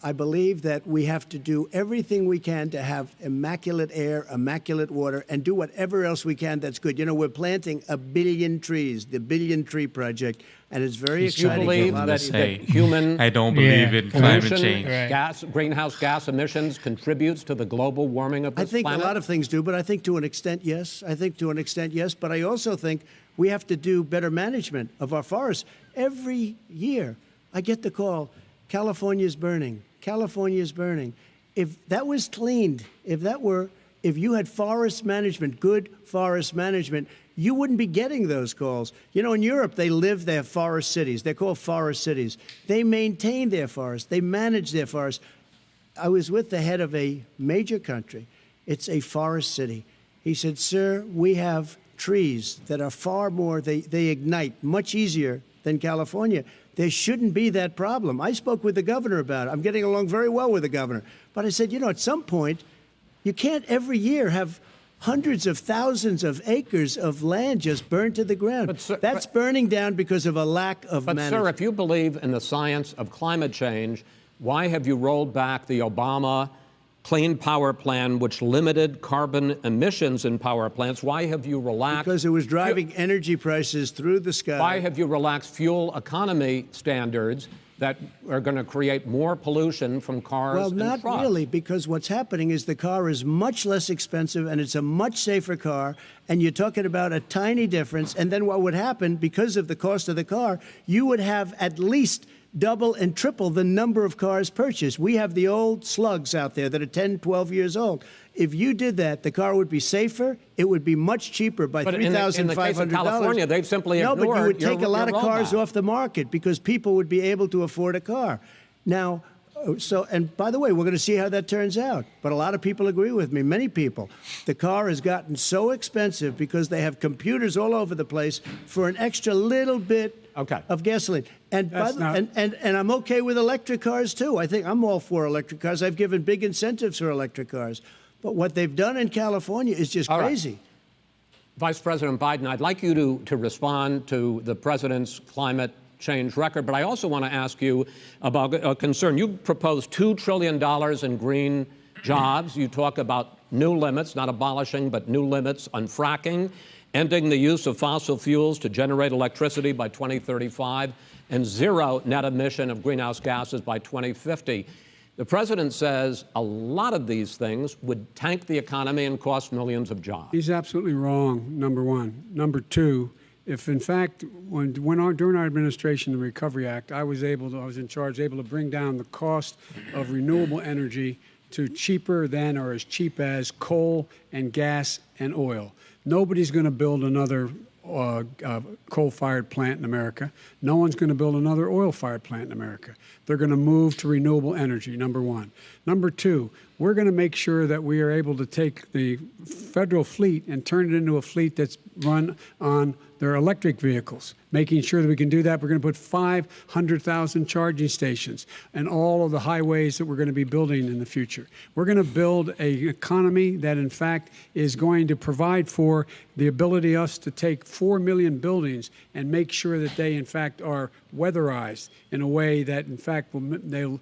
I believe that we have to do everything we can to have immaculate air, immaculate water, and do whatever else we can that's good. You know, we're planting 1 billion trees, the Billion Tree Project, and it's very You exciting. believe for a lot that, of that people. human I don't believe in climate pollution, change. gas, greenhouse gas emissions contributes to the global warming of I this think planet? a lot of things do, but I think to an extent, yes. I think to an extent, yes. But I also think we have to do better management of our forests. Every year, I get the call, California's burning. California's burning. If that was cleaned, if you had forest management, good forest management, you wouldn't be getting those calls. You know, in Europe, they have forest cities. They're called forest cities. They maintain their forests. They manage their forests. I was with the head of a major country. It's a forest city. He said, sir, we have trees that are far more, they ignite much easier than California. There shouldn't be that problem. I spoke with the governor about it. I'm getting along very well with the governor. But I said, you know, at some point, you can't every year have hundreds of thousands of acres of land just burned to the ground. But, sir, That's burning down because of a lack of But, management. sir, if you believe in the science of climate change, why have you rolled back the Obama Clean Power Plan, which limited carbon emissions in power plants? Why have you relaxed? Because it was driving energy prices through the sky. Why have you relaxed fuel economy standards that are going to create more pollution from cars Well, and not trucks? really, because what's happening is the car is much less expensive and it's a much safer car, and you're talking about a tiny difference. And then what would happen, because of the cost of the car, you would have at least double and triple the number of cars purchased. We have the old slugs out there that are 10, 12 years old. If you did that, the car would be safer. It would be much cheaper by But in the case of $3,500. California, they've simply No, but you ignored would take your- a lot your of cars rollback. off the market because people would be able to afford a car. Now, and by the way, we're going to see how that turns out. But a lot of people agree with me, many people. The car has gotten so expensive because they have computers all over the place for an extra little bit of gasoline. And, and I'm okay with electric cars, too. I think I'm all for electric cars. I've given big incentives for electric cars. But what they've done in California is just All right. crazy. Vice President Biden, I'd like you to respond to the president's climate change record, but I also want to ask you about a concern. You proposed $2 trillion in green jobs. You talk about new limits, not abolishing, but new limits on fracking, ending the use of fossil fuels to generate electricity by 2035, and zero net emission of greenhouse gases by 2050. The president says a lot of these things would tank the economy and cost millions of jobs. He's absolutely wrong, number one. Number two, if in fact, during our administration, the Recovery Act, I was in charge, able to bring down the cost of renewable energy to cheaper than or as cheap as coal and gas and oil. Nobody's going to build another coal-fired plant in America. No one's going to build another oil-fired plant in America. They're going to move to renewable energy, number one. Number two, we're going to make sure that we are able to take the federal fleet and turn it into a fleet that's run on their electric vehicles. Making sure that we can do that, we're going to put 500,000 charging stations and all of the highways that we're going to be building in the future. We're going to build an economy that, in fact, is going to provide for the ability us to take 4 million buildings and make sure that they, in fact, are weatherized in a way that, in fact, they'll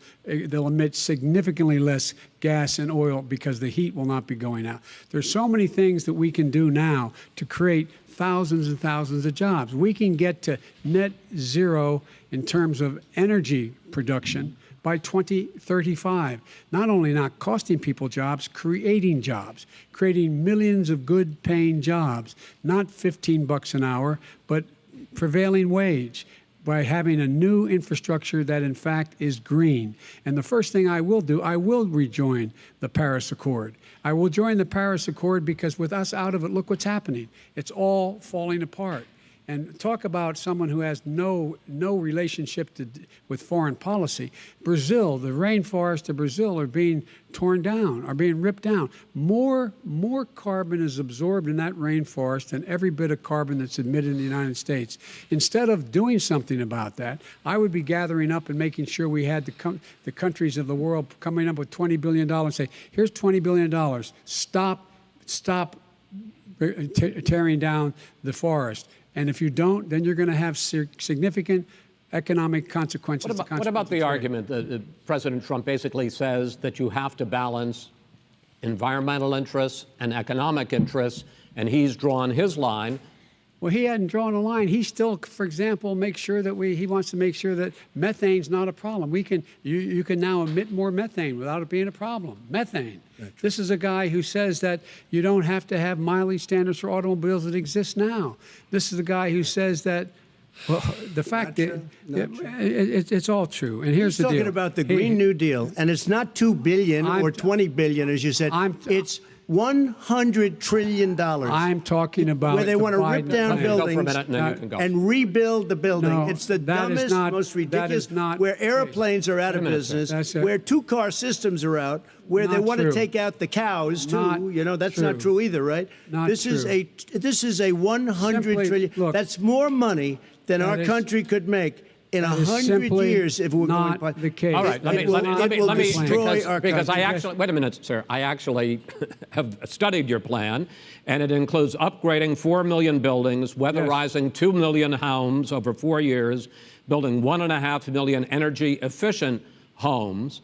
emit significantly less gas and oil because the heat will not be going out. There's so many things that we can do now to create thousands and thousands of jobs. We can get to net zero in terms of energy production by 2035. Not only not costing people jobs, creating millions of good paying jobs, not $15 an hour, but prevailing wage, by having a new infrastructure that, in fact, is green. And the first thing I will do, I will rejoin the Paris Accord. I will join the Paris Accord because with us out of it, look what's happening. It's all falling apart. And talk about someone who has no relationship with foreign policy. Brazil, the rainforests of Brazil are being torn down, are being ripped down. More carbon is absorbed in that rainforest than every bit of carbon that's emitted in the United States. Instead of doing something about that, I would be gathering up and making sure we had the countries of the world coming up with $20 billion and say, here's $20 billion. Stop tearing down the forest. And if you don't, then you're going to have significant economic consequences. What about the argument that President Trump basically says that you have to balance environmental interests and economic interests, and he's drawn his line? Well, he hadn't drawn a line. He still, for example, makes sure that he wants to make sure that methane's not a problem. You can now emit more methane without it being a problem. Methane. This is a guy who says that you don't have to have mileage standards for automobiles that exist now. This is a guy who says that, well, the fact that it's all true. And here's the deal. He's talking about the Green New Deal, and it's not $2 billion or $20 billion, as you said. It's $100 trillion. I'm talking about where they want to rip down buildings and rebuild the building. No, it's the dumbest, most ridiculous. Where airplanes are out of business, where two-car systems are out, where they want to take out the cows too. That's not true either, right? This is a $100 trillion. Look, that's more money than our country could make in 100 years if we're not going the case. All right, let me destroy our because country. I actually wait a minute, sir. I actually have studied your plan, and it includes upgrading 4 million buildings, weatherizing 2 million homes over 4 years, building 1.5 million energy-efficient homes.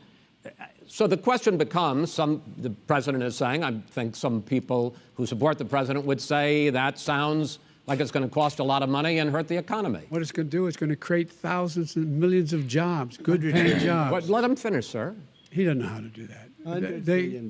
So the question becomes: the president is saying, I think some people who support the president would say that sounds like it's going to cost a lot of money and hurt the economy. What it's going to do is going to create thousands and millions of jobs, good-paying jobs. But let him finish, sir. He doesn't know how to do that. $100 billion.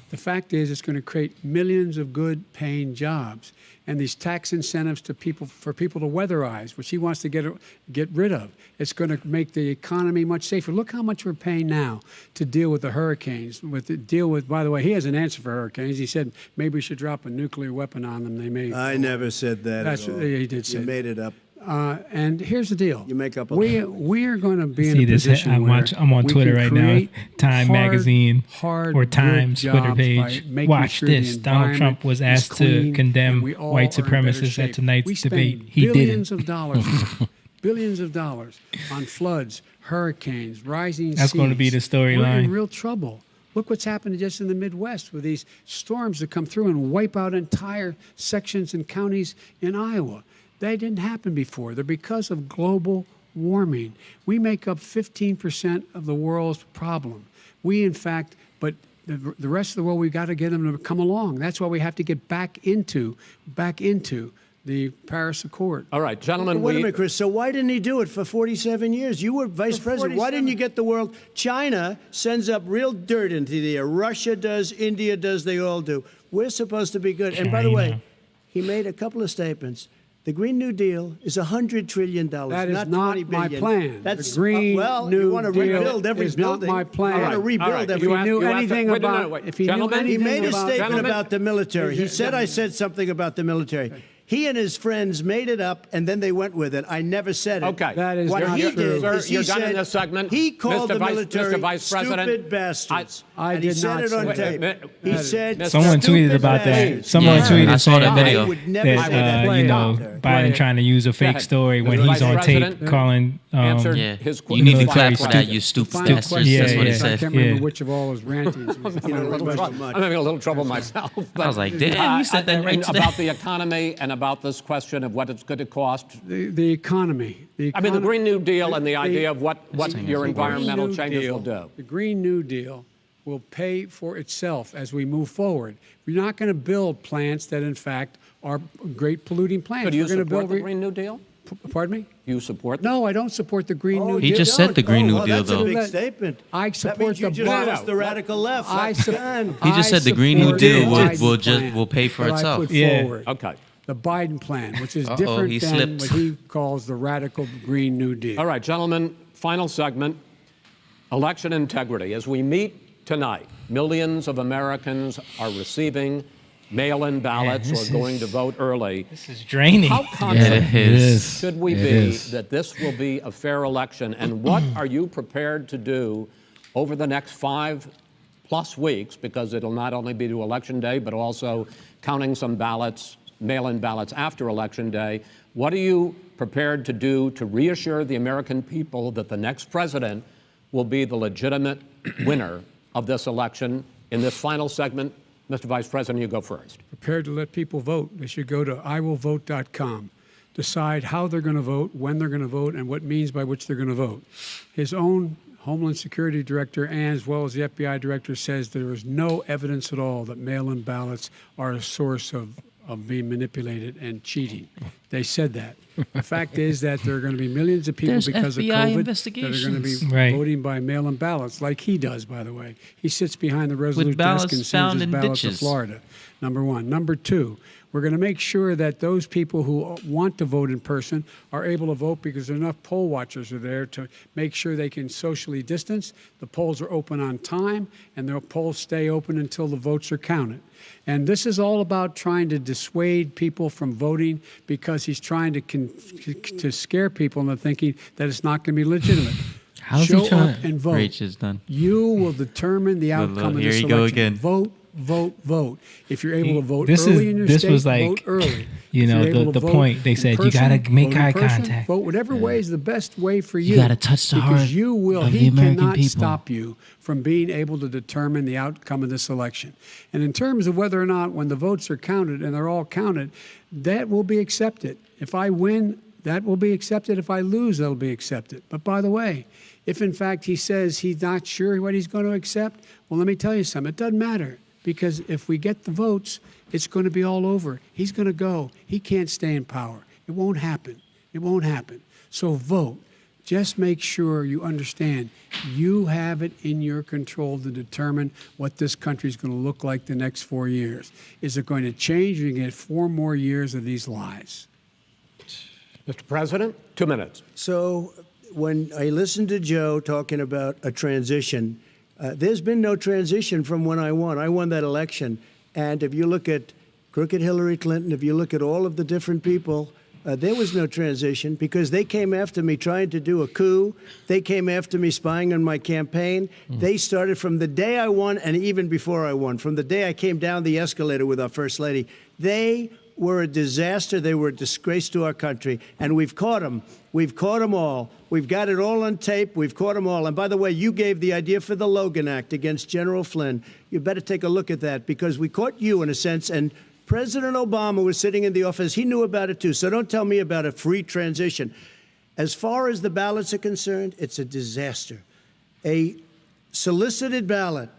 The fact is, it's going to create millions of good-paying jobs, and these tax incentives for people to weatherize, which he wants to get rid of. It's going to make the economy much safer. Look how much we're paying now to deal with the hurricanes. By the way, he has an answer for hurricanes. He said maybe we should drop a nuclear weapon on them. They may. I never said that. That's at all. he did say. You made it up. And here's the deal. You make up a we are going to be in a position where I'm on we Twitter can right now. create Time magazine or Times good Twitter jobs page. by making Watch sure the this. Donald Trump was environment asked is to clean condemn and we all white are in better supremacists shape. at tonight's We spend debate. He billions didn't. of dollars, billions of dollars on floods, hurricanes, rising seas. That's going to be the We're in storyline. real trouble. Look what's happening just in the Midwest with these storms that come through and wipe out entire sections and counties in Iowa. They didn't happen before. They're because of global warming. We make up 15% of the world's problem. But the rest of the world, we've got to get them to come along. That's why we have to get back into the Paris Accord. All right, gentlemen. Wait a minute, Chris. So why didn't he do it for 47 years? You were vice president. Why didn't you get the world? China sends up real dirt into the air. Russia does. India does. They all do. We're supposed to be good. And by the way, he made a couple of statements. The Green New Deal is $100 trillion. That is not not $20 my billion. plan. That's the Green New you want to Deal rebuild every is building. not my plan. You want to rebuild every. If he knew anything about, if he knew anything He made a about, statement about the military. He said I said something about the military. He and his friends made it up, and then they went with it. I never said it. Okay. That is what not he true. did Sir, is he you're done in said this segment. he called the military Mr. Vice President, stupid bastards. I and he did said not it on say tape. that. He said Mr. Someone stupid tweeted about that. bastards. Someone Yeah, tweeted I saw that saying video. I would never that say that. Biden Play trying to use a fake ahead. story when Mr. he's Vice on President, tape calling. answered Yeah. his You need to military clap for that, stupid. you stupid Final bastards. question That's Yeah, what he is, I said. can't remember Yeah. which of all his rantings. was. I'm having a little trouble. much. I'm having a little trouble myself. I was like, damn, you said that right and today. about the economy and about this question of what it's going to cost. The economy. I mean, the Green New Deal and the idea of what thing your is environmental Green New changes Deal- will do. The Green New Deal will pay for itself as we move forward. We're not going to build plants that, in fact, are great polluting plants. So do you We're going to support build the Green New Deal? Pardon me? You support No, I don't support the Green Oh, New He Deal. just said the Green New well, Deal, that's though. a big statement. I That support means you the just bottom. lost the radical left. I That's sup- done. He just said the Green New support Deal the will Biden plan will pay for that I itself. put Yeah. forward. Okay. The Biden plan, which is Uh-oh, different he than slipped. what he calls the radical Green New Deal. All right, gentlemen, final segment, election integrity. As we meet tonight, millions of Americans are receiving mail-in ballots this or going to vote early. This is draining. How Yeah, confident it is. should we It be is. that this will be a fair election? And what are you prepared to do over the next 5+ weeks? Because it'll not only be to Election Day, but also counting some ballots, mail-in ballots after Election Day. What are you prepared to do to reassure the American people that the next president will be the legitimate winner of this election? In this final segment, Mr. Vice President, you go first. Prepared to let people vote. They should go to iwillvote.com. Decide how they're going to vote, when they're going to vote, and what means by which they're going to vote. His own Homeland Security Director, and as well as the FBI Director, says there is no evidence at all that mail-in ballots are a source of being manipulated and cheating. They said that. The fact is that there are going to be millions of people There's because FBI of COVID that are going to investigations. be Right. voting by mail-in ballots, like he does, by the way. He sits behind the Resolute ballots desk and sends found his in ballots to ditches. Florida. Number one. Number two, we're going to make sure that those people who want to vote in person are able to vote because enough poll watchers are there to make sure they can socially distance. The polls are open on time, and the polls stay open until the votes are counted. And this is all about trying to dissuade people from voting because he's trying to scare people into thinking that it's not going to be legitimate. How's Show he trying up and vote. Rach is done. You will determine the outcome of here this you election. go again. Vote, vote, vote. If you're able to vote This early is- in your this state, was like, vote early. you If know, you're able the to vote point. They in said, you person, gotta make vote in eye person, contact. Vote whatever way is the best way for you. gotta touch the because heart you will. of the He American cannot people. stop you from being able to determine the outcome of this election. And in terms of whether or not, when the votes are counted and they're all counted, that will be accepted. If I win, that will be accepted. If I lose, that'll be accepted. But by the way, if in fact he says he's not sure what he's going to accept, well, let me tell you something. It doesn't matter because if we get the votes, it's going to be all over. He's going to go. He can't stay in power. It won't happen. It won't happen. So vote. Just make sure you understand you have it in your control to determine what this country is going to look like the next 4 years. Is it going to change? You're going to get 4 more years of these lies. Mr. President, 2 minutes. So when I listened to Joe talking about a transition, there's been no transition from when I won. I won that election. And if you look at crooked Hillary Clinton, if you look at all of the different people, there was no transition because they came after me trying to do a coup. They came after me spying on my campaign. They started from the day I won and even before I won, from the day I came down the escalator with our First Lady. They were a disaster. They were a disgrace to our country. And we've caught them. We've caught them all. We've got it all on tape. We've caught them all. And by the way, you gave the idea for the Logan Act against General Flynn. You better take a look at that because we caught you in a sense. And President Obama was sitting in the office. He knew about it, too. So don't tell me about a free transition. As far as the ballots are concerned, it's a disaster. A solicited ballot,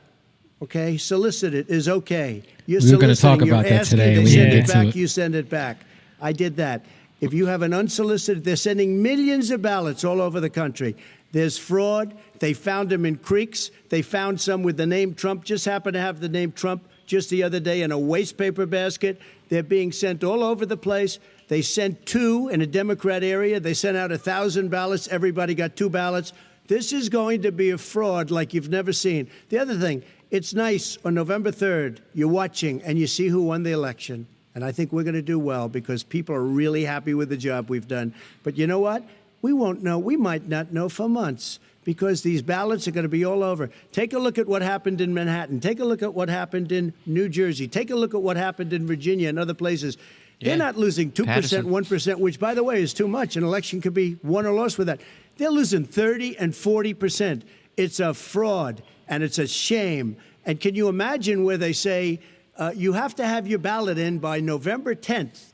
okay, solicited is okay. You're We were gonna talk soliciting, about you're that asking, today. They We send didn't it get to back, it. you send it back. I did that. If you have an unsolicited, they're sending millions of ballots all over the country. There's fraud. They found them in creeks. They found some with the name Trump, just happened to have the name Trump just the other day in a waste paper basket. They're being sent all over the place. They sent 2 in a Democrat area. They sent out 1,000 ballots. Everybody got 2 ballots. This is going to be a fraud like you've never seen. The other thing, it's nice on November 3rd, you're watching and you see who won the election. And I think we're going to do well because people are really happy with the job we've done. But you know what? We won't know. We might not know for months because these ballots are going to be all over. Take a look at what happened in Manhattan. Take a look at what happened in New Jersey. Take a look at what happened in Virginia and other places. They're not losing 2%, 1%, which, by the way, is too much. An election could be won or lost with that. They're losing 30 and 40%. It's a fraud, and it's a shame. And can you imagine where they say you have to have your ballot in by November 10th?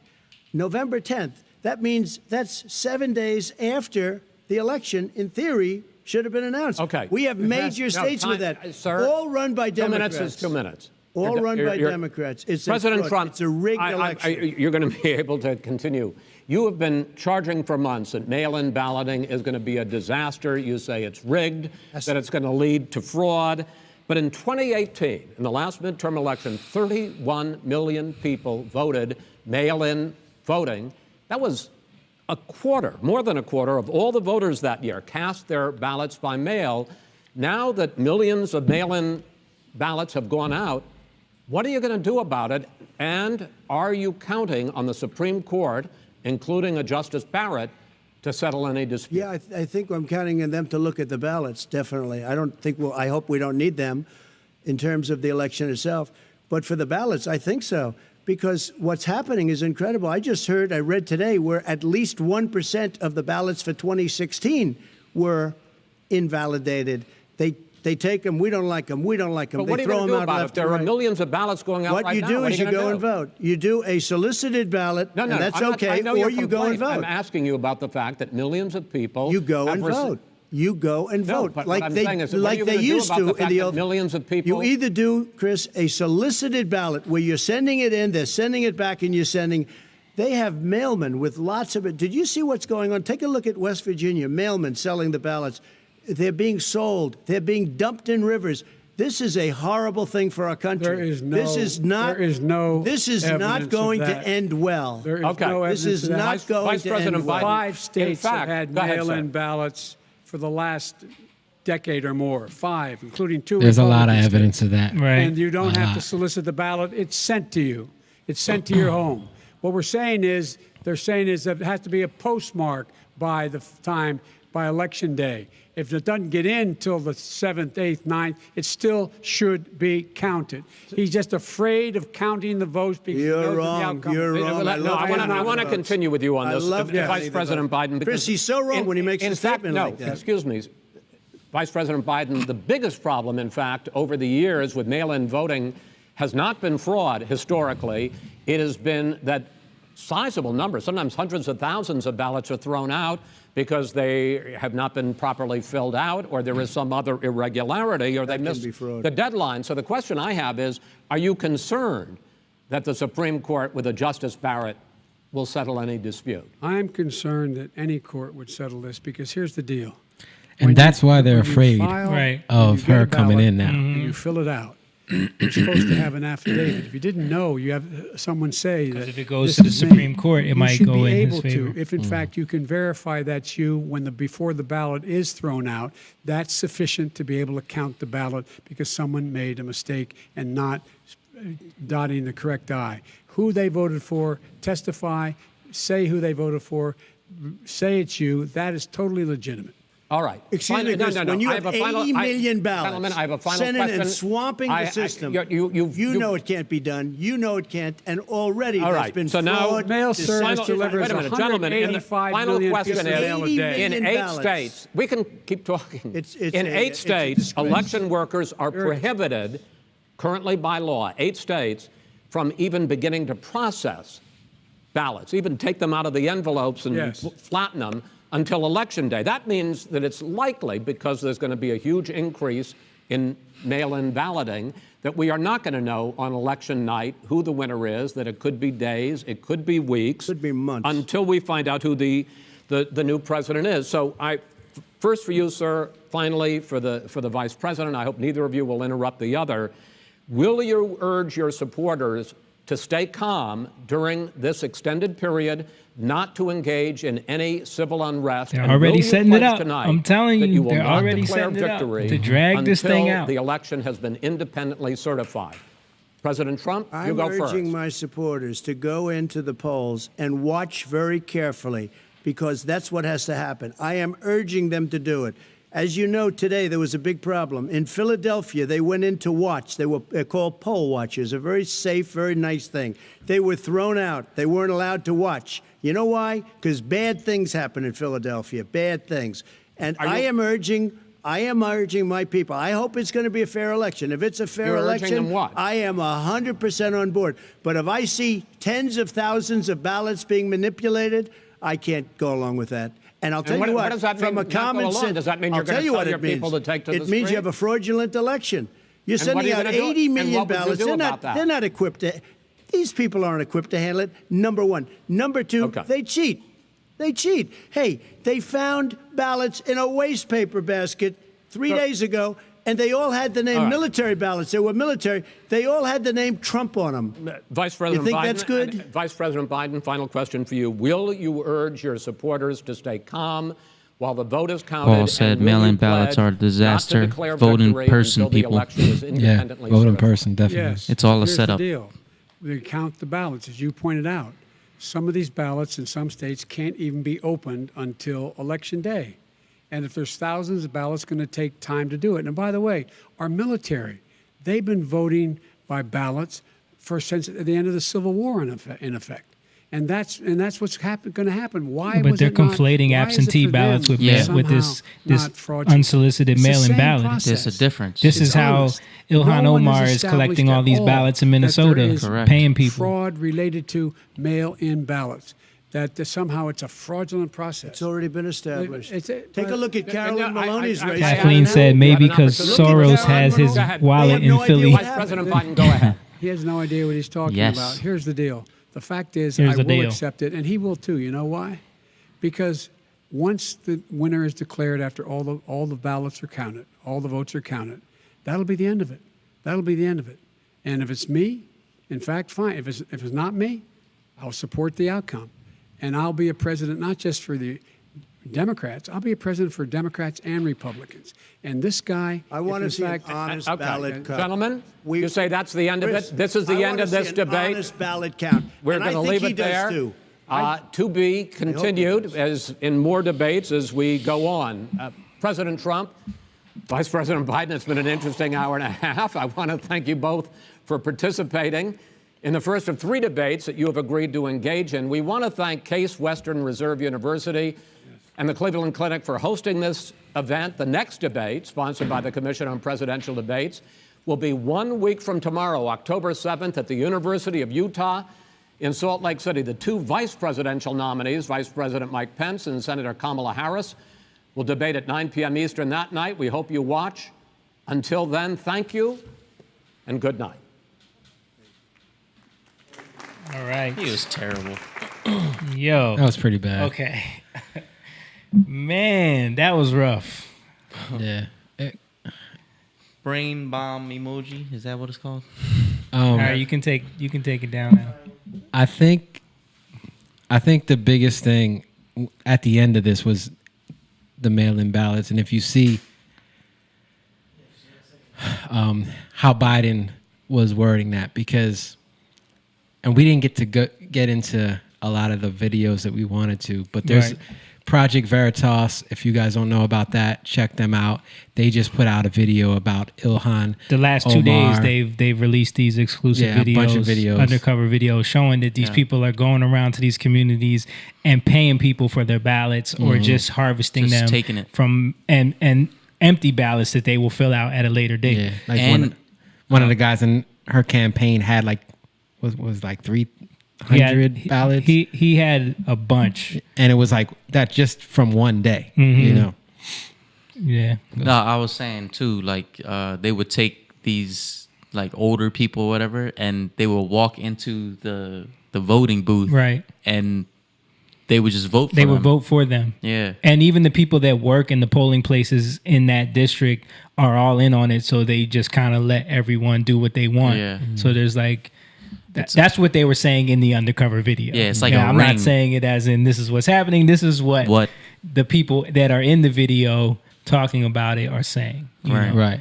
November 10th. That means that's 7 days after the election, in theory, should have been announced. Okay. We have major states with that, sir, all run by Democrats. 2 minutes is 2 minutes. All run by Democrats. It's President a fraud. Trump, It's a rigged election. you're going to be able to continue. You have been charging for months that mail-in balloting is going to be a disaster. You say it's rigged, that it's going to lead to fraud. But in 2018, in the last midterm election, 31 million people voted mail-in voting. That was a quarter, more than a quarter of all the voters that year cast their ballots by mail. Now that millions of mail-in ballots have gone out, what are you going to do about it? And are you counting on the Supreme Court, including a Justice Barrett, to settle any dispute? Yeah, I think I'm counting on them to look at the ballots, definitely. I hope we don't need them in terms of the election itself. But for the ballots, I think so. Because what's happening is incredible. I read today, where at least 1% of the ballots for 2016 were invalidated. They take them, we don't like them, we don't like them. But what They are you throw going to them do out about it? left There and are right. millions of ballots going out What right you now. do What is are you gonna go do? and vote. You do a solicited ballot, No, and that's I'm not- okay, I know or your you go and complaint. vote. I'm asking you about the fact that millions of people You go have and vote. You go and No, vote but like what I'm they saying is, what are like you they gonna do used about to the in fact the that old. millions of people? You either do, Chris, a solicited ballot where you're sending it in, they're sending it back, and you're sending. They have mailmen with lots of it. Did you see what's going on? Take a look at West Virginia. Mailmen selling the ballots. They're being sold. They're being dumped in rivers. This is a horrible thing for our country. There is no. This is not. There is no. This is not evidence going of to that. end well. There is Okay. no This evidence is of that. not going Vice to President end well. Biden- 5 states fact, have had go ahead, mail-in sir. ballots for the last decade or more. 5, including 2. There's a lot of Republican evidence states. of that. Right. And you don't A have lot. to solicit the ballot. It's sent to you. It's sent to your home. What we're saying is, they're saying is that it has to be a postmark by the time, by election day. If it doesn't get in till the 7th, 8th, 9th, it still should be counted. He's just afraid of counting the votes because he You're knows wrong. the outcome. You're wrong. I want to continue with you on I this, love Vice counting the President votes. Biden. Chris, he's so wrong when he makes in a fact, statement no, like that. excuse me, Vice President Biden. The biggest problem, in fact, over the years with mail-in voting, has not been fraud historically. It has been that sizable numbers, sometimes hundreds of thousands of ballots are thrown out because they have not been properly filled out, or there is some other irregularity, or they missed the deadline. So the question I have is, are you concerned that the Supreme Court, with a Justice Barrett, will settle any dispute? I'm concerned that any court would settle this because here's the deal. And that's why they're when you afraid file, Right. of you get a her coming ballot in now. and you fill it out. You're supposed to have an affidavit. If you didn't know, you have someone say that if it goes this to the is Supreme me. Court, it You might should go be in his able favor. to, if in fact you can verify that's you when before the ballot is thrown out. That's sufficient to be able to count the ballot because someone made a mistake and not dotting the correct I. Who they voted for, testify, say who they voted for, say it's you. That is totally legitimate. All right. Excuse me, Chris, when you have 80 million ballots Gentlemen, I have a final sent in question. and swamping the system, you know it can't be done. You know it can't. And already All there's right. been So now, fraud. Mail service Final- delivers wait a minute, gentlemen. In the 185 final million question pieces of mail a is, day. in 80 8 ballots. states, we can keep talking. It's in a- 8 it's a states, disgrace. election workers are prohibited, currently by law, 8 states, from even beginning to process ballots, even take them out of the envelopes and Yes. flatten them until Election Day. That means that it's likely, because there's going to be a huge increase in mail-in balloting, that we are not going to know on election night who the winner is, that it could be days, it could be weeks. Could be months. Until we find out who the new president is. So first for you, sir, finally for the vice president, I hope neither of you will interrupt the other. Will you urge your supporters to stay calm during this extended period, not to engage in any civil unrest? They're And already will you setting it pledge up. tonight I'm telling that you, will they're not already declare setting it up victory to drag this thing until out. the election has been independently certified? President Trump, you I'm go first. urging my supporters to go into the polls and watch very carefully, because that's what has to happen. I am urging them to do it. As you know, today there was a big problem. In Philadelphia, they went in to watch. They're called poll watchers, a very safe, very nice thing. They were thrown out. They weren't allowed to watch. You know why? Because bad things happen in Philadelphia, bad things. And I am urging my people. I hope it's going to be a fair election. If it's a fair You're urging election, them what? I am 100% on board. But if I see tens of thousands of ballots being manipulated, I can't go along with that. And I'll tell what- you what what, does that from mean, a not go common along? sense, Does that mean you're I'll tell gonna you tell what your it means. people to take to It the means you street? have a fraudulent election. You're And what are sending you out gonna do? 80 And million what would you ballots. do about that? They're not equipped to. These people aren't equipped to handle it. Number one. Number two, Okay. they cheat. They cheat. Hey, they found ballots in a waste paper basket 3 days ago, and they all had the name All right. military ballots. They were military. They all had the name Trump on them. Vice President You think Biden, that's good? Vice President Biden, final question for you. Will you urge your supporters to stay calm while the vote is counted? Paul said and will mail-in you ballots pledge are a not to disaster. declare Vote in victory person, until the people. election is Yeah, independently vote in certified? person, definitely. Yes. It's all a Here's setup. The deal. They count the ballots, as you pointed out. Some of these ballots in some states can't even be opened until Election Day. And if there's thousands of ballots, it's going to take time to do it. And by the way, our military, they've been voting by ballots since the end of the Civil War, in effect. And that's what's going to happen. Why? But was they're it not- conflating why is it absentee for ballots them with Yeah. with this somehow this not fraudulent? unsolicited It's the mail-in same ballot. process. There's a difference. This is It's how honest. Ilhan No one has Omar is established collecting all at these all ballots in that there Minnesota, is Correct. paying people. fraud related to mail-in ballots. That somehow it's a fraudulent process. It's already been established. Take Take a look at Carolyn Maloney's race. Kathleen said maybe because Soros has his wallet They have no in idea Philly. what Vice President Biden, go ahead. He has no idea what he's talking Yes. about. Here's the deal. The fact is, Here's I the will deal. accept it, and he will too. You know why? Because once the winner is declared, after all the ballots are counted, all the votes are counted, that'll be the end of it. That'll be the end of it. And if it's me, in fact, fine. If it's not me, I'll support the outcome, and I'll be a president not just for the Democrats. I'll be a president for Democrats and Republicans. And this guy, I want to if in see fact, an honest Okay. ballot count. Gentlemen, you say that's the end of Chris, it? This is the I end wanna of this see an debate? honest ballot count. We're And I going to think leave he it does there. too. To be he continued does. as in more debates as we go on. President Trump, Vice President Biden, it's been an interesting hour and a half. I want to thank you both for participating in the first of 3 debates that you have agreed to engage in. We want to thank Case Western Reserve University and the Cleveland Clinic for hosting this event. The next debate, sponsored by the Commission on Presidential Debates, will be 1 week from tomorrow, October 7th, at the University of Utah in Salt Lake City. The 2 vice presidential nominees, Vice President Mike Pence and Senator Kamala Harris, will debate at 9 p.m. Eastern that night. We hope you watch. Until then, thank you and good night. All right. He was terrible. Yo. That was pretty bad. Okay. Man, that was rough. Yeah. Brain bomb emoji. Is that what it's called? All right, you can take it down now. I think the biggest thing at the end of this was the mail-in ballots, and if you see how Biden was wording that, because, and we didn't get to get into a lot of the videos that we wanted to, but there's Right. Project Veritas. If you guys don't know about that, check them out. They just put out a video about Ilhan. The last 2 days, Omar. they've released these exclusive Yeah, a videos, bunch of videos. undercover videos, showing that these people are going around to these communities and paying people for their ballots, or just harvesting Just them taking it. from and empty ballots that they will fill out at a later date. Yeah, like And- one of the guys in her campaign had like was like 300 He had- ballots, He had a bunch. and it was like that just from one day. Mm-hmm. You know, Yeah. No, I was saying too, like they would take these like older people or whatever, and they would walk into the voting booth, Right. and they would just vote for They them. would vote for them. Yeah. And even the people that work in the polling places in that district are all in on it. So they just kind of let everyone do what they want. Yeah. So there's like, that's what they were saying in the undercover video. Yeah, it's like a I'm ring. not saying it as in this is what's happening. This is what the people that are in the video talking about it are saying. you Right. know? right?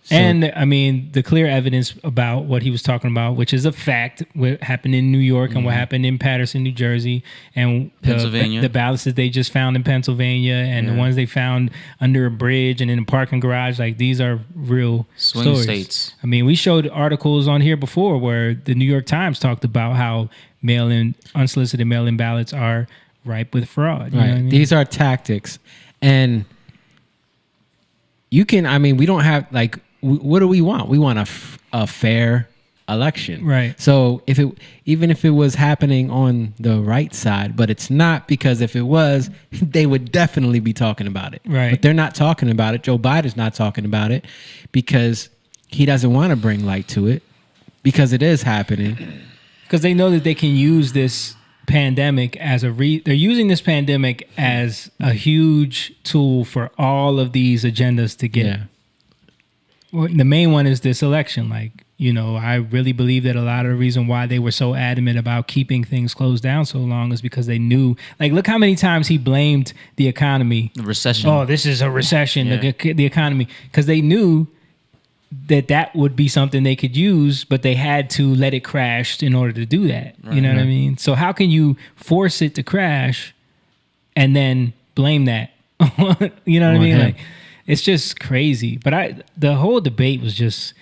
And I mean, the clear evidence about what he was talking about, which is a fact, what happened in New York and what happened in Patterson, New Jersey, and Pennsylvania. the ballots that they just found in Pennsylvania, and the ones they found under a bridge and in a parking garage, like these are real Swing stories. states. I mean, we showed articles on here before where the New York Times talked about how unsolicited mail-in ballots are ripe with fraud. You know what I mean? These are tactics, and you can. I mean, we don't have like. What do we want? We want a fair election, right? So even if it was happening on the right side, but it's not, because if it was, they would definitely be talking about it, right? But they're not talking about it. Joe Biden's not talking about it because he doesn't want to bring light to it, because it is happening. Because they know that they can use this pandemic as they're using this pandemic as a huge tool for all of these agendas to get. Well, the main one is this election. Like, you know, I really believe that a lot of the reason why they were so adamant about keeping things closed down so long is because they knew, like, look how many times he blamed the economy. The recession. Oh, this is a recession, Yeah. the economy. Because they knew that would be something they could use, but they had to let it crash in order to do that. You know what I mean? So how can you force it to crash and then blame that? You know what I mean? Like, it's just crazy. But the whole debate was just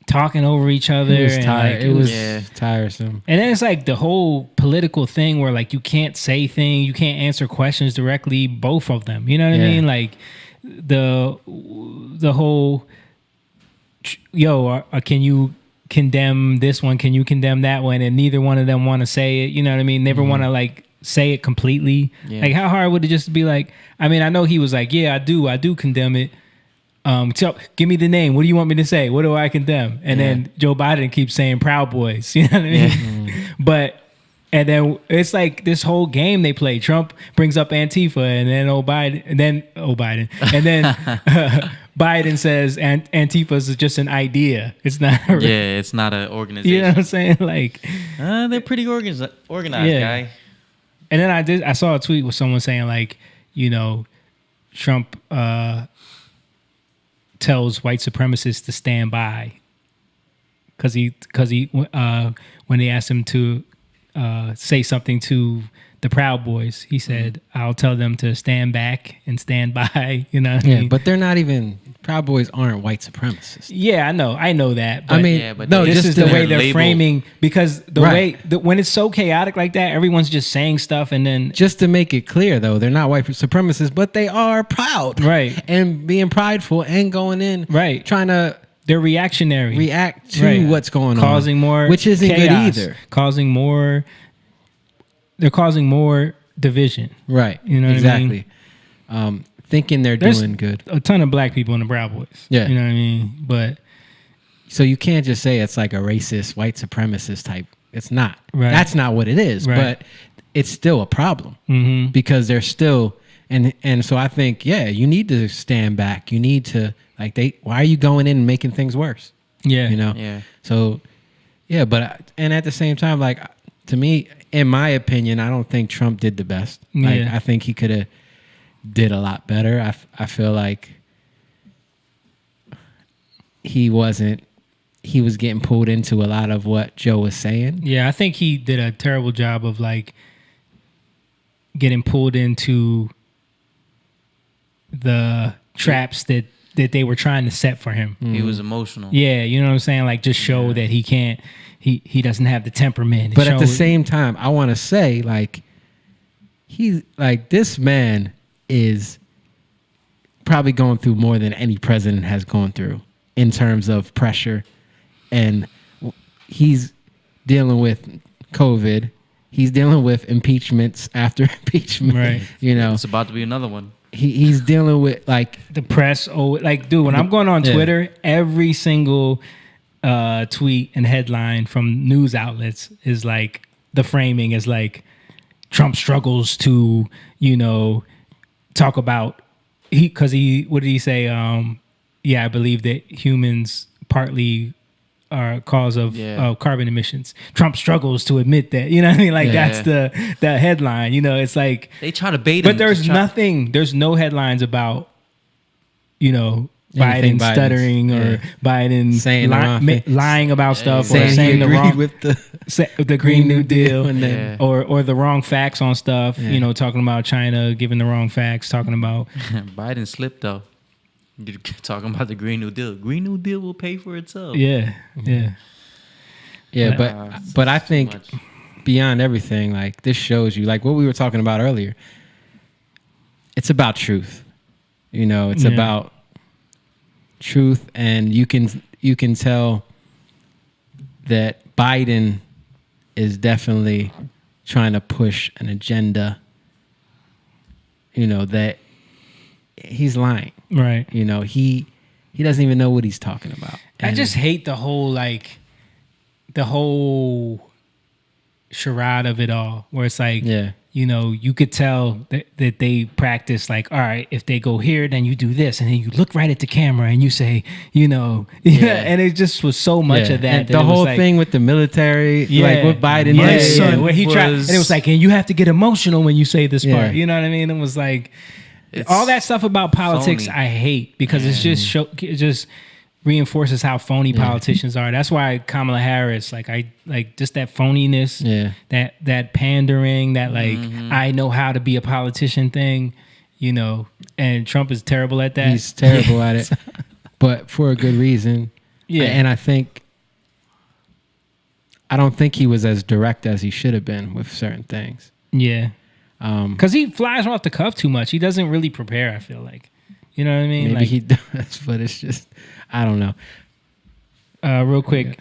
talking over each other. It was and tired. like, It was tiresome. And then it's like the whole political thing where like you can't say things, you can't answer questions directly, both of them. You know what I mean? Like the whole, can you condemn this one? Can you condemn that one? And neither one of them want to say it. You know what I mean? Never want to like say it completely. Yeah. Like how hard would it just be like, I mean, I know he was like, yeah, I do condemn it. So give me the name. What do you want me to say? What do I condemn? And then Joe Biden keeps saying Proud Boys. You know what I mean? And then it's like this whole game they play. Trump brings up Antifa, and then Biden, and then Biden says Antifa is just an idea. It's not. It's not an organization. You know what I'm saying? Like, they're pretty organized, guy. And then I saw a tweet with someone saying like, you know, Trump tells white supremacists to stand by because he when they asked him to say something to the Proud Boys, he said, "I'll tell them to stand back and stand by." You know what I mean? But they're not even. Proud Boys aren't white supremacists. Yeah, I know that. But I mean, no, this just is the way they're label. framing, because when it's so chaotic like that, everyone's just saying stuff, and then just to make it clear, though, they're not white supremacists, but they are proud, right, and being prideful and going in, right, trying to. They're reactionary, react to what's going on, causing more, which isn't chaos, good either. They're causing more division, right? You know exactly. What I mean? Thinking there's doing good. A ton of black people in the Proud Boys. Yeah. You know what I mean? But so you can't just say it's like a racist, white supremacist type. It's not. Right. That's not what it is. Right. But it's still a problem because they're still and so I think, you need to stand back. You need to why are you going in and making things worse? Yeah. You know? Yeah. So but and at the same time, like, to me, in my opinion, I don't think Trump did the best. Like, I think he could have did a lot better. I feel like he was getting pulled into a lot of what Joe was saying. Yeah, I think he did a terrible job of like getting pulled into the traps that they were trying to set for him. He was emotional. Yeah, you know what I'm saying? Like, just show that he can't, he doesn't have the temperament. But at the same time, I want to say, like, this man is probably going through more than any president has gone through in terms of pressure. And he's dealing with COVID. He's dealing with impeachments after impeachment. Right. You know, It's about to be another one. he's dealing with like the press. Oh, like, dude, when I'm going on Twitter, every single tweet and headline from news outlets is like, the framing is like, Trump struggles to, talk about what did he say? I believe that humans partly are cause of carbon emissions. Trump struggles to admit that. You know what I mean? Like, that's the headline. It's like they try to bait him. But there's no headlines about, Anything Biden stuttering or Biden saying the wrong thing. lying about stuff or Saying saying he the agreed wrong with the Green New Deal and then, or the wrong facts on stuff. Yeah. You know, talking about China, giving the wrong facts, talking about Biden slipped though. You're talking about the Green New Deal. Green New Deal will pay for itself. yeah. but I think beyond everything, like this shows you, like what we were talking about earlier. It's about truth. You know, it's about truth, and you can tell that Biden is definitely trying to push an agenda. You know, that he's lying. Right. You know, he doesn't even know what he's talking about. I just hate the whole charade of it all, where it's like, you know, you could tell that they practice like, all right, if they go here, then you do this, and then you look right at the camera and you say, you know, and it just was so much of that. And that the it was whole like, thing with the military, like what Biden did. where he tried, and it was like, and you have to get emotional when you say this part. You know what I mean? It was like all that stuff about politics. phony. I hate because it's just it just reinforces how phony politicians are. That's why Kamala Harris, just that phoniness, that pandering, that like I know how to be a politician thing, you know. And Trump is terrible at that. He's terrible at it, but for a good reason. Yeah, and I don't think he was as direct as he should have been with certain things. Yeah, because he flies off the cuff too much. He doesn't really prepare. I feel like, you know what I mean? Maybe he does, but it's just. I don't know. Real quick,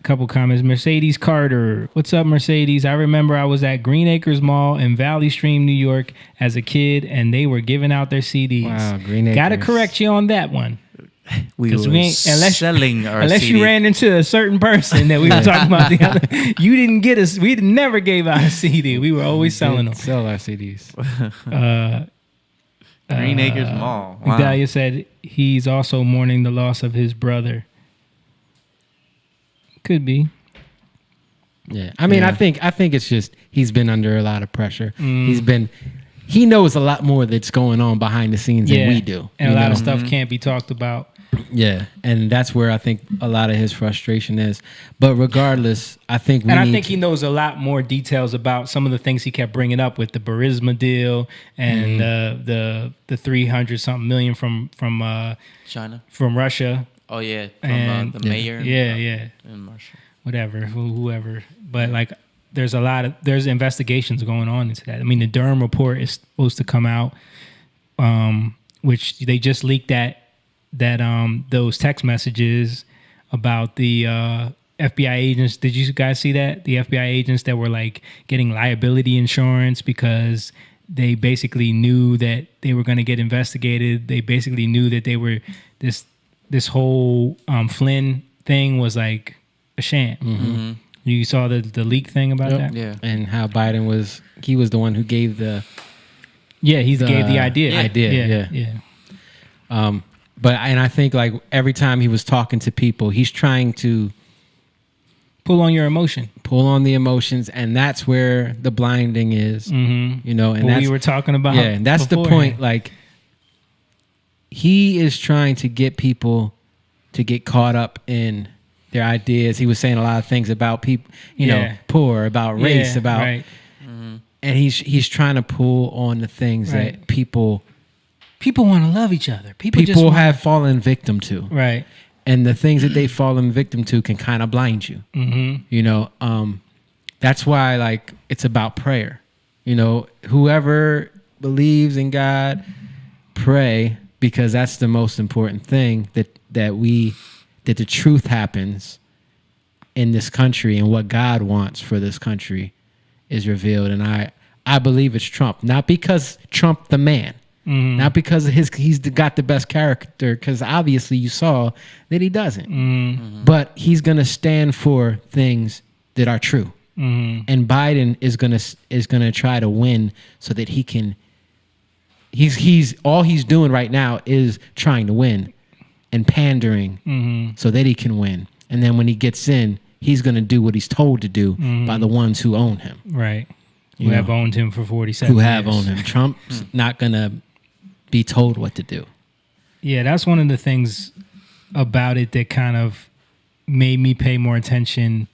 couple comments. Mercedes Carter. What's up, Mercedes? I remember I was at Green Acres Mall in Valley Stream, New York as a kid, and they were giving out their CDs. Wow, Green Acres. Gotta correct you on that one. We were selling our unless CD. you ran into a certain person that we were talking about the other. You didn't get us. We never gave out a CD. We were always selling them. Sell our CDs. Green Acres Mall. Wow. Dahlia said he's also mourning the loss of his brother. Could be. Yeah, I mean, I think it's just he's been under a lot of pressure. He knows a lot more that's going on behind the scenes than we do, and a lot of stuff can't be talked about. Yeah, and that's where I think a lot of his frustration is. But regardless, I think he knows a lot more details about some of the things he kept bringing up with the Burisma deal and the 300-something million from China, from Russia. Oh yeah, and the mayor. In Russia, whatever, whoever. But like, there's investigations going on into that. I mean, the Durham report is supposed to come out, which they just leaked that those text messages about the FBI agents. Did you guys see that? The FBI agents that were like getting liability insurance because they basically knew that they were going to get investigated. They basically knew that they were this whole Flynn thing was like a sham. Mm-hmm. You saw the leak thing about that? Yeah. And how Biden was the one who gave the gave the idea. Yeah. But I think like every time he was talking to people, he's trying to pull on your emotion, pull on the emotions, and that's where the blinding is. Mm-hmm. You know, and what we were talking about. Yeah, and that's the point. Like, he is trying to get people to get caught up in their ideas. He was saying a lot of things about people, you know, poor, about race, about, and he's trying to pull on the things that people want to love each other. People have fallen victim to. Right. And the things that they've fallen victim to can kind of blind you. Mm-hmm. You know, that's why, like, it's about prayer. You know, whoever believes in God, pray, because that's the most important thing, that the truth happens in this country, and what God wants for this country is revealed. And I believe it's Trump, not because Trump the man. Mm-hmm. Not because of he's got the best character, because obviously you saw that he doesn't. Mm-hmm. But he's going to stand for things that are true. Mm-hmm. And Biden is going to try to win so that he can. He's all he's doing right now is trying to win and pandering so that he can win. And then when he gets in, he's going to do what he's told to do by the ones who own him. Right. Who have owned him for 47 years. Who have owned him. Trump's not going to be told what to do. Yeah, that's one of the things about it that kind of made me pay more attention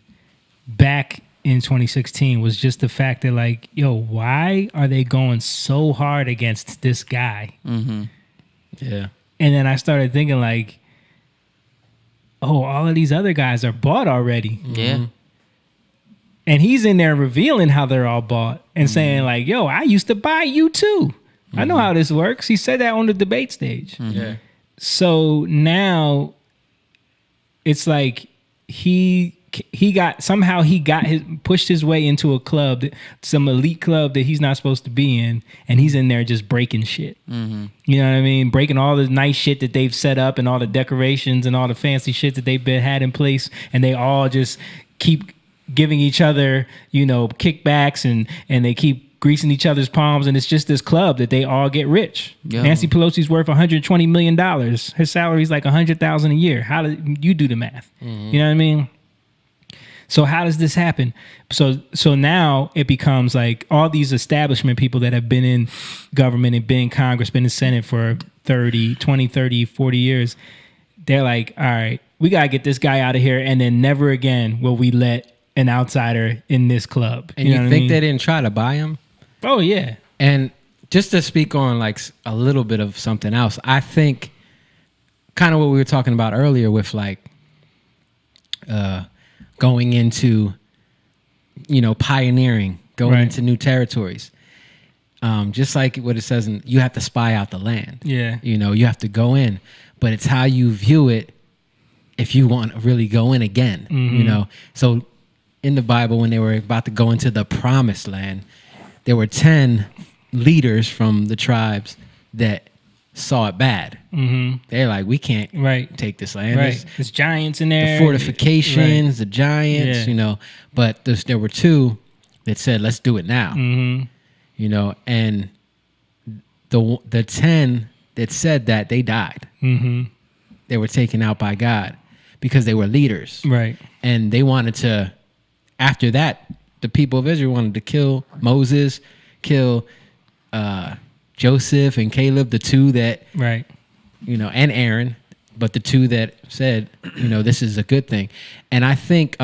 back in 2016 was just the fact that, like, yo, why are they going so hard against this guy? Mm-hmm. Yeah. And then I started thinking, like, oh, all of these other guys are bought already. Yeah. And he's in there revealing how they're all bought and saying, like, yo, I used to buy you too. I know how this works. He said that on the debate stage. Yeah. So now it's like he got pushed his way into a club, some elite club that he's not supposed to be in, and he's in there just breaking shit. Mm-hmm. You know what I mean? Breaking all the nice shit that they've set up and all the decorations and all the fancy shit that they've had in place, and they all just keep giving each other, you know, kickbacks and they keep greasing each other's palms, and it's just this club that they all get rich. Yeah. Nancy Pelosi's worth $120 million. Her salary's like $100,000 a year. How do you do the math? Mm-hmm. You know what I mean? So how does this happen? So now it becomes like all these establishment people that have been in government and been in Congress, been in Senate for 20, 30, 40 years. They're like, all right, we got to get this guy out of here. And then never again will we let an outsider in this club. And you think they didn't try to buy him? Oh, yeah. And just to speak on like a little bit of something else, I think kind of what we were talking about earlier with like going into, you know, pioneering, going into new territories. Just like what it says, you have to spy out the land. Yeah. You know, you have to go in, but it's how you view it if you want to really go in again, you know. So in the Bible, when they were about to go into the promised land, there were 10 leaders from the tribes that saw it bad. Mm-hmm. They're like, we can't take this land. There's giants in there. The fortifications, the giants, you know. But there were 2 that said, let's do it now. Mm-hmm. You know, and the 10 that said that, they died. Mm-hmm. They were taken out by God because they were leaders. Right. And they wanted to, after that, the people of Israel wanted to kill Moses, kill Joseph and Caleb, the 2 that, you know, and Aaron, but the 2 that said, you know, this is a good thing. And I think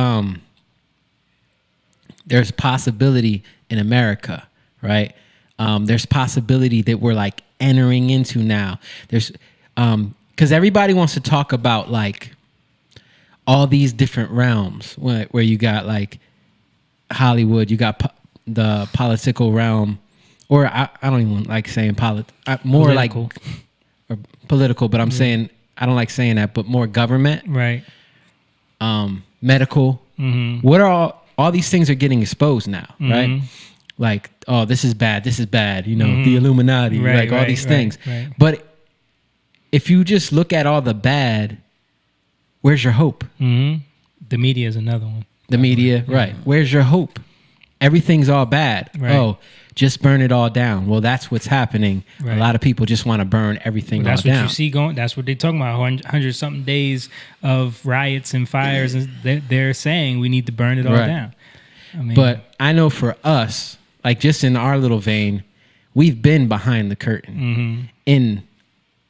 there's possibility in America, right? There's possibility that we're like entering into now. There's, because everybody wants to talk about like all these different realms where you got like Hollywood, you got the political realm, or I don't even like saying more political. Like or political, but I'm saying I don't like saying that, but more government, right? Medical. Mm-hmm. What are all these things are getting exposed now, right? Like, oh, this is bad, you know, the Illuminati, like all these things. Right. But if you just look at all the bad, where's your hope? Mm-hmm. The media is another one. The media, right. Where's your hope? Everything's all bad. Right. Oh, just burn it all down. Well, that's what's happening. Right. A lot of people just want to burn everything all down. That's what you see going. That's what they're talking about. 100-something days of riots and fires, and they're saying we need to burn it all down. I mean, but I know for us, like just in our little vein, we've been behind the curtain in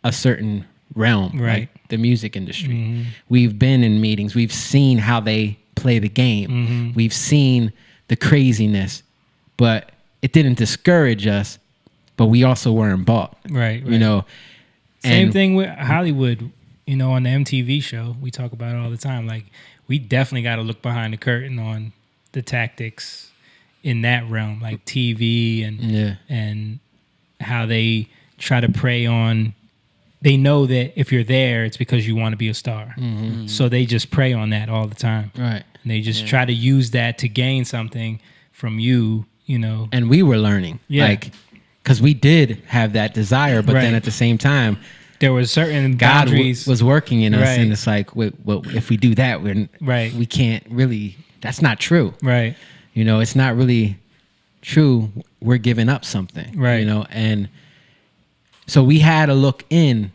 a certain realm, like the music industry. We've been in meetings. We've seen how they play the game. We've seen the craziness, but it didn't discourage us, but we also weren't bought. Right. You know, same thing with Hollywood, you know, on the MTV show, we talk about it all the time. Like, we definitely got to look behind the curtain on the tactics in that realm, like TV and how they try to prey on. They know that if you're there, it's because you want to be a star. So they just prey on that all the time. Right. And they just try to use that to gain something from you, you know. And we were learning. Yeah. Like, because we did have that desire, but then at the same time, there was certain God boundaries. Was working in us. And it's like, well, if we do that, we can't really, that's not true. Right. You know, it's not really true. We're giving up something. Right. You know, and so we had to look in.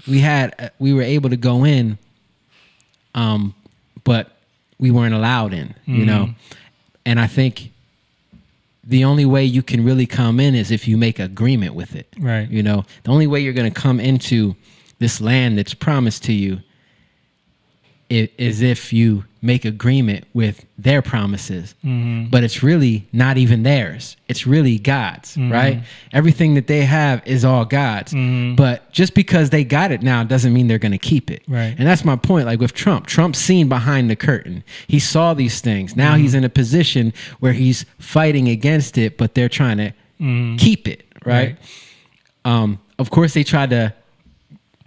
We were able to go in, but we weren't allowed in, you know. And I think the only way you can really come in is if you make agreement with it. Right. You know, the only way you're going to come into this land that's promised to you is if you make agreement with their promises. But it's really not even theirs. It's really God's, right? Everything that they have is all God's. But just because they got it now doesn't mean they're going to keep it. Right. And that's my point. Like with Trump, Trump's seen behind the curtain. He saw these things. Now he's in a position where he's fighting against it, but they're trying to keep it, right? Of course, they tried to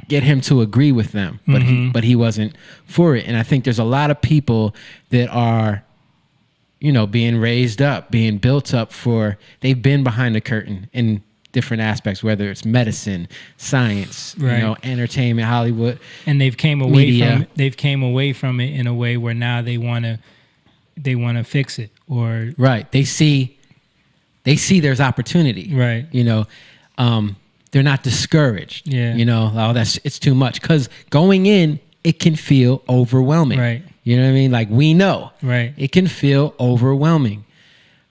get him to agree with them, but he wasn't for it. And I think there's a lot of people that are, you know, being raised up, being built up they've been behind the curtain in different aspects, whether it's medicine, science, you know, entertainment, Hollywood, and they've came away from it in a way where now they want to fix it, or they see there's opportunity, right? You know, they're not discouraged. Yeah. You know, it's too much. Because going in, it can feel overwhelming. Right. You know what I mean? Like we know. Right. It can feel overwhelming.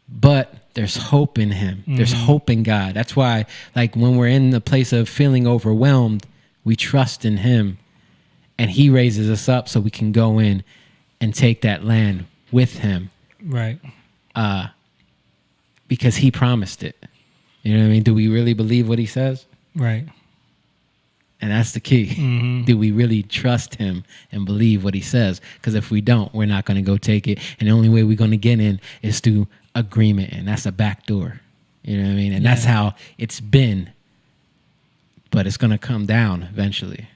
But there's hope in him. There's hope in God. That's why, like, when we're in the place of feeling overwhelmed, we trust in him. And he raises us up so we can go in and take that land with him. Right. Because he promised it. You know what I mean? Do we really believe what he says? Right. And that's the key. Do we really trust him and believe what he says? Because if we don't, we're not going to go take it. And the only way we're going to get in is through agreement. And that's a back door. You know what I mean? And that's how it's been. But it's going to come down eventually.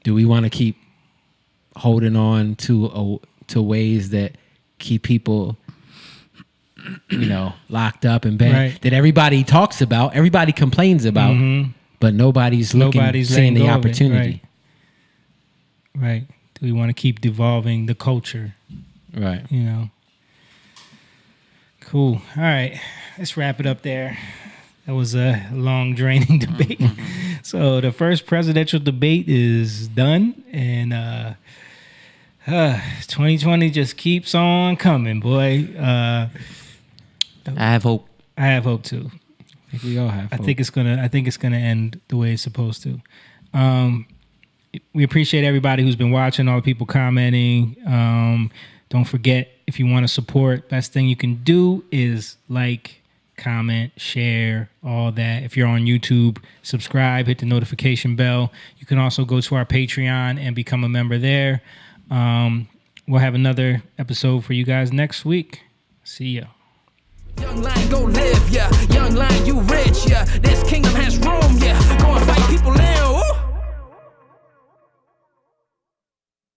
Do we want to keep holding on to ways that keep people, you know, locked up and banned, that everybody talks about, everybody complains about, but nobody's seeing the opportunity. Right. Do we want to keep devolving the culture? Right. You know. Cool. All right. Let's wrap it up there. That was a long, draining debate. So the first presidential debate is done, and 2020 just keeps on coming, boy. I have hope. I have hope too. I think we all have hope. I think it's gonna end the way it's supposed to. We appreciate everybody who's been watching, all the people commenting. Don't forget, if you want to support, best thing you can do is like, comment, share, all that. If you're on YouTube, subscribe, hit the notification bell. You can also go to our Patreon and become a member there. We'll have another episode for you guys next week. See ya. Young lion, go live, yeah. Young lion, you rich, yeah. This kingdom has room, yeah. Go and fight people in.